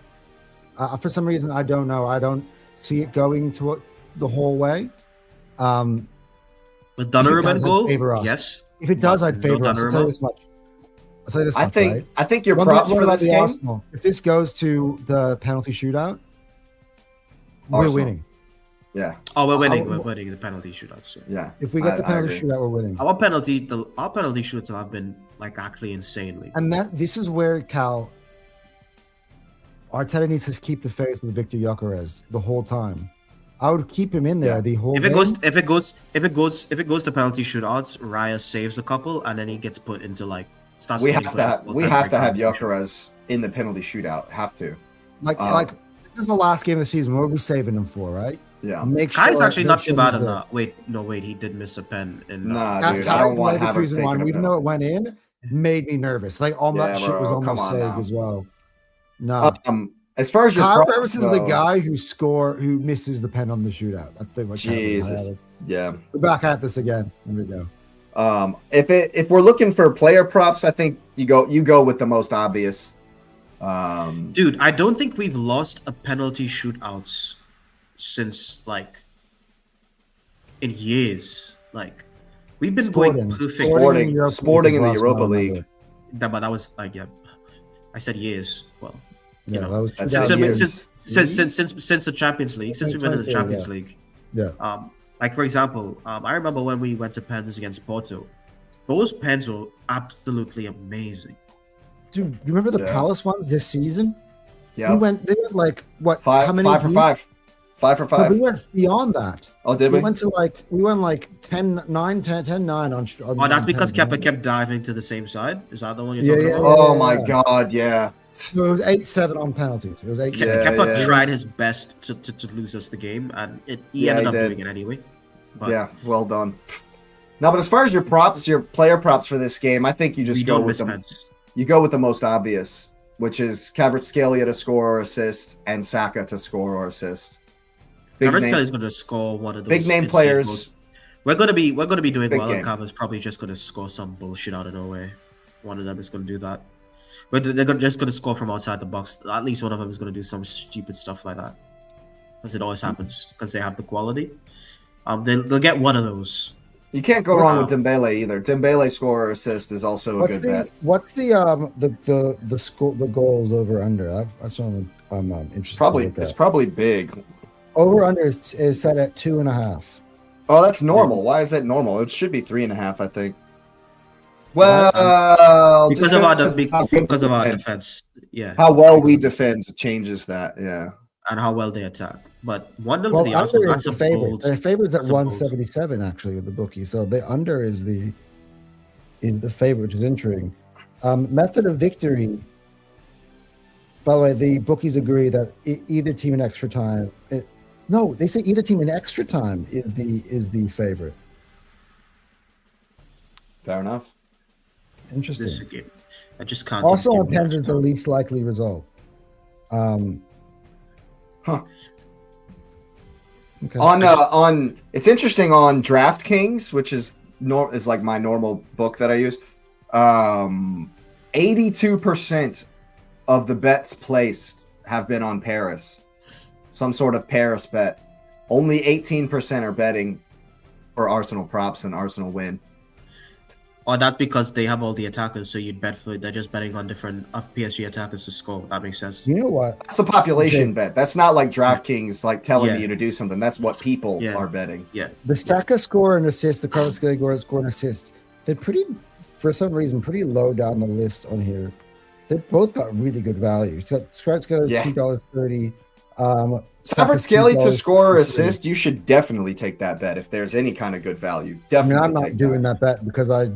For some reason, I don't know. I don't see it going to the whole way. With If it Donnarumma does, in goal, I'd favor us. yes. If it does, I'd No favor us. I'll tell you Donnarumma. this much. Right? I think your One props thing for about this the game. Arsenal, if this goes to the penalty shootout, we're Arsenal. winning. Yeah, Oh, we're winning. I'll- We're winning the penalty shootouts. Yeah. yeah. If we get the I penalty agree. shootout, we're winning. Our penalty shoots have been like actually insanely. And this is where Arteta needs to keep the faith with Victor Gyökeres the whole time. I would keep him in there Yeah. the whole If it game. goes to penalty shootouts, Raya saves a couple, and then he gets put into like starts. We getting have put to into have all we kinds have of to have conversation. Gyökeres in the penalty shootout. Have to. like this is the last game of the season. What are we saving him for, right? Yeah. Make sure. Kai's actually make not sure too bad he's in there. that. Wait, he did miss a pen. In, Nah, Kai's dude, I don't want Havertz Leverkusen taking one, a even though it penalty. went in, made me nervous. Like all that Yeah, shit was bro, come almost on saved now. as well. No, As far as your Kyle props, Havertz is the though, guy who misses the pen on the shootout. That's the much. Jesus. Yeah. We're back at this again. Here we go. If we're looking for player props, I think you go with the most obvious. Dude, I don't think we've lost a penalty shootouts since like in years. Like we've been going perfect. Sporting in the Europa League. But that was like, yeah, I said years. Well, Yeah, you know, that was That's 2000 years. since the Champions League, since we've been in the Champions League. Yeah. Like for example, I remember when we went to pens against Porto. Those pens were absolutely amazing. Dude, you remember the Palace ones this season? Yeah. They went like what? Five, how many 5 for 5. 5 for 5. No, we went beyond that. Oh, did we? We went like 10-9 on. Oh, that's because Kepa kept diving to the same side. Is that the one you're Yeah, talking yeah, about? Oh my God, yeah. So it was 8-7 on penalties. It was 8-7. Yeah, Kepa yeah. tried his best to lose us the game, and he ended up doing it anyway. But Yeah, well done. No, but as far as your player props for this game, I think you just we go don't with miss them. pens. You go with the most obvious, which is Kvaratskhelia to score or assist, and Saka to score or assist. Kvaratskhelia is going to score one of those big name insane players. goals. We're going to be doing Big well, game. and Kava's probably just going to score some bullshit out of nowhere. One of them is going to do that. But they're just going to score from outside the box. At least one of them is going to do some stupid stuff like that, because it always happens because they have the quality. They'll get one of those. You can't go wrong with Dembele either. Dembele score or assist is also a good bet. What's the score, the goals over under? That's what I'm interested. It's probably big. Over under is set at 2.5. Oh, that's normal. Why is that normal? It should be 3.5, I think. Well, because of our defense, yeah. How well we defend changes that, yeah. And how well they attack. But 1-0 to the Under Arsenal, is that's the a favorite. bold. The favorite's at that's a bold. 177 actually with the bookie. So the under is the favorite, which is intriguing. Method of victory. By the way, the bookies agree that either team in extra time. No, they say either team in extra time is the favorite. Fair enough. Interesting. This game. I just can't. Also see on this game pens is the least likely result. Huh. Okay. On it's interesting on DraftKings, which is like my normal book that I use. 82% of the bets placed have been on Paris. Some sort of Paris bet. Only 18% are betting for Arsenal props and Arsenal win. Oh, that's because they have all the attackers, so you'd bet for. They're just betting on different PSG attackers to score. That makes sense. You know what? That's a population bet. That's not like DraftKings like telling Yeah. you to do something. That's what people Yeah. are betting. Yeah. The Saka score and assist, the Kvaratskhelia score and assist, they're pretty, for some reason, pretty low down the list on here. They both got really good value. Kvaratskhelia is Yeah. $2.30. Kvaratskhelia to score or assist, you should definitely take that bet if there's any kind of good value. I mean, Definitely I'm not take doing that. that bet because I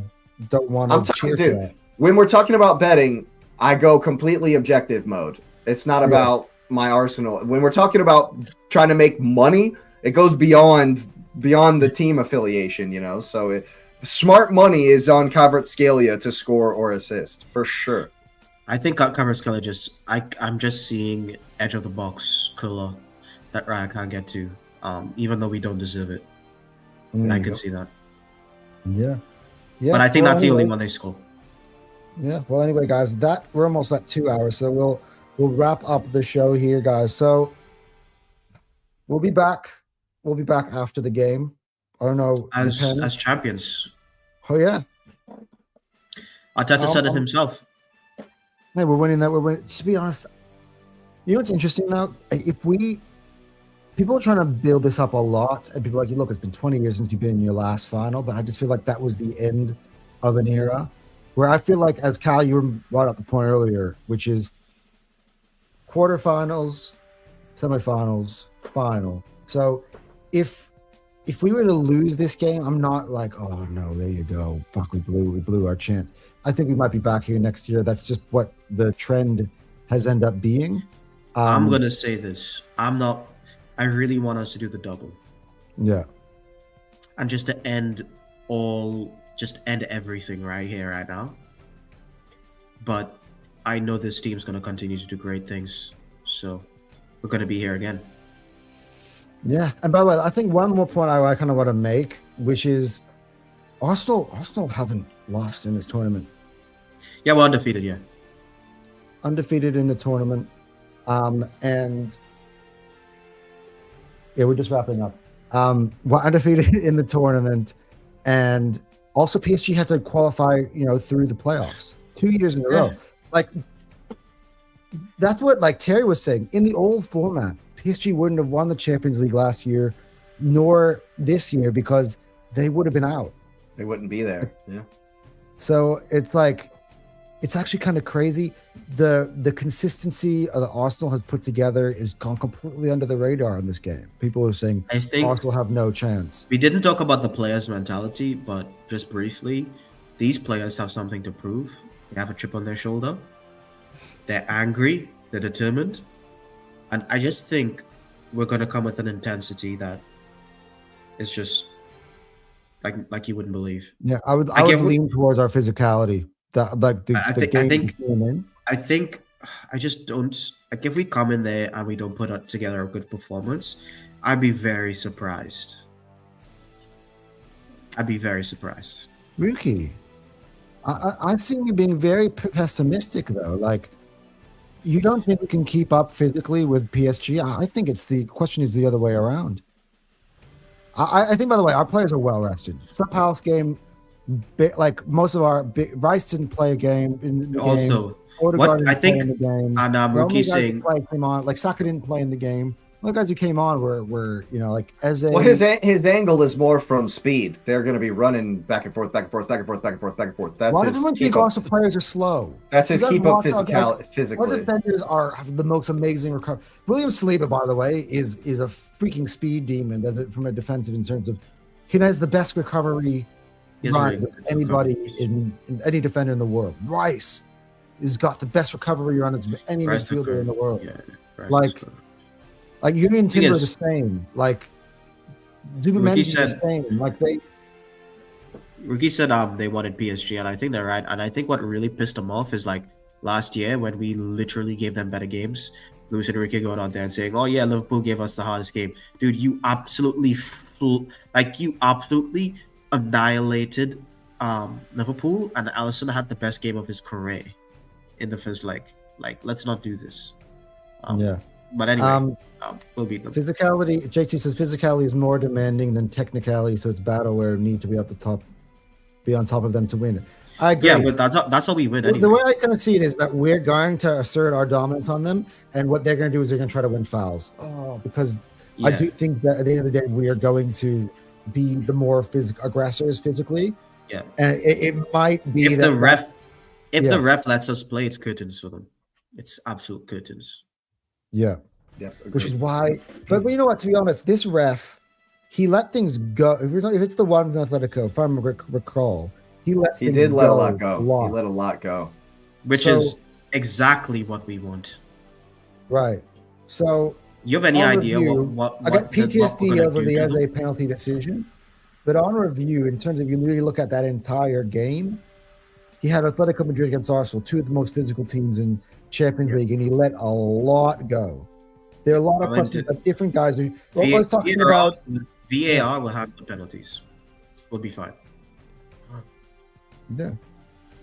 don't want I'm to telling cheer you, for dude. that. When we're talking about betting, I go completely objective mode. It's not about my Arsenal. When we're talking about trying to make money, it goes beyond the team affiliation, you know? So smart money is on Kvaratskhelia to score or assist, for sure. I think Kvaratskhelia I'm just seeing edge of the box killer that Ryan can't get to, even though we don't deserve it. I can see that. Yeah. Yeah. But I think well, that's the only anyway. one they score. Yeah. Well, anyway, guys, we're almost at 2 hours, so we'll wrap up the show here, guys. So we'll be back. We'll be back after the game. I don't know. As depends. champions. Oh yeah. Arteta said it himself. Hey, we're winning that. We're winning. To be honest, you know what's interesting though? People are trying to build this up a lot, and people are like, look, it's been 20 years since you've been in your last final, but I just feel like that was the end of an era where I feel like, as Cal, you brought up the point earlier, which is quarterfinals, semifinals, final. So if we were to lose this game, I'm not like, oh no, there you go, fuck, we blew our chance. I think we might be back here next year. That's just what the trend has ended up being. I'm gonna say this. I really want us to do the double. Yeah. And just to end everything right here, right now. But I know this team's gonna continue to do great things. So we're gonna be here again. Yeah. And by the way, I think one more point I kind of want to make, which is Arsenal haven't lost in this tournament. Yeah, we're undefeated. Yeah. Undefeated in the tournament, and yeah, we're just wrapping up. We're undefeated in the tournament, and also PSG had to qualify, through the playoffs 2 years in a row. Like that's what like Terry was saying. In the old format, PSG wouldn't have won the Champions League last year, nor this year, because they would have been out. They wouldn't be there. Yeah. So it's like, it's actually kind of crazy. The consistency that Arsenal has put together is gone completely under the radar in this game. People are saying I think Arsenal have no chance. we didn't talk about the players' mentality, but just briefly, these players have something to prove. They have a chip on their shoulder. They're angry. They're determined. And I just think we're going to come with an intensity that is just like you wouldn't believe. Yeah, I would lean towards our physicality. I just don't like if we come in there and we don't put together a good performance, I'd be very surprised. Rookie, I've seen you being very pessimistic though. Like, you don't think we can keep up physically with PSG? I think the question is the other way around. I think, by the way, our players are well rested. Sub Palace game, like most of Rice didn't play a game in the also, game. Odegaard didn't play in the game. And Rookie saying came on, like Saka didn't play in the game. The guys who came on were like Eze. Well, his angle is more from speed. They're going to be running back and forth, back and forth, back and forth, back and forth, back and forth. That's why his does everyone think Arsenal players are slow? That's his keep up physically. Our defenders have the most amazing recovery. William Saliba, by the way, is a freaking speed demon. Does it from a defensive in terms of he has the best recovery runs of anybody in any defender in the world. Rice has got the best recovery runs of any midfielder in the world. Yeah, like Julian Timber is the same. Like Zubimendi is the same. Like Rookie said they wanted PSG, and I think they're right. And I think what really pissed them off is like last year when we literally gave them better games. Luis Enrique going on there and saying, "Oh yeah, Liverpool gave us the hardest game." Dude, you absolutely annihilated Liverpool, and Alisson had the best game of his career in the first leg. Like, let's not do this. Yeah. But anyway, we'll beat them. Physicality, JT says physicality is more demanding than technicality, so it's battle where need to be on top of them to win it. I agree. Yeah, but that's how we win anyway. The way I kind of see it is that we're going to assert our dominance on them, and what they're going to do is they're going to try to win fouls. Because I do think that at the end of the day, we are going to be the more aggressors physically. Yeah. And it might be if the ref lets us play, it's curtains for them. It's absolute curtains. Yeah. Yeah. Which is why, but you know what? To be honest, this ref, he let things go. If it's the one with Atletico, if I recall, he did let a lot go. He let a lot go, which is exactly what we want. Right. So you have any idea what I got PTSD over the Eze penalty decision, but on review, in terms of you really look at that entire game, he had Atletico Madrid against Arsenal, two of the most physical teams in Champions League, and he let a lot go. There are a lot of questions about different guys. Talking about VAR will have the penalties. We'll be fine. Yeah,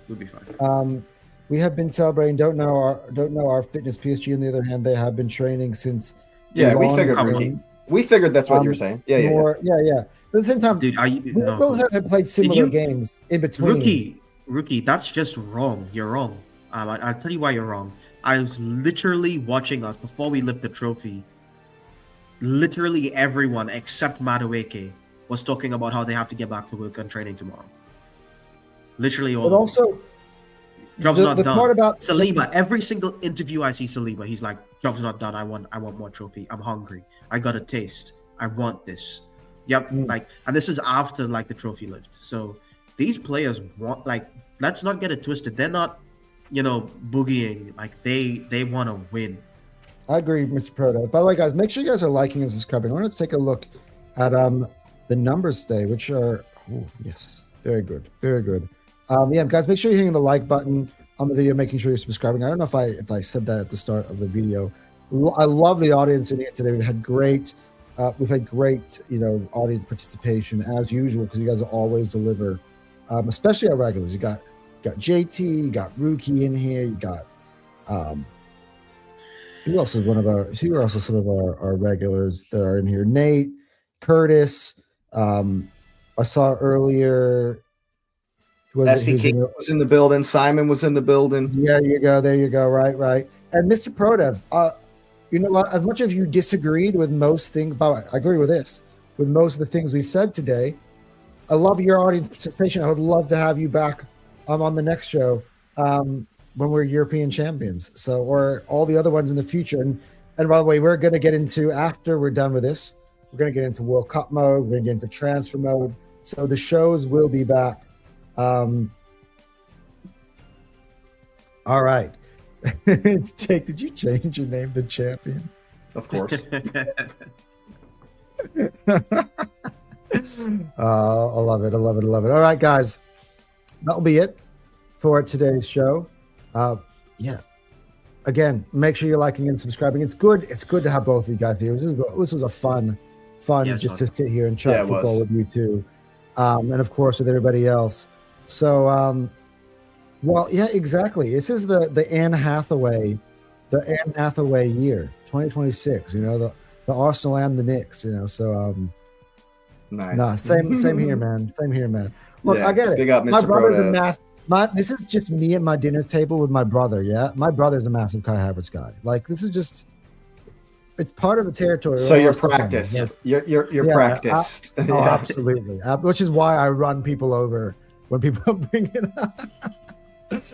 we'll be fine. We have been celebrating. Don't know our fitness. PSG, on the other hand, they have been training since. Yeah, we figured that's what you were saying. Yeah. But at the same time, dude, we both have played similar games in between. Rookie, that's just wrong. You're wrong. I'll tell you why you're wrong. I was literally watching us before we lift the trophy. Literally everyone except Madueke was talking about how they have to get back to work and training tomorrow. Literally all. But also, job's not done. Part about Saliba, every single interview I see Saliba, he's like, "Job's not done. I want more trophy. I'm hungry. I got a taste. I want this." Yep. And this is after the trophy lift. So these players want let's not get it twisted. They're not, boogieing. They want to win. I agree, Mr. Proto. By the way, guys, make sure you guys are liking and subscribing. I want to take a look at the numbers today, which are very good, very good. Guys, make sure you're hitting the like button on the video, making sure you're subscribing. I don't know if I said that at the start of the video. I love the audience in here today. We had great We've had great, audience participation as usual because you guys always deliver, especially our regulars. You got JT, you got Rookie in here, you got who else is who are also some of our regulars that are in here? Nate, Curtis, I saw earlier. SEK was in the building. Simon was in the building. Yeah, there you go. Right. And Mr. Prodev, you know what? As much as you disagreed with most things, but I agree with this, with most of the things we've said today. I love your audience participation. I would love to have you back on the next show when we're European champions. So, or all the other ones in the future. And by the way, we're going to get into, after we're done with this, we're going to get into World Cup mode. We're going to get into transfer mode. So the shows will be back. All right. Jake, did you change your name to Champion? Of course. I love it. All right, guys. That'll be it for today's show. Yeah. Again, make sure you're liking and subscribing. It's good to have both of you guys here. This was a fun just to sit here and chat football with you too. And of course with everybody else. So well, yeah, exactly. This is the Anne Hathaway year, 2026, the Arsenal and the Knicks, so nice. Nah, same here, man. Same here, man. Look, Yeah, I get it. big up, My Mr. brother's a Prodev. this is just me at my dinner table with my brother, yeah? My brother's a massive Kai Havertz guy. Like, this is just, it's part of the territory. So you're practiced. You're practiced. Oh, absolutely. Which is why I run people over when people bring it up.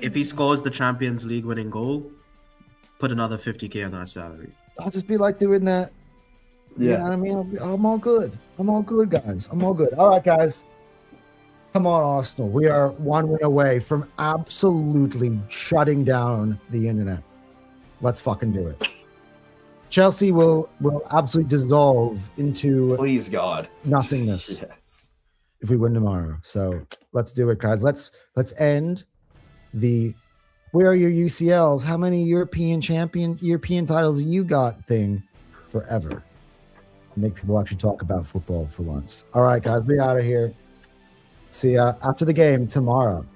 If he scores the Champions League winning goal, put another 50K on our salary. I'll just be like doing that. Yeah. You know what I mean? I'm all good. Guys. I'm all good. All right, guys. Come on, Arsenal. We are one win away from absolutely shutting down the internet. Let's fucking do it. Chelsea will absolutely dissolve into Please, God. nothingness Yes. if we win tomorrow. So let's do it, guys. Let's end the where are your UCLs? How many European titles you got thing forever. Make people actually talk about football for once. All right, guys, we out of here. See ya after the game tomorrow.